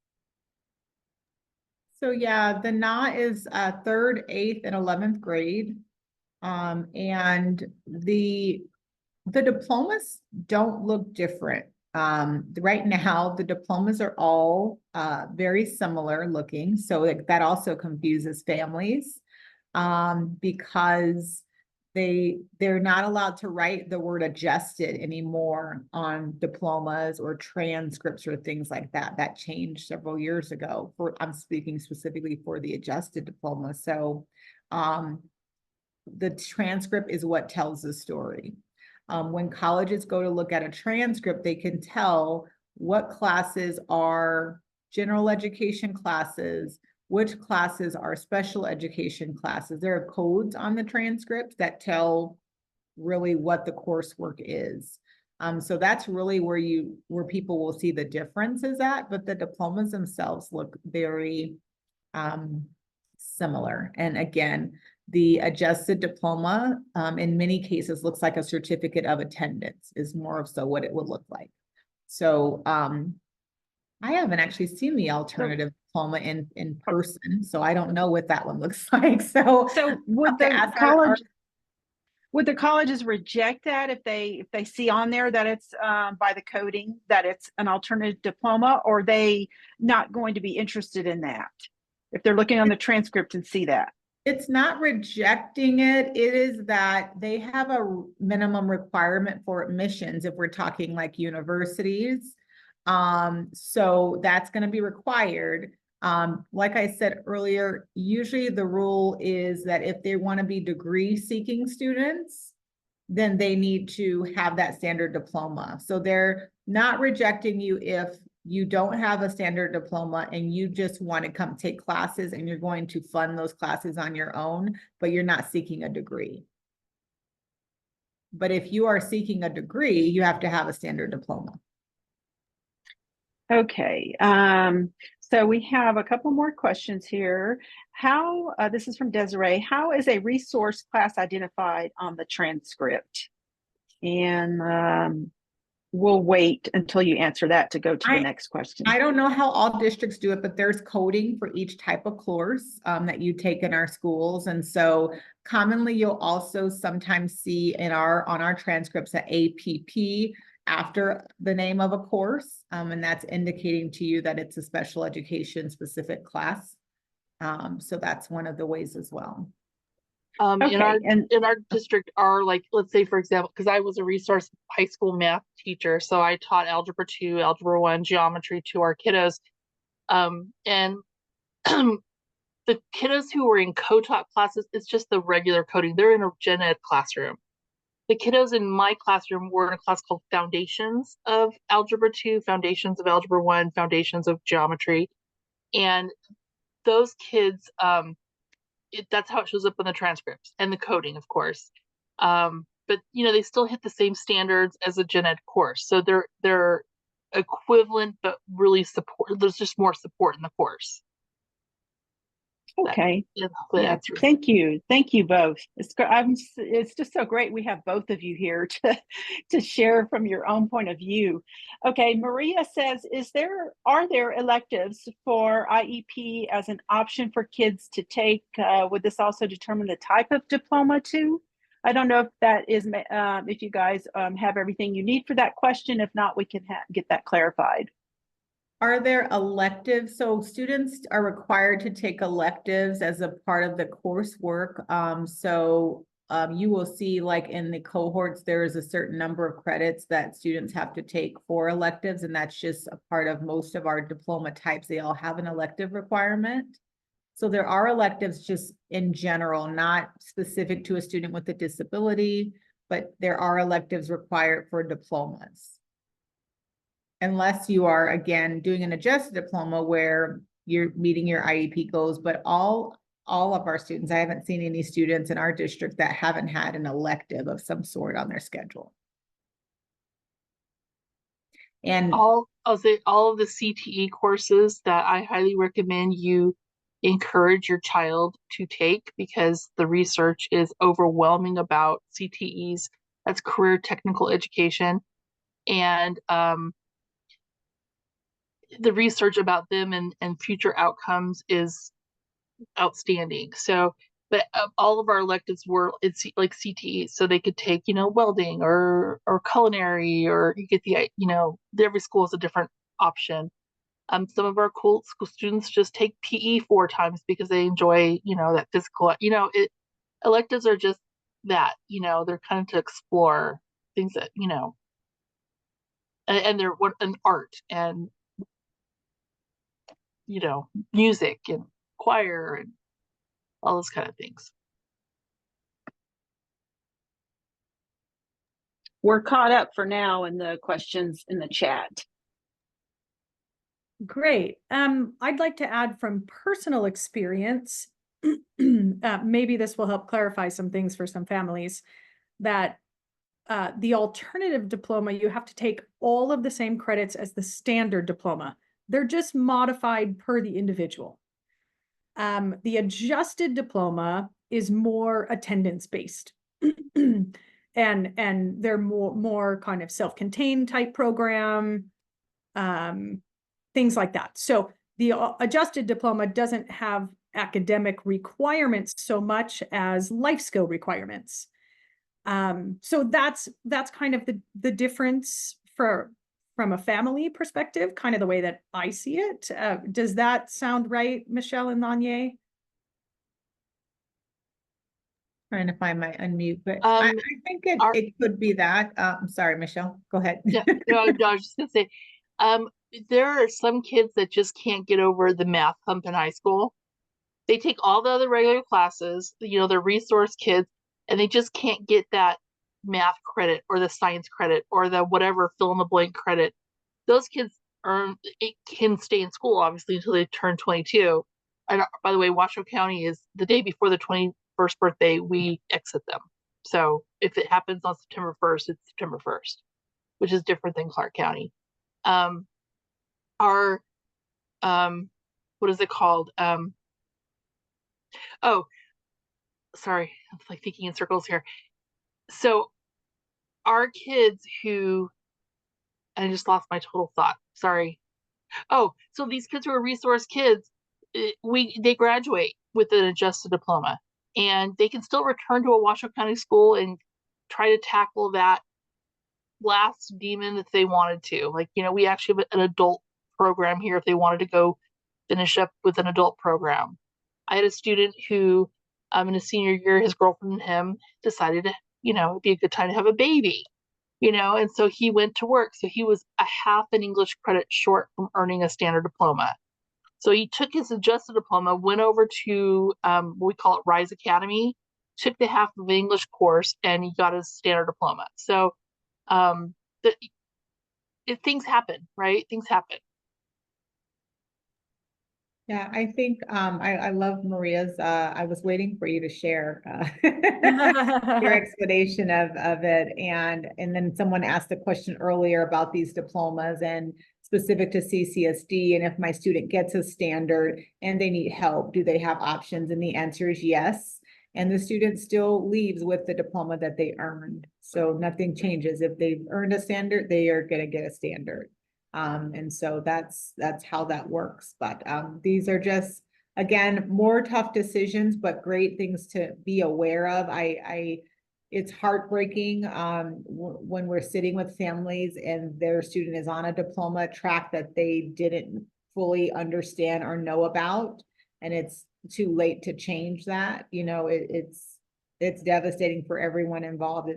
So yeah, the NA is 3rd, 8th, and 11th grade. And the diplomas don't look different. Right now, the diplomas are all very similar looking. So that also confuses families because they're not allowed to write the word adjusted anymore on diplomas or transcripts or things like that. That changed several years ago. I'm speaking specifically for the adjusted diploma. So the transcript is what tells the story. When colleges go to look at a transcript, they can tell what classes are general education classes, which classes are special education classes. There are codes on the transcript that tell really what the coursework is. So that's really where people will see the differences at, but the diplomas themselves look very similar. And again, The adjusted diploma, in many cases, looks like a certificate of attendance is more of so what it would look like. So, I haven't actually seen the alternative diploma in person, so I don't know what that one looks like. So would to the ask our- college, would the colleges reject that if they see on there that it's by the coding that it's an alternative diploma, or are they not going to be interested in that if they're looking on the transcript and see that? It's not rejecting it. It is that they have a minimum requirement for admissions if we're talking like universities. So that's going to be required. Like I said earlier, usually the rule is that if they want to be degree seeking students, then they need to have that standard diploma. So they're not rejecting you if you don't have a standard diploma and you just want to come take classes and you're going to fund those classes on your own, but you're not seeking a degree. But if you are seeking a degree, you have to have a standard diploma. Okay, so we have a couple more questions here. How, this is from Desiree, how is a resource class identified on the transcript? And we'll wait until you answer that to go to the next question. I don't know how all districts do it, but there's coding for each type of course that you take in our schools. And so commonly you'll also sometimes see on our transcripts an APP after the name of a course. And that's indicating to you that it's a special education specific class. So that's one of the ways as well. In our district are like, let's say, for example, because I was a resource high school math teacher, so I taught Algebra 2, Algebra 1, geometry to our kiddos. And the kiddos who were in co-taught classes, it's just the regular coding. They're in a gen ed classroom. The kiddos in my classroom were in a class called Foundations of Algebra 2, Foundations of Algebra 1, Foundations of Geometry. And those kids, that's how it shows up in the transcripts and the coding, of course. But they still hit the same standards as a gen ed course. So they're equivalent, but really there's just more support in the course. Okay. Yeah. Thank you both. It's just so great we have both of you here to share from your own point of view. Okay, Maria says, are there electives for IEP as an option for kids to take? Would this also determine the type of diploma too? I don't know if that is if you guys have everything you need for that question. If not, we can get that clarified. Are there electives? So students are required to take electives as a part of the coursework. You will see like in the cohorts, there is a certain number of credits that students have to take for electives. And that's just a part of most of our diploma types. They all have an elective requirement. So there are electives just in general, not specific to a student with a disability, but there are electives required for diplomas. Unless you are, again, doing an adjusted diploma where you're meeting your IEP goals, but all of our students, I haven't seen any students in our district that haven't had an elective of some sort on their schedule. And I'll say all of the CTE courses that I highly recommend you encourage your child to take, because the research is overwhelming about CTEs. That's career technical education. And the research about them and future outcomes is outstanding. So, but all of our electives were like CTE, so they could take, welding or culinary, or you get every school has a different option. Some of our cool school students just take PE 4 times because they enjoy, that physical, electives are just that, they're kind of to explore things that, and they're an art and, music and choir and all those kind of things. We're caught up for now in the questions in the chat. Great. I'd like to add from personal experience, maybe this will help clarify some things for some families, that the alternative diploma, you have to take all of the same credits as the standard diploma. They're just modified per the individual. The adjusted diploma is more attendance based. And they're more kind of self-contained type program, things like that. So the adjusted diploma doesn't have academic requirements so much as life skill requirements. So that's kind of the difference from a family perspective, kind of the way that I see it. Does that sound right, Michelle and Nanye? Trying to find my unmute, but I think it could be that. I'm sorry, Michelle, go ahead. No, I was just gonna say, there are some kids that just can't get over the math hump in high school. They take all the other regular classes, they're resource kids, and they just can't get that math credit or the science credit or the whatever fill in the blank credit. Those kids can stay in school obviously until they turn 22. And by the way, Washoe County is the day before the 21st birthday, we exit them. So if it happens on September 1st, it's September 1st, which is different than Clark County. Our what is it called? Oh, sorry, I'm like thinking in circles here. So our kids who, I just lost my total thought. Sorry. Oh, so these kids who are resource kids, they graduate with an adjusted diploma, and they can still return to a Washoe County school and try to tackle that last demon if they wanted to. Like, we actually have an adult program here if they wanted to go finish up with an adult program. I had a student who, in his senior year, his girlfriend and him decided to, it'd be a good time to have a baby, and so he went to work. So he was a half an English credit short from earning a standard diploma. So he took his adjusted diploma, went over to what we call it Rise Academy, took the half of the English course, and he got his standard diploma. So things happen, right? Things happen. Yeah, I think I love Maria's. I was waiting for you to share your explanation of it, and then someone asked a question earlier about these diplomas and specific to CCSD, and if my student gets a standard and they need help, do they have options? And the answer is yes. And the student still leaves with the diploma that they earned. So nothing changes. If they've earned a standard, they are going to get a standard. And so that's how that works. But these are just, again, more tough decisions, but great things to be aware of. It's heartbreaking when we're sitting with families and their student is on a diploma track that they didn't fully understand or know about, and it's too late to change that. It's devastating for everyone involved.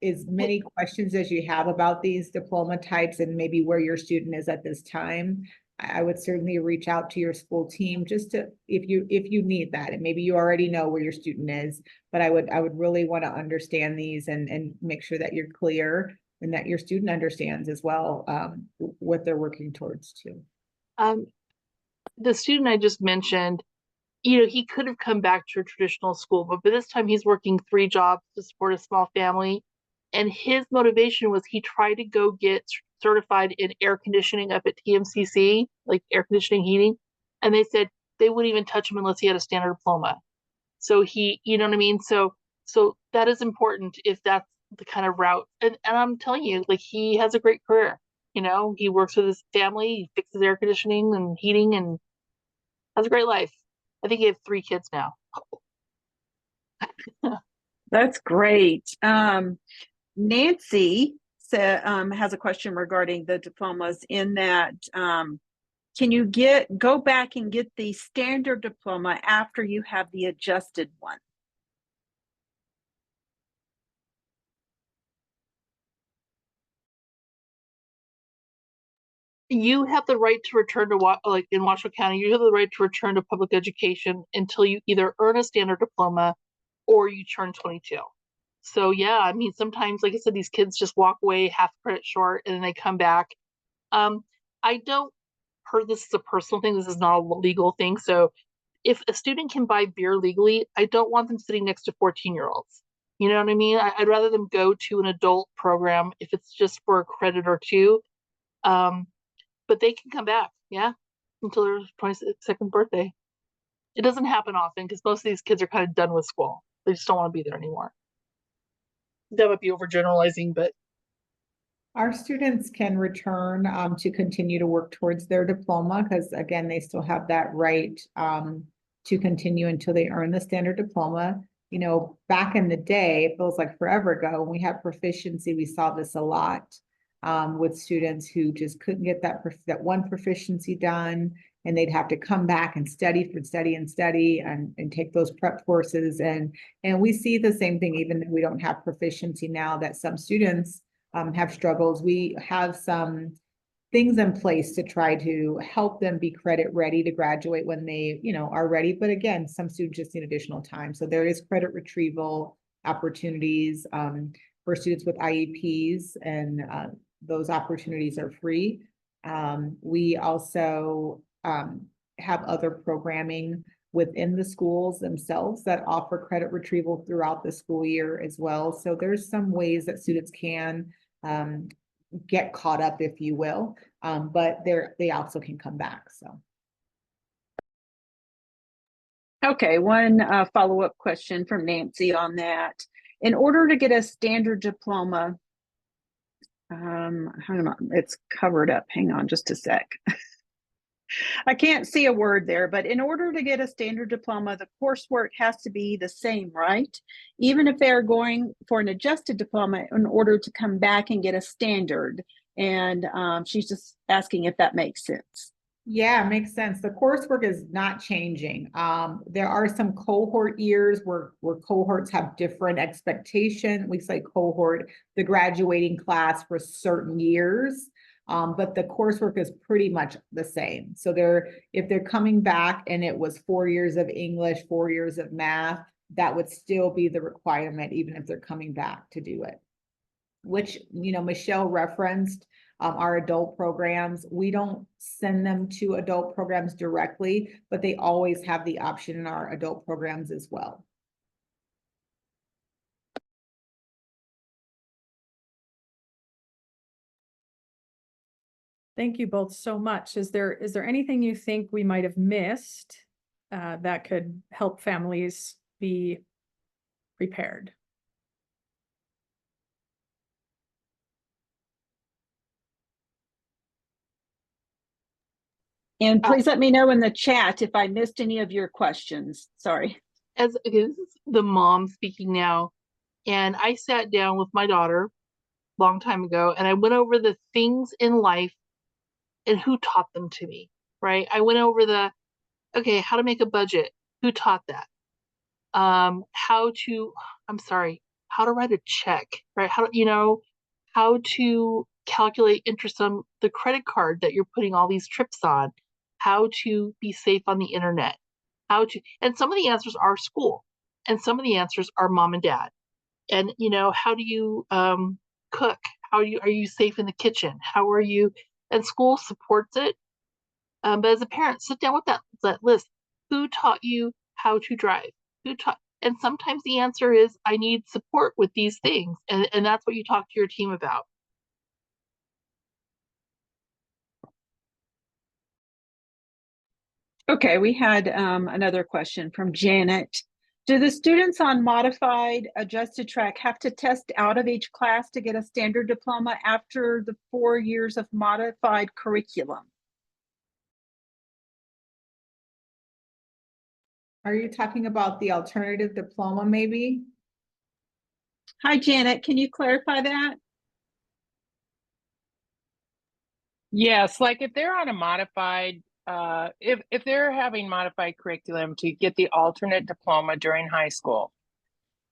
As many questions as you have about these diploma types and maybe where your student is at this time, I would certainly reach out to your school team just to, if you need that, and maybe you already know where your student is, but I would really want to understand these and make sure that you're clear and that your student understands as well what they're working towards too. The student I just mentioned, he could have come back to a traditional school, but by this time he's working 3 jobs to support a small family. And his motivation was he tried to go get certified in air conditioning up at TMCC, like air conditioning heating. And they said they wouldn't even touch him unless he had a standard diploma. So he, you know what I mean? So that is important if that's the kind of route. And I'm telling you, like, he has a great career. He works with his family, he fixes air conditioning and heating and has a great life. I think he has 3 kids now. That's great. Nancy has a question regarding the diplomas in that, can you go back and get the standard diploma after you have the adjusted one? You have the right to return to like in Washoe County, you have the right to return to public education until you either earn a standard diploma or you turn 22. So yeah, I mean, sometimes, like I said, these kids just walk away half credit short and then they come back. I don't heard this is a personal thing. This is not a legal thing. So if a student can buy beer legally, I don't want them sitting next to 14-year-olds. You know what I mean? I'd rather them go to an adult program if it's just for a credit or 2. But they can come back, yeah, until their 22nd birthday. It doesn't happen often because most of these kids are kind of done with school. They just don't want to be there anymore. That might be overgeneralizing, but Our students can return to continue to work towards their diploma because again, they still have that right to continue until they earn the standard diploma. You know, back in the day, it feels like forever ago, when we had proficiency, we saw this a lot with students who just couldn't get that one proficiency done, and they'd have to come back and study and take those prep courses. And we see the same thing, even though we don't have proficiency now, that some students have struggles. We have some things in place to try to help them be credit ready to graduate when they, you know, are ready. But again, some students just need additional time. So there is credit retrieval opportunities for students with IEPs, and those opportunities are free. We also have other programming within the schools themselves that offer credit retrieval throughout the school year as well. So there's some ways that students can get caught up, if you will, but they also can come back. So. Okay, one follow-up question from Nancy on that. In order to get a standard diploma, hang on, it's covered up. Hang on just a sec. I can't see a word there, but in order to get a standard diploma, the coursework has to be the same, right? Even if they're going for an adjusted diploma in order to come back and get a standard. And she's just asking if that makes sense. Yeah, makes sense. The coursework is not changing. There are some cohort years where cohorts have different expectations. We say cohort, the graduating class for certain years. But the coursework is pretty much the same. So if they're coming back and it was 4 years of English, 4 years of math, that would still be the requirement, even if they're coming back to do it. Which, you know, Michelle referenced our adult programs. We don't send them to adult programs directly, but they always have the option in our adult programs as well. Thank you both so much. Is there anything you think we might have missed that could help families be prepared? And please let me know in the chat if I missed any of your questions. Sorry. this is the mom speaking now, and I sat down with my daughter a long time ago, and I went over the things in life and who taught them to me, right? I went over how to make a budget. Who taught that? How to write a check, right? How to calculate interest on the credit card that you're putting all these trips on, how to be safe on the internet, and some of the answers are school, and some of the answers are mom and dad. And, how do you cook? Are you safe in the kitchen? How are you? And school supports it. But as a parent, sit down with that list. Who taught you how to drive? And sometimes the answer is, I need support with these things. And that's what you talk to your team about. Okay, we had another question from Janet. Do the students on modified adjusted track have to test out of each class to get a standard diploma after the 4 years of modified curriculum? Are you talking about the alternative diploma, maybe? Hi, Janet, can you clarify that? Yes, like if they're on a modified, if they're having modified curriculum to get the alternate diploma during high school.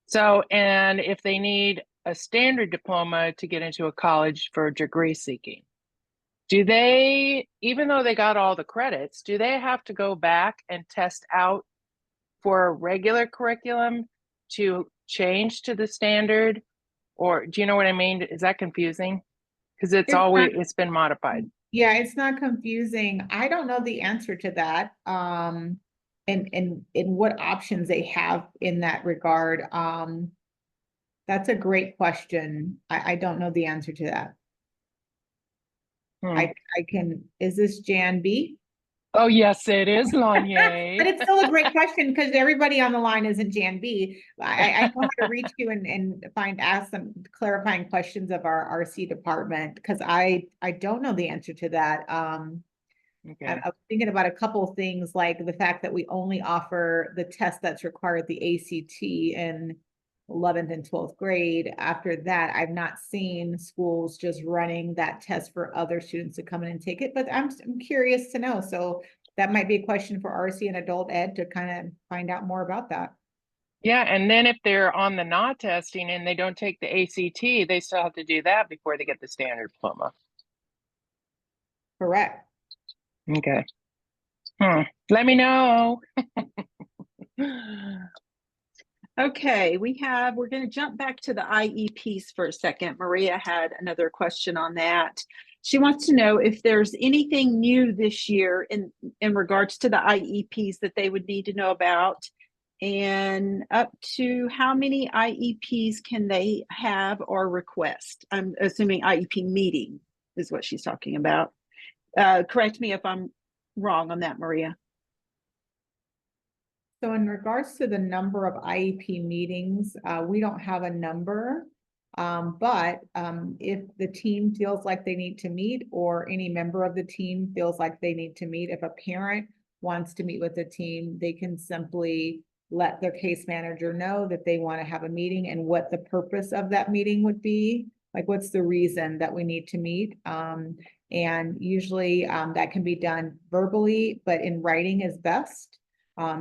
So, and if they need a standard diploma to get into a college for degree seeking, do they, even though they got all the credits, do they have to go back and test out for a regular curriculum to change to the standard? Or do you know what I mean? Is that confusing? Because it's been modified. Yeah, it's not confusing. I don't know the answer to that. And what options they have in that regard. That's a great question. I don't know the answer to that. I can, is this Jan B? Oh, yes, it is, But Lanye. it's still a great question because everybody on the line isn't Jan B. I know how to reach you and ask some clarifying questions of our RC department because I don't know the answer to that. Okay. I was thinking about a couple of things like the fact that we only offer the test that's required, the ACT in 11th and 12th grade. After that, I've not seen schools just running that test for other students to come in and take it, but I'm curious to know. So that might be a question for RC and adult ed to kind of find out more about that. Yeah, and then if they're on the not testing and they don't take the ACT, they still have to do that before they get the standard diploma. Correct. Okay. Let me know. Okay, we're going to jump back to the IEPs for a second. Maria had another question on that. She wants to know if there's anything new this year in regards to the IEPs that they would need to know about, and up to how many IEPs can they have or request. I'm assuming IEP meeting is what she's talking about. Correct me if I'm wrong on that, Maria. So in regards to the number of IEP meetings, we don't have a number. But if the team feels like they need to meet, or any member of the team feels like they need to meet, if a parent wants to meet with the team, they can simply let their case manager know that they want to have a meeting and what the purpose of that meeting would be. Like, what's the reason that we need to meet? And usually that can be done verbally, but in writing is best.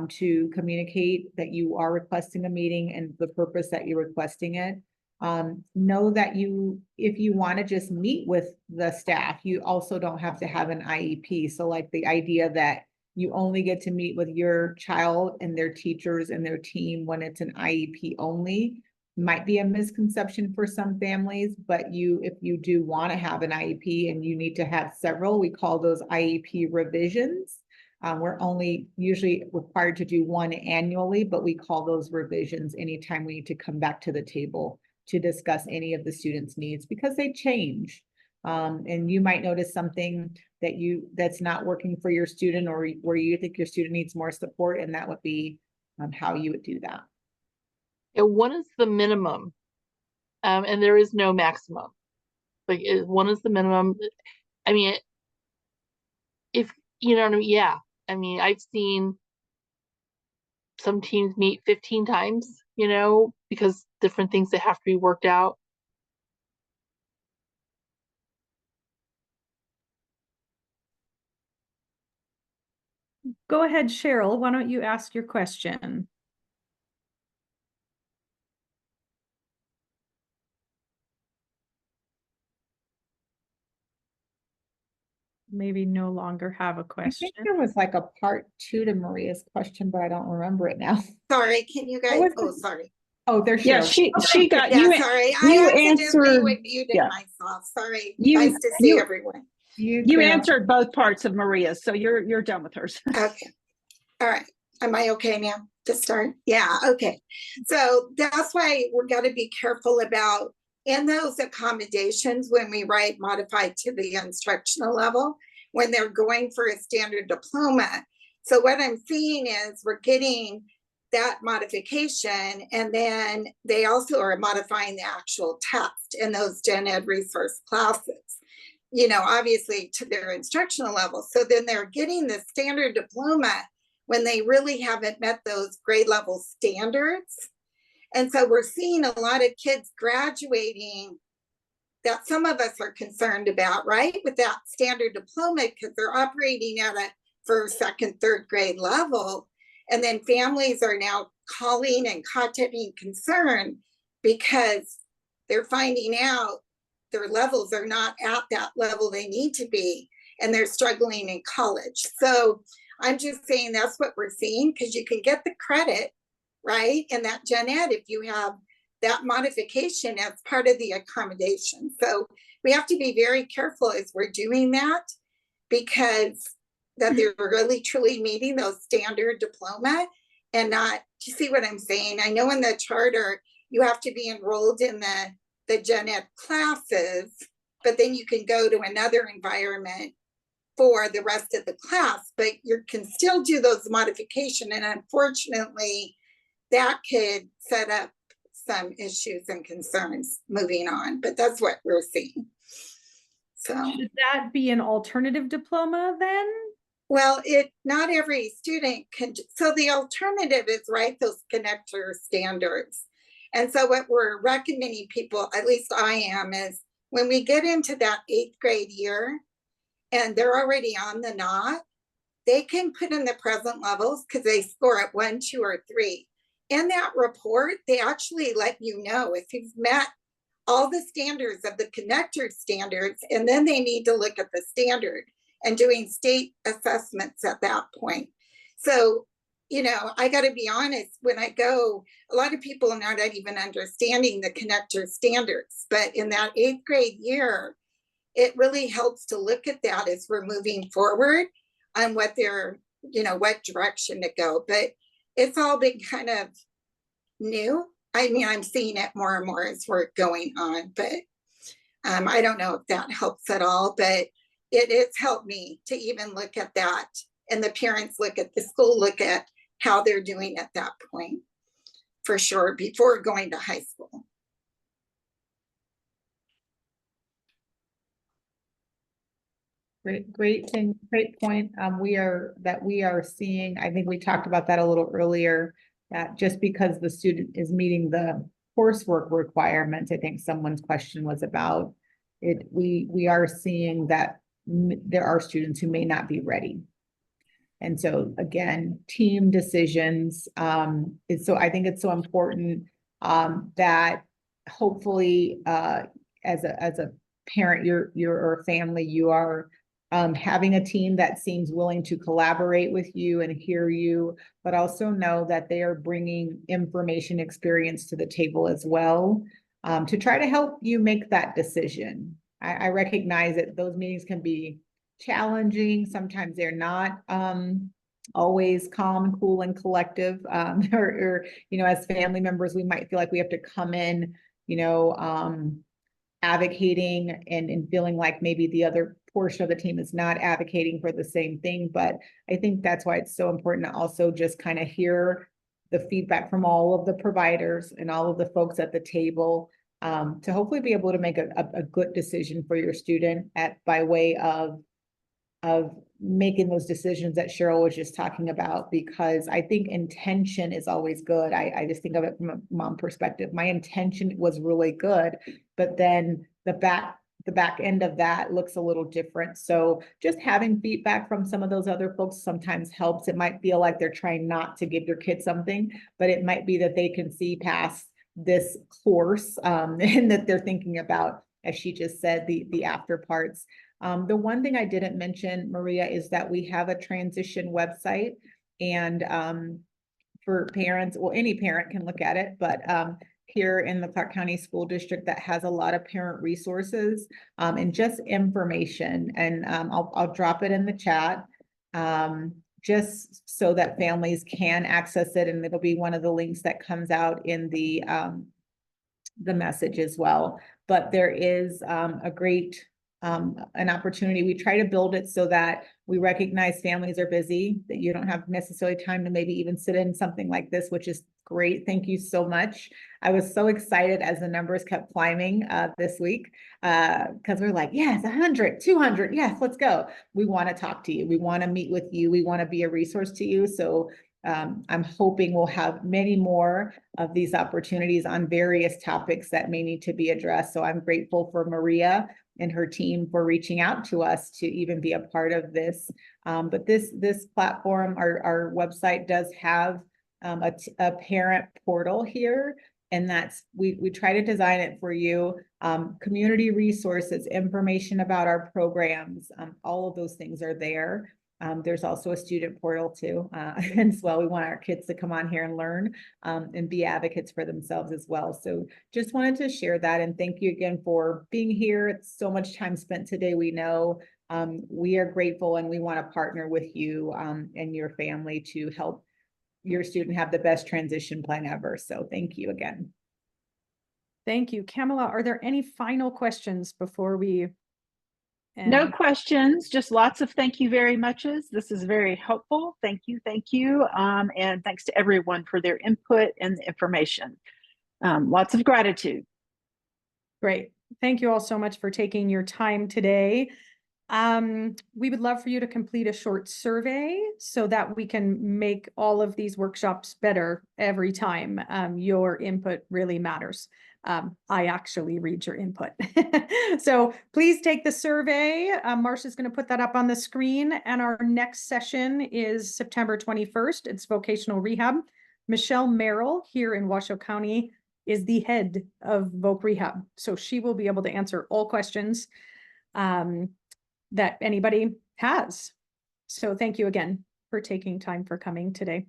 To communicate that you are requesting a meeting and the purpose that you're requesting it. Know that if you want to just meet with the staff, you also don't have to have an IEP. So like the idea that you only get to meet with your child and their teachers and their team when it's an IEP only might be a misconception for some families, but if you do want to have an IEP and you need to have several, we call those IEP revisions. We're only usually required to do one annually, but we call those revisions anytime we need to come back to the table to discuss any of the students' needs because they change. And you might notice something that's not working for your student, or where you think your student needs more support, and that would be how you would do that. Yeah, one is the minimum, and there is no maximum. Like one is the minimum. I mean, if you know what I mean, yeah. I mean, I've seen some teams meet 15 times, because different things that have to be worked out. Go ahead, Cheryl. Why don't you ask your question? Maybe no longer have a I question. think there was like a part 2 to Maria's question, but I don't remember it now. Sorry, can you guys? Oh, it? sorry. Oh, there's Yeah, Cheryl. she got Yeah, you. sorry. You I accidentally answered. muted Yeah. myself. Sorry. You- Nice to see you- everyone. You answered both parts of Maria's, so you're done with hers. Okay. All right. Am I okay now to start? Yeah, okay. So that's why we're got to be careful about in those accommodations when we write modified to the instructional level, when they're going for a standard diploma. So what I'm seeing is we're getting that modification, and then they also are modifying the actual test in those gen ed resource classes, obviously to their instructional level. So then they're getting the standard diploma when they really haven't met those grade level standards. And so we're seeing a lot of kids graduating that some of us are concerned about, right? With that standard diploma, because they're operating at a first, second, third grade level. And then families are now calling and contacting concern because they're finding out their levels are not at that level they need to be, and they're struggling in college. So I'm just saying that's what we're seeing, because you can get the credit, right, in that gen ed if you have that modification as part of the accommodation. So we have to be very careful as we're doing that, because that they're really truly meeting those standard diploma and not, do you see what I'm saying? I know in the charter you have to be enrolled in the gen ed classes, but then you can go to another environment for the rest of the class, but you can still do those modifications. And unfortunately, that could set up some issues and concerns moving on, but that's what we're seeing. So Should that be an alternative diploma then? well, not every student can, so the alternative is write those connector standards. And so what we're recommending people, at least I am, is when we get into that 8th grade year and they're already on the knot, they can put in the present levels because they score at 1, 2, or 3. In that report, they actually let you know if you've met all the standards of the connector standards, and then they need to look at the standard and doing state assessments at that point. So, you know, I got to be honest, when I go, a lot of people are not even understanding the connector standards, but in that 8th grade year, it really helps to look at that as we're moving forward on what they're, you know, what direction to go. But it's all been kind of new. I mean, I'm seeing it more and more as we're going on, but I don't know if that helps at all, but it has helped me to even look at that, and the parents look at the school, look at how they're doing at that point, for sure, before going to high school. Great thing, great point. We are seeing, I think we talked about that a little earlier, that just because the student is meeting the coursework requirements, I think someone's question was about it. We are seeing that there are students who may not be ready. And so again, team decisions, so I think it's so important that hopefully as a parent, or family, you are having a team that seems willing to collaborate with you and hear you, but also know that they are bringing information, experience to the table as well, to try to help you make that decision. I recognize that those meetings can be challenging. Sometimes they're not always calm, cool, and collective. Or, you know, as family members, we might feel like we have to come in, you know, advocating and feeling like maybe the other portion of the team is not advocating for the same thing. But I think that's why it's so important to also just kind of hear the feedback from all of the providers and all of the folks at the table, to hopefully be able to make a good decision for your student by way of making those decisions that Cheryl was just talking about, because I think intention is always good. I just think of it from a mom perspective. My intention was really good, but then the back end of that looks a little different. So just having feedback from some of those other folks sometimes helps. It might feel like they're trying not to give their kid something, but it might be that they can see past this course, and that they're thinking about, as she just said, the after parts. The one thing I didn't mention, Maria, is that we have a transition website, and for parents, well, any parent can look at it, but here in the Clark County School District, that has a lot of parent resources and just information. And I'll drop it in the chat, just so that families can access it, and it'll be one of the links that comes out in the message as well. But there is a great an opportunity. We try to build it so that we recognize families are busy, that you don't have necessarily time to maybe even sit in something like this, which is great. Thank you so much. I was so excited as the numbers kept climbing this week, because we're like, yes, 100, 200, yes, let's go. We want to talk to you. We want to meet with you. We want to be a resource to you. So I'm hoping we'll have many more of these opportunities on various topics that may need to be addressed. So I'm grateful for Maria and her team for reaching out to us to even be a part of this. But this platform, our website does have a parent portal here, and that's we try to design it for you. Community resources, information about our programs, all of those things are there. There's also a student portal too, and as well, we want our kids to come on here and learn and be advocates for themselves as well. So just wanted to share that, and thank you again for being here. It's so much time spent today. We know we are grateful, and we want to partner with you and your family to help your student have the best transition plan ever. So thank you again. Thank you. Kamala, are there any final questions before we No And questions, just lots of thank you very muches. This is very helpful. Thank you, thank you. And thanks to everyone for their input and the information. Lots of gratitude. great. Thank you all so much for taking your time today. We would love for you to complete a short survey so that we can make all of these workshops better every time. Your input really matters. I actually read your input. So please take the survey. Marcia's going to put that up on the screen. And our next session is September 21st. It's vocational rehab. Michelle Merrill here in Washoe County is the head of Voc Rehab. So she will be able to answer all questions that anybody has. So thank you again for taking time for coming today.